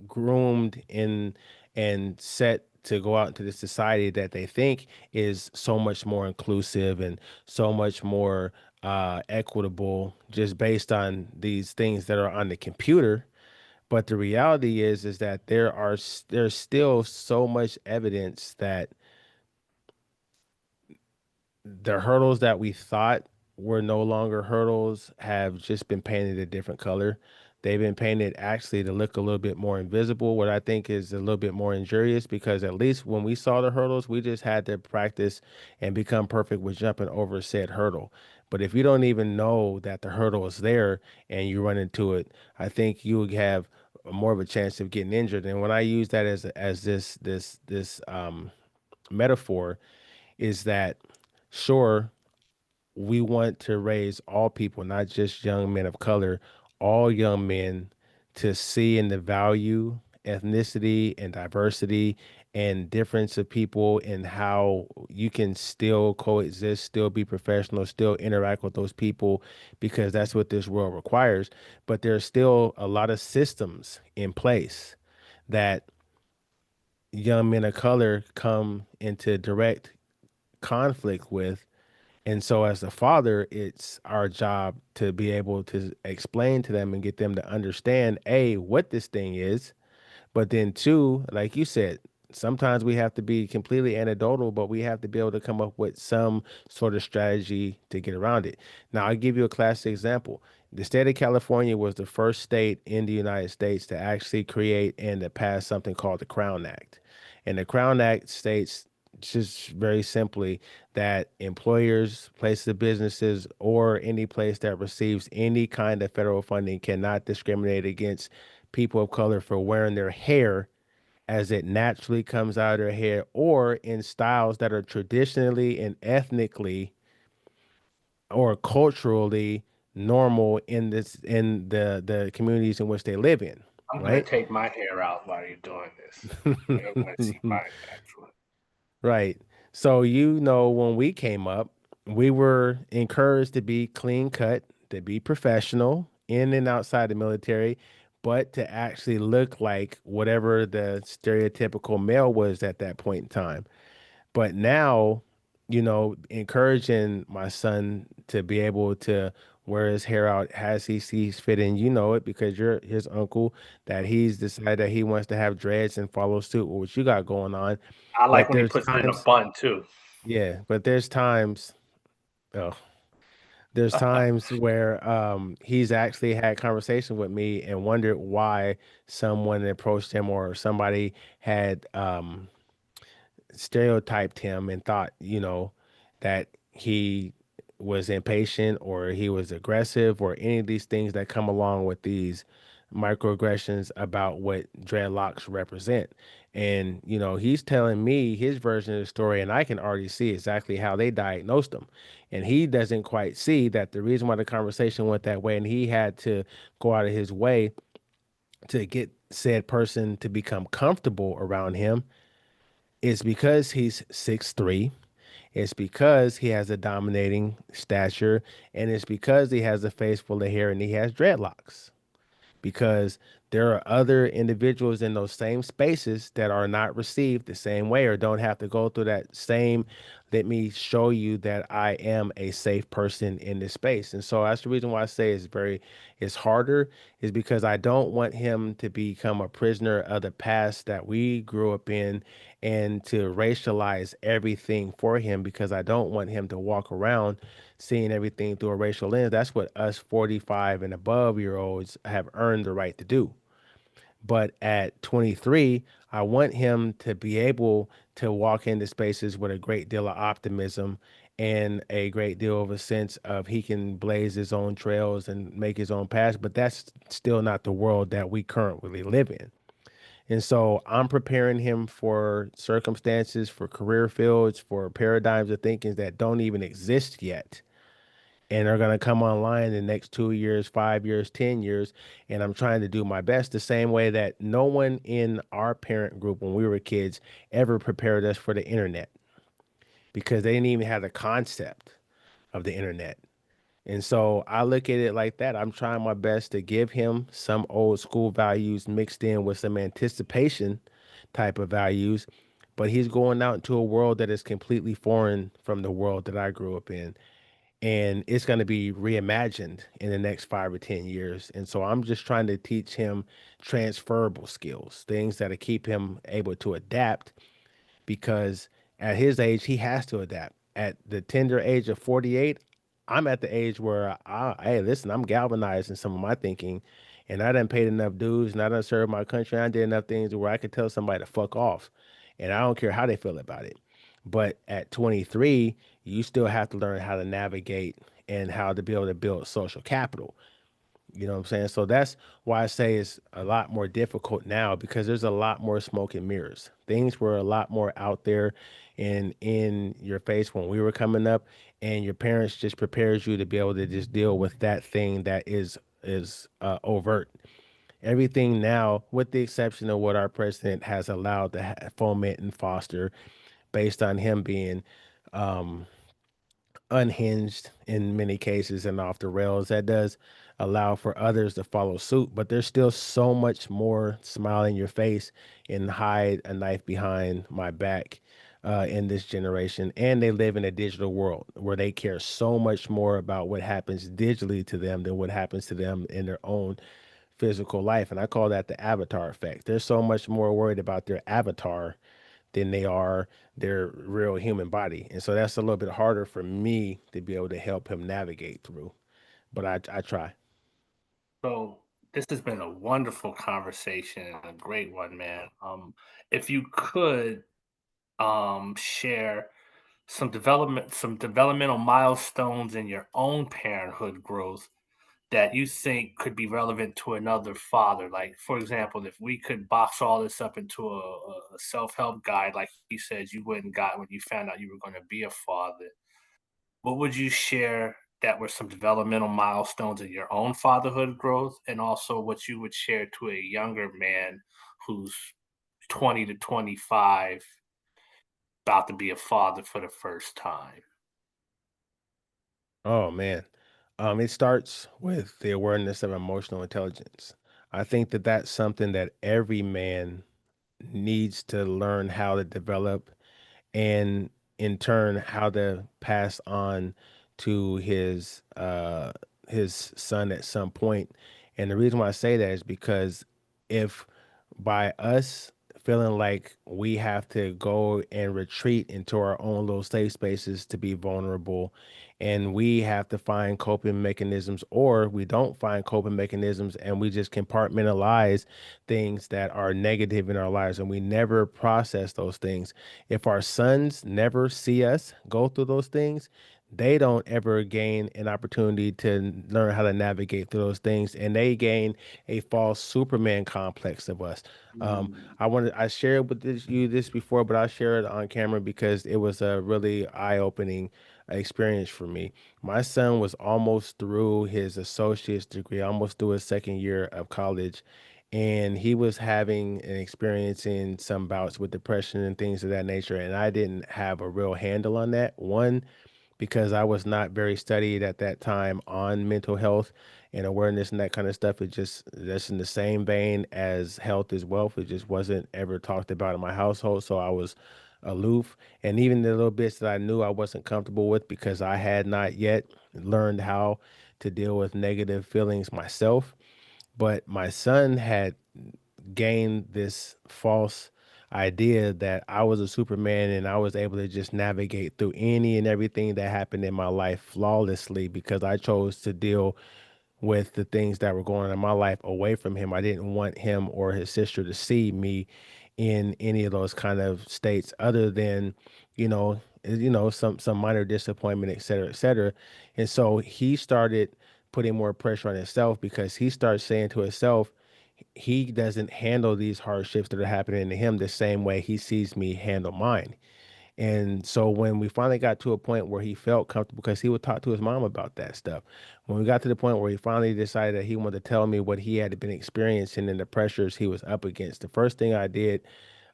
groomed in and set to go out into the society that they think is so much more inclusive and so much more equitable just based on these things that are on the computer. But the reality is that there's still so much evidence that the hurdles that we thought were no longer hurdles have just been painted a different color. They've been painted actually to look a little bit more invisible, what I think is a little bit more injurious because at least when we saw the hurdles, we just had to practice and become perfect with jumping over said hurdle. But if you don't even know that the hurdle is there and you run into it, I think you would have more of a chance of getting injured. And when I use that as this metaphor, is that sure, we want to raise all people, not just young men of color, all young men to see in the value, ethnicity, and diversity and difference of people and how you can still coexist, still be professional, still interact with those people because that's what this world requires. But there's still a lot of systems in place that young men of color come into direct conflict with. And so, as a father, it's our job to be able to explain to them and get them to understand A, what this thing is, but then two, like you said, sometimes we have to be completely anecdotal, but we have to be able to come up with some sort of strategy to get around it. Now, I'll give you a classic example. The state of California was the first state in the United States to actually create and to pass something called the Crown Act. And the Crown Act states just very simply that employers, places of businesses, or any place that receives any kind of federal funding cannot discriminate against people of color for wearing their hair as it naturally comes out of their hair or in styles that are traditionally and ethnically or culturally normal in the communities in which they live in, I'm gonna right? take my hair out while you're doing this. I wanna see mine actually. Right. So, you know, when we came up, we were encouraged to be clean cut, to be professional in and outside the military, but to actually look like whatever the stereotypical male was at that point in time. But now, you know, encouraging my son to be able to wear his hair out as he sees fit, and you know it because you're his uncle, that he's decided that he wants to have dreads and follow suit with what you got going on. I like But when he there's puts it in a times, bun too. yeah, but there's times, oh, there's times where he's actually had conversation with me and wondered why someone approached him or somebody had stereotyped him and thought, you know, that he was impatient or he was aggressive or any of these things that come along with these microaggressions about what dreadlocks represent. And, you know, he's telling me his version of the story, and I can already see exactly how they diagnosed him. And he doesn't quite see that the reason why the conversation went that way and he had to go out of his way to get said person to become comfortable around him is because he's 6'3". It's because he has a dominating stature, and it's because he has a face full of hair and he has dreadlocks because there are other individuals in those same spaces that are not received the same way or don't have to go through that same let me show you that I am a safe person in this space. And so that's the reason why I say it's harder is because I don't want him to become a prisoner of the past that we grew up in and to racialize everything for him because I don't want him to walk around seeing everything through a racial lens. That's what us 45 and above year olds have earned the right to do. But at 23, I want him to be able to walk into spaces with a great deal of optimism and a great deal of a sense of he can blaze his own trails and make his own paths. But that's still not the world that we currently live in. And so I'm preparing him for circumstances, for career fields, for paradigms of thinking that don't even exist yet and are going to come online in the next 2 years, 5 years, 10 years. And I'm trying to do my best the same way that no one in our parent group when we were kids ever prepared us for the internet because they didn't even have the concept of the internet. And so I look at it like that. I'm trying my best to give him some old school values mixed in with some anticipation type of values, but he's going out into a world that is completely foreign from the world that I grew up in. And it's going to be reimagined in the next 5 or 10 years. And so I'm just trying to teach him transferable skills, things that'll keep him able to adapt because at his age, he has to adapt. At the tender age of 48, I'm at the age where hey, listen, I'm galvanized in some of my thinking, and I done paid enough dues, and I done served my country. I did enough things where I could tell somebody to fuck off, and I don't care how they feel about it. But at 23, you still have to learn how to navigate and how to be able to build social capital. You know what I'm saying? So that's why I say it's a lot more difficult now because there's a lot more smoke and mirrors. Things were a lot more out there and in your face when we were coming up, and your parents just prepares you to be able to just deal with that thing that is overt. Everything now, with the exception of what our president has allowed to foment and foster, based on him being um, unhinged in many cases and off the rails. That does allow for others to follow suit, but there's still so much more smile in your face and hide a knife behind my back in this generation. And they live in a digital world where they care so much more about what happens digitally to them than what happens to them in their own physical life. And I call that the avatar effect. They're so much more worried about their avatar than they are their real human body. And so that's a little bit harder for me to be able to help him navigate through. But I try. So this has been a wonderful conversation and a great one, man. If you could share some developmental milestones in your own parenthood growth that you think could be relevant to another father? Like, for example, if we could box all this up into a self help guide, like you said, you wouldn't got when you found out you were going to be a father, what would you share that were some developmental milestones in your own fatherhood growth, and also what you would share to a younger man who's 20 to 25 about to be a father for the first time? Oh man. It starts with the awareness of emotional intelligence. I think that that's something that every man needs to learn how to develop, and in turn how to pass on to his son at some point. And the reason why I say that is because if by us feeling like we have to go and retreat into our own little safe spaces to be vulnerable, and we have to find coping mechanisms, or we don't find coping mechanisms and we just compartmentalize things that are negative in our lives and we never process those things. If our sons never see us go through those things, they don't ever gain an opportunity to learn how to navigate through those things, and they gain a false Superman complex of us. Mm, I shared with you this before, but I'll share it on camera because it was a really eye-opening experience for me. My son was almost through his associate's degree, almost through his second year of college, and he was having and experiencing some bouts with depression and things of that nature. And I didn't have a real handle on that. One, because I was not very studied at that time on mental health and awareness and that kind of stuff. It just that's in the same vein as health is wealth. It just wasn't ever talked about in my household. So I was aloof. And even the little bits that I knew I wasn't comfortable with because I had not yet learned how to deal with negative feelings myself. But my son had gained this false idea that I was a Superman and I was able to just navigate through any and everything that happened in my life flawlessly because I chose to deal with the things that were going on in my life away from him. I didn't want him or his sister to see me in any of those kind of states other than, some minor disappointment, et cetera, et cetera. And so he started putting more pressure on himself because he started saying to himself, he doesn't handle these hardships that are happening to him the same way he sees me handle mine. And so when we finally got to a point where he felt comfortable, because he would talk to his mom about that stuff. When we got to the point where he finally decided that he wanted to tell me what he had been experiencing and the pressures he was up against, the first thing I did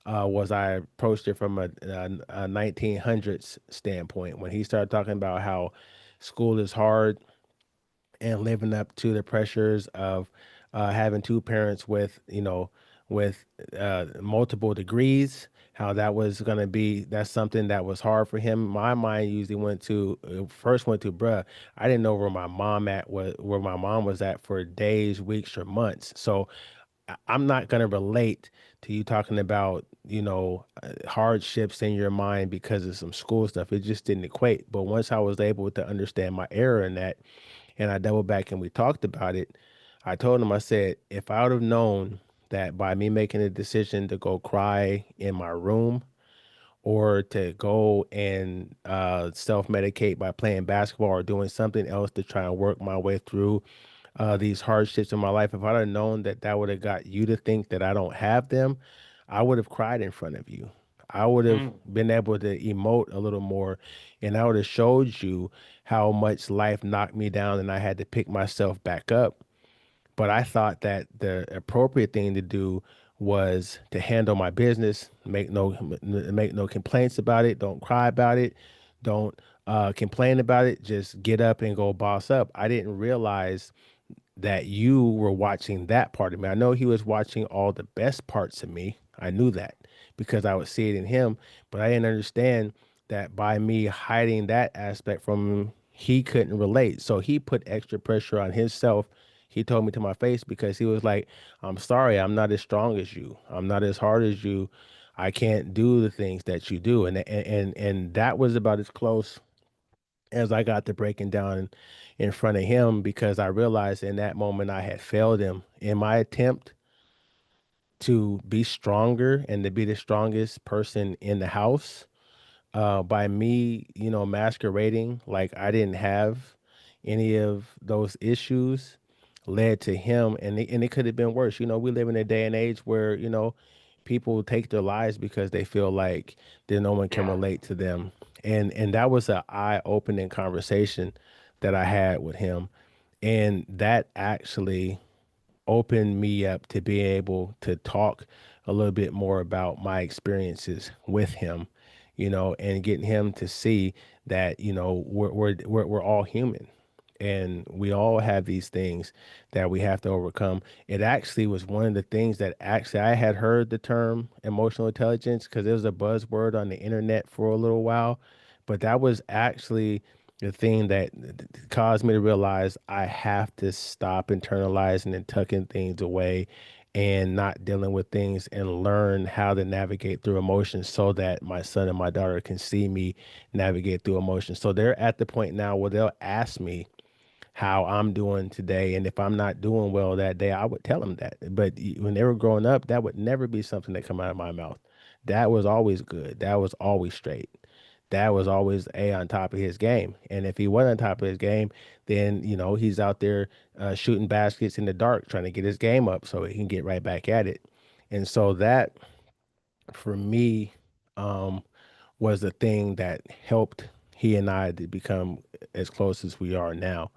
was I approached it from a 1900s standpoint. When he started talking about how school is hard and living up to the pressures of having two parents with multiple degrees, how that was going to be, that's something that was hard for him. My mind usually first went to, bruh, I didn't know where my mom was at for days, weeks, or months. So I'm not going to relate to you talking about, hardships in your mind because of some school stuff. It just didn't equate. But once I was able to understand my error in that, and I doubled back and we talked about it, I told him, I said, if I would have known that by me making a decision to go cry in my room or to go and self-medicate by playing basketball or doing something else to try and work my way through these hardships in my life, if I'd have known that that would have got you to think that I don't have them, I would have cried in front of you. I would have mm, been able to emote a little more, and I would have showed you how much life knocked me down and I had to pick myself back up. But I thought that the appropriate thing to do was to handle my business, make no complaints about it, don't cry about it, don't complain about it, just get up and go boss up. I didn't realize that you were watching that part of me. I know he was watching all the best parts of me. I knew that because I would see it in him, but I didn't understand that by me hiding that aspect from him, he couldn't relate. So he put extra pressure on himself. He told me to my face because he was like, I'm sorry, I'm not as strong as you. I'm not as hard as you. I can't do the things that you do. And that was about as close as I got to breaking down in front of him because I realized in that moment I had failed him in my attempt to be stronger and to be the strongest person in the house by me, masquerading like I didn't have any of those issues. led to him, and it could have been worse. We live in a day and age where, people take their lives because they feel like that no one can Yeah. relate to them. And that was an eye-opening conversation that I had with him. And that actually opened me up to be able to talk a little bit more about my experiences with him, and getting him to see that, we're all human, and we all have these things that we have to overcome. It actually was one of the things that actually I had heard the term emotional intelligence because it was a buzzword on the internet for a little while, but that was actually the thing that caused me to realize I have to stop internalizing and tucking things away and not dealing with things and learn how to navigate through emotions so that my son and my daughter can see me navigate through emotions. So they're at the point now where they'll ask me how I'm doing today. And if I'm not doing well that day, I would tell them that. But when they were growing up, that would never be something that come out of my mouth. That was always good. That was always straight. That was always on top of his game. And if he wasn't on top of his game, then he's out there shooting baskets in the dark, trying to get his game up so he can get right back at it. And so that for me um, was the thing that helped he and I to become as close as we are now,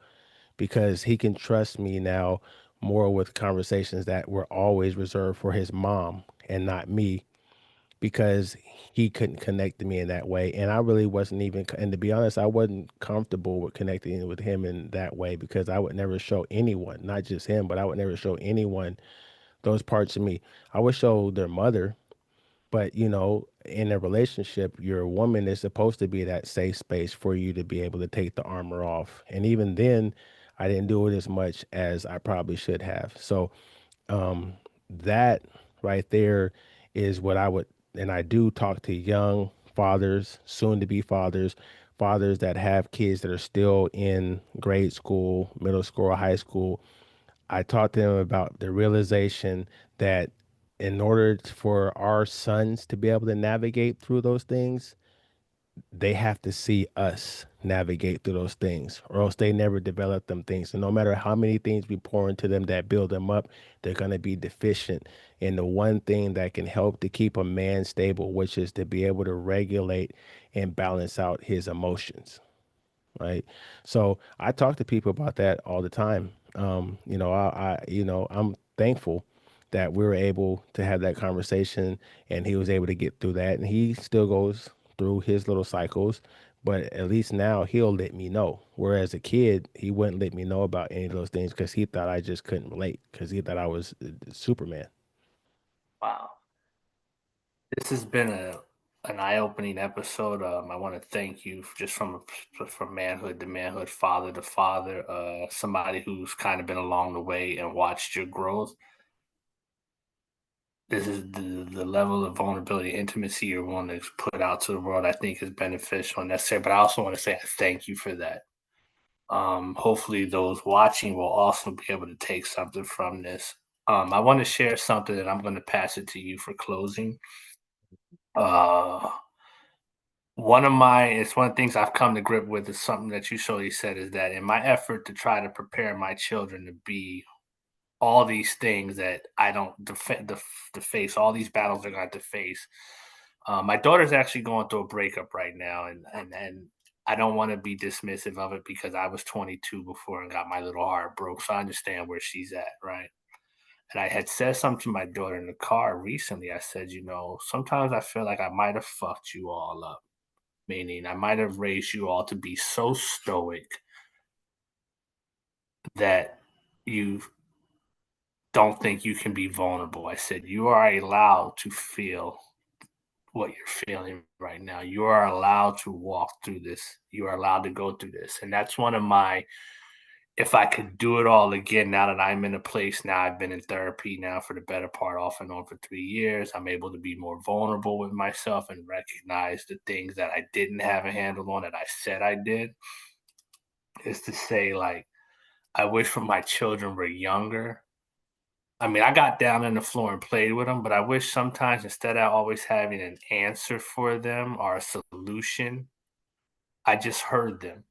because he can trust me now more with conversations that were always reserved for his mom and not me, because he couldn't connect to me in that way. And I really wasn't even, and to be honest, I wasn't comfortable with connecting with him in that way because I would never show anyone, not just him, but I would never show anyone those parts of me. I would show their mother, but in a relationship, your woman is supposed to be that safe space for you to be able to take the armor off. And even then, I didn't do it as much as I probably should have. So that right there is what I would, and I do talk to young fathers, soon to be fathers, fathers that have kids that are still in grade school, middle school, or high school. I talked to them about the realization that in order for our sons to be able to navigate through those things, they have to see us navigate through those things, or else they never develop them things. And no matter how many things we pour into them that build them up, they're going to be deficient in the one thing that can help to keep a man stable, which is to be able to regulate and balance out his emotions, right? So I talk to people about that all the time. I'm thankful that we were able to have that conversation, and he was able to get through that, and he still goes through his little cycles, but at least now he'll let me know. Whereas a kid, he wouldn't let me know about any of those things because he thought I just couldn't relate because he thought I was Superman. Wow. This has been an eye-opening episode. I want to thank you just from manhood to manhood, father to father, somebody who's kind of been along the way and watched your growth. This is the level of vulnerability, intimacy you're willing to put out to the world. I think is beneficial and necessary. But I also want to say thank you for that. Hopefully, those watching will also be able to take something from this. I want to share something, and I'm going to pass it to you for closing. Uh, it's one of the things I've come to grip with is something that you surely said is that in my effort to try to prepare my children to be all these things that I don't to face, all these battles they're going to face. My daughter's actually going through a breakup right now, and I don't want to be dismissive of it because I was 22 before and got my little heart broke, so I understand where she's at, right? And I had said something to my daughter in the car recently. I said, sometimes I feel like I might have fucked you all up, meaning I might have raised you all to be so stoic that you don't think you can be vulnerable. I said, you are allowed to feel what you're feeling right now. You are allowed to walk through this. You are allowed to go through this. And that's one of my, if I could do it all again, now that I'm in a place now, I've been in therapy now for the better part off and on for 3 years. I'm able to be more vulnerable with myself and recognize the things that I didn't have a handle on that I said I did. Is to say, like, I wish when my children were younger, I mean, I got down on the floor and played with them, but I wish sometimes instead of always having an answer for them or a solution, I just heard them.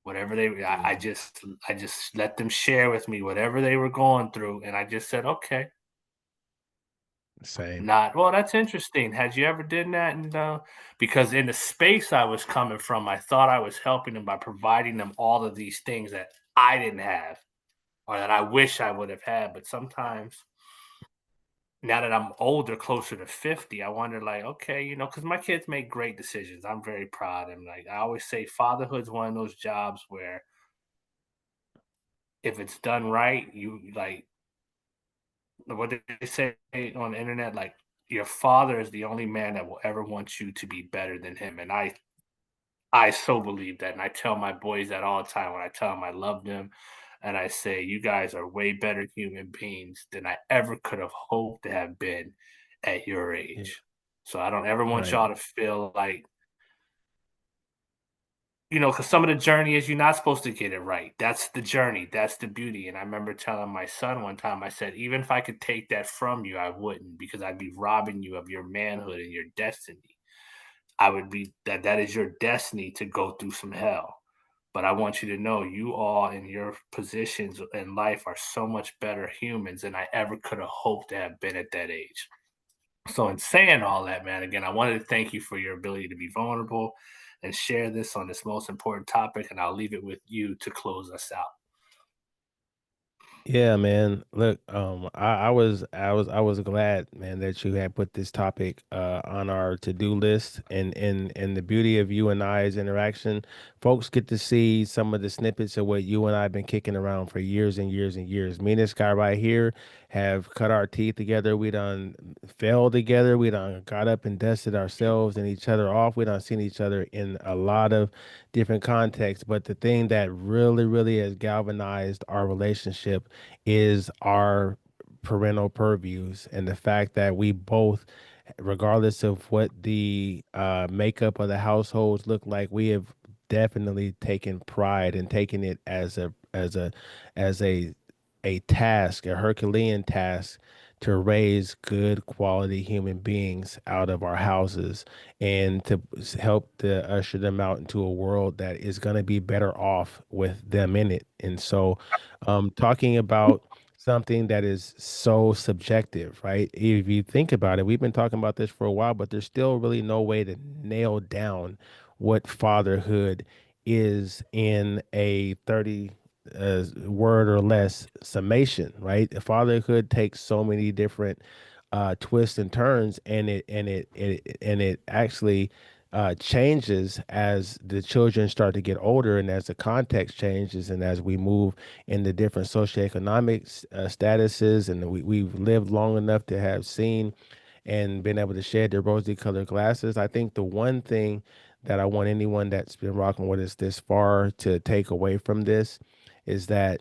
Whatever they I Mm. just let them share with me whatever they were going through, and I just said, "Okay." Same. Not, "Well, that's interesting. Had you ever done that?" And, because in the space I was coming from, I thought I was helping them by providing them all of these things that I didn't have or that I wish I would have had, but sometimes now that I'm older, closer to 50, I wonder, like, okay, because my kids make great decisions. I'm very proud. And like I always say, fatherhood's one of those jobs where if it's done right, you like what they say on the internet, like your father is the only man that will ever want you to be better than him. And I so believe that. And I tell my boys that all the time when I tell them I love them. And I say, you guys are way better human beings than I ever could have hoped to have been at your Yeah. age. So I don't ever want Right. y'all to feel like, because some of the journey is you're not supposed to get it right. That's the journey. That's the beauty. And I remember telling my son one time, I said, even if I could take that from you, I wouldn't, because I'd be robbing you of your manhood and your destiny. I would be that is your destiny to go through some hell. But I want you to know you all in your positions in life are so much better humans than I ever could have hoped to have been at that age. So, in saying all that, man, again, I wanted to thank you for your ability to be vulnerable and share this on this most important topic. And I'll leave it with you to close us out. Yeah, man. Look, I was glad, man, that you had put this topic on our to-do list, and the beauty of you and I's interaction, folks get to see some of the snippets of what you and I've been kicking around for years and years and years. Me and this guy right here have cut our teeth together. We done fell together. We done got up and dusted ourselves and each other off. We done seen each other in a lot of different contexts. But the thing that really, really has galvanized our relationship is our parental purviews and the fact that we both, regardless of what the makeup of the households look like, we have definitely taken pride and taken it as a task, a Herculean task, to raise good quality human beings out of our houses and to help to usher them out into a world that is going to be better off with them in it. And so, talking about something that is so subjective, right? If you think about it, we've been talking about this for a while, but there's still really no way to nail down what fatherhood is in a 30 word or less summation, right? Fatherhood takes so many different twists and turns, and it actually changes as the children start to get older, and as the context changes, and as we move into different socioeconomic statuses, and we've lived long enough to have seen and been able to shed their rosy colored glasses. I think the one thing that I want anyone that's been rocking with us this far to take away from this is that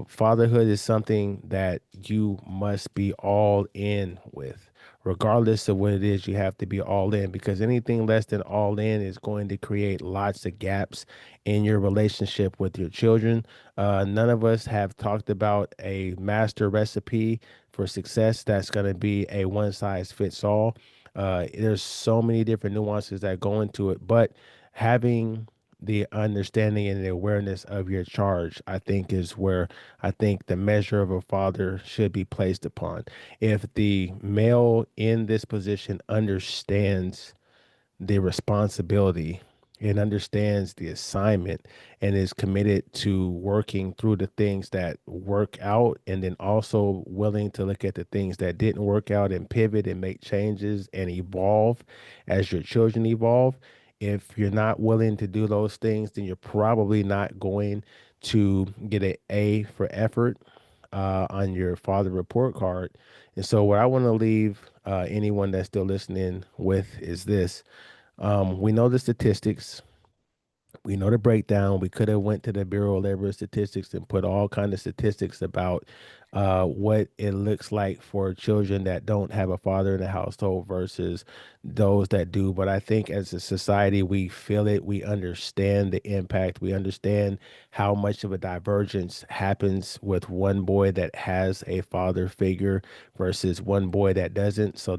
fatherhood is something that you must be all in with. Regardless of what it is, you have to be all in, because anything less than all in is going to create lots of gaps in your relationship with your children. None of us have talked about a master recipe for success that's going to be a one size fits all. There's so many different nuances that go into it, but having the understanding and the awareness of your charge, I think, is where I think the measure of a father should be placed upon. If the male in this position understands the responsibility and understands the assignment and is committed to working through the things that work out, and then also willing to look at the things that didn't work out and pivot and make changes and evolve as your children evolve. If you're not willing to do those things, then you're probably not going to get an A for effort on your father report card. And so, what I want to leave anyone that's still listening with is this: we know the statistics. We know the breakdown. We could have went to the Bureau of Labor Statistics and put all kind of statistics about what it looks like for children that don't have a father in the household versus those that do. But I think as a society, we feel it. We understand the impact. We understand how much of a divergence happens with one boy that has a father figure versus one boy that doesn't. So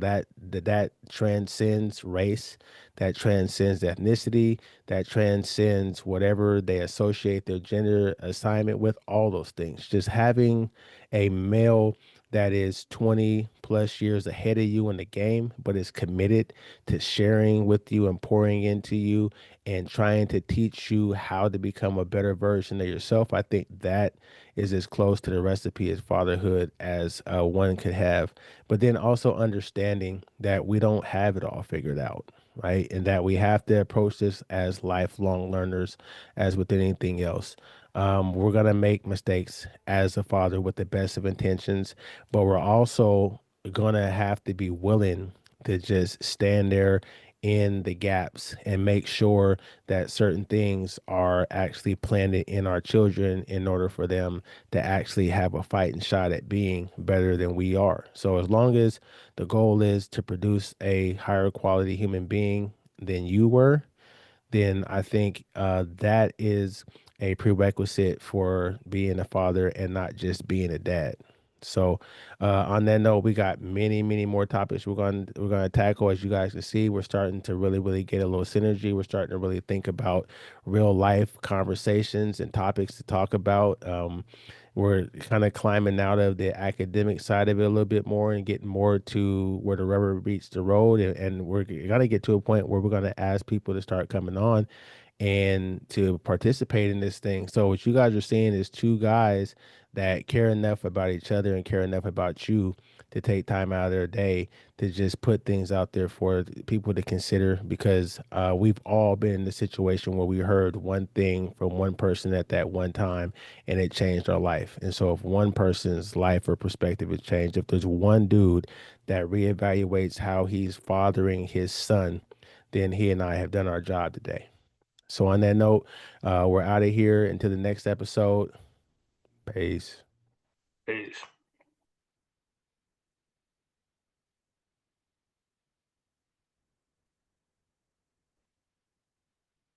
that transcends race, that transcends ethnicity, that transcends whatever they associate their gender assignment with, all those things. Just having a male that is 20 plus years ahead of you in the game, but is committed to sharing with you and pouring into you and trying to teach you how to become a better version of yourself. I think that is as close to the recipe as fatherhood as one could have. But then also understanding that we don't have it all figured out, right? And that we have to approach this as lifelong learners, as with anything else. We're going to make mistakes as a father with the best of intentions, but we're also going to have to be willing to just stand there in the gaps and make sure that certain things are actually planted in our children in order for them to actually have a fighting shot at being better than we are. So as long as the goal is to produce a higher quality human being than you were, then I think that is a prerequisite for being a father and not just being a dad. So, on that note, we got many, many more topics we're going to tackle. As you guys can see, we're starting to really get a little synergy. We're starting to really think about real life conversations and topics to talk about. We're kind of climbing out of the academic side of it a little bit more and getting more to where the rubber meets the road. And we're going to get to a point where we're going to ask people to start coming on and to participate in this thing. So what you guys are seeing is two guys that care enough about each other and care enough about you to take time out of their day to just put things out there for people to consider, because we've all been in the situation where we heard one thing from one person at that one time and it changed our life. And so if one person's life or perspective has changed, if there's one dude that reevaluates how he's fathering his son, then he and I have done our job today. So on that note, we're out of here until the next episode. Peace. Peace.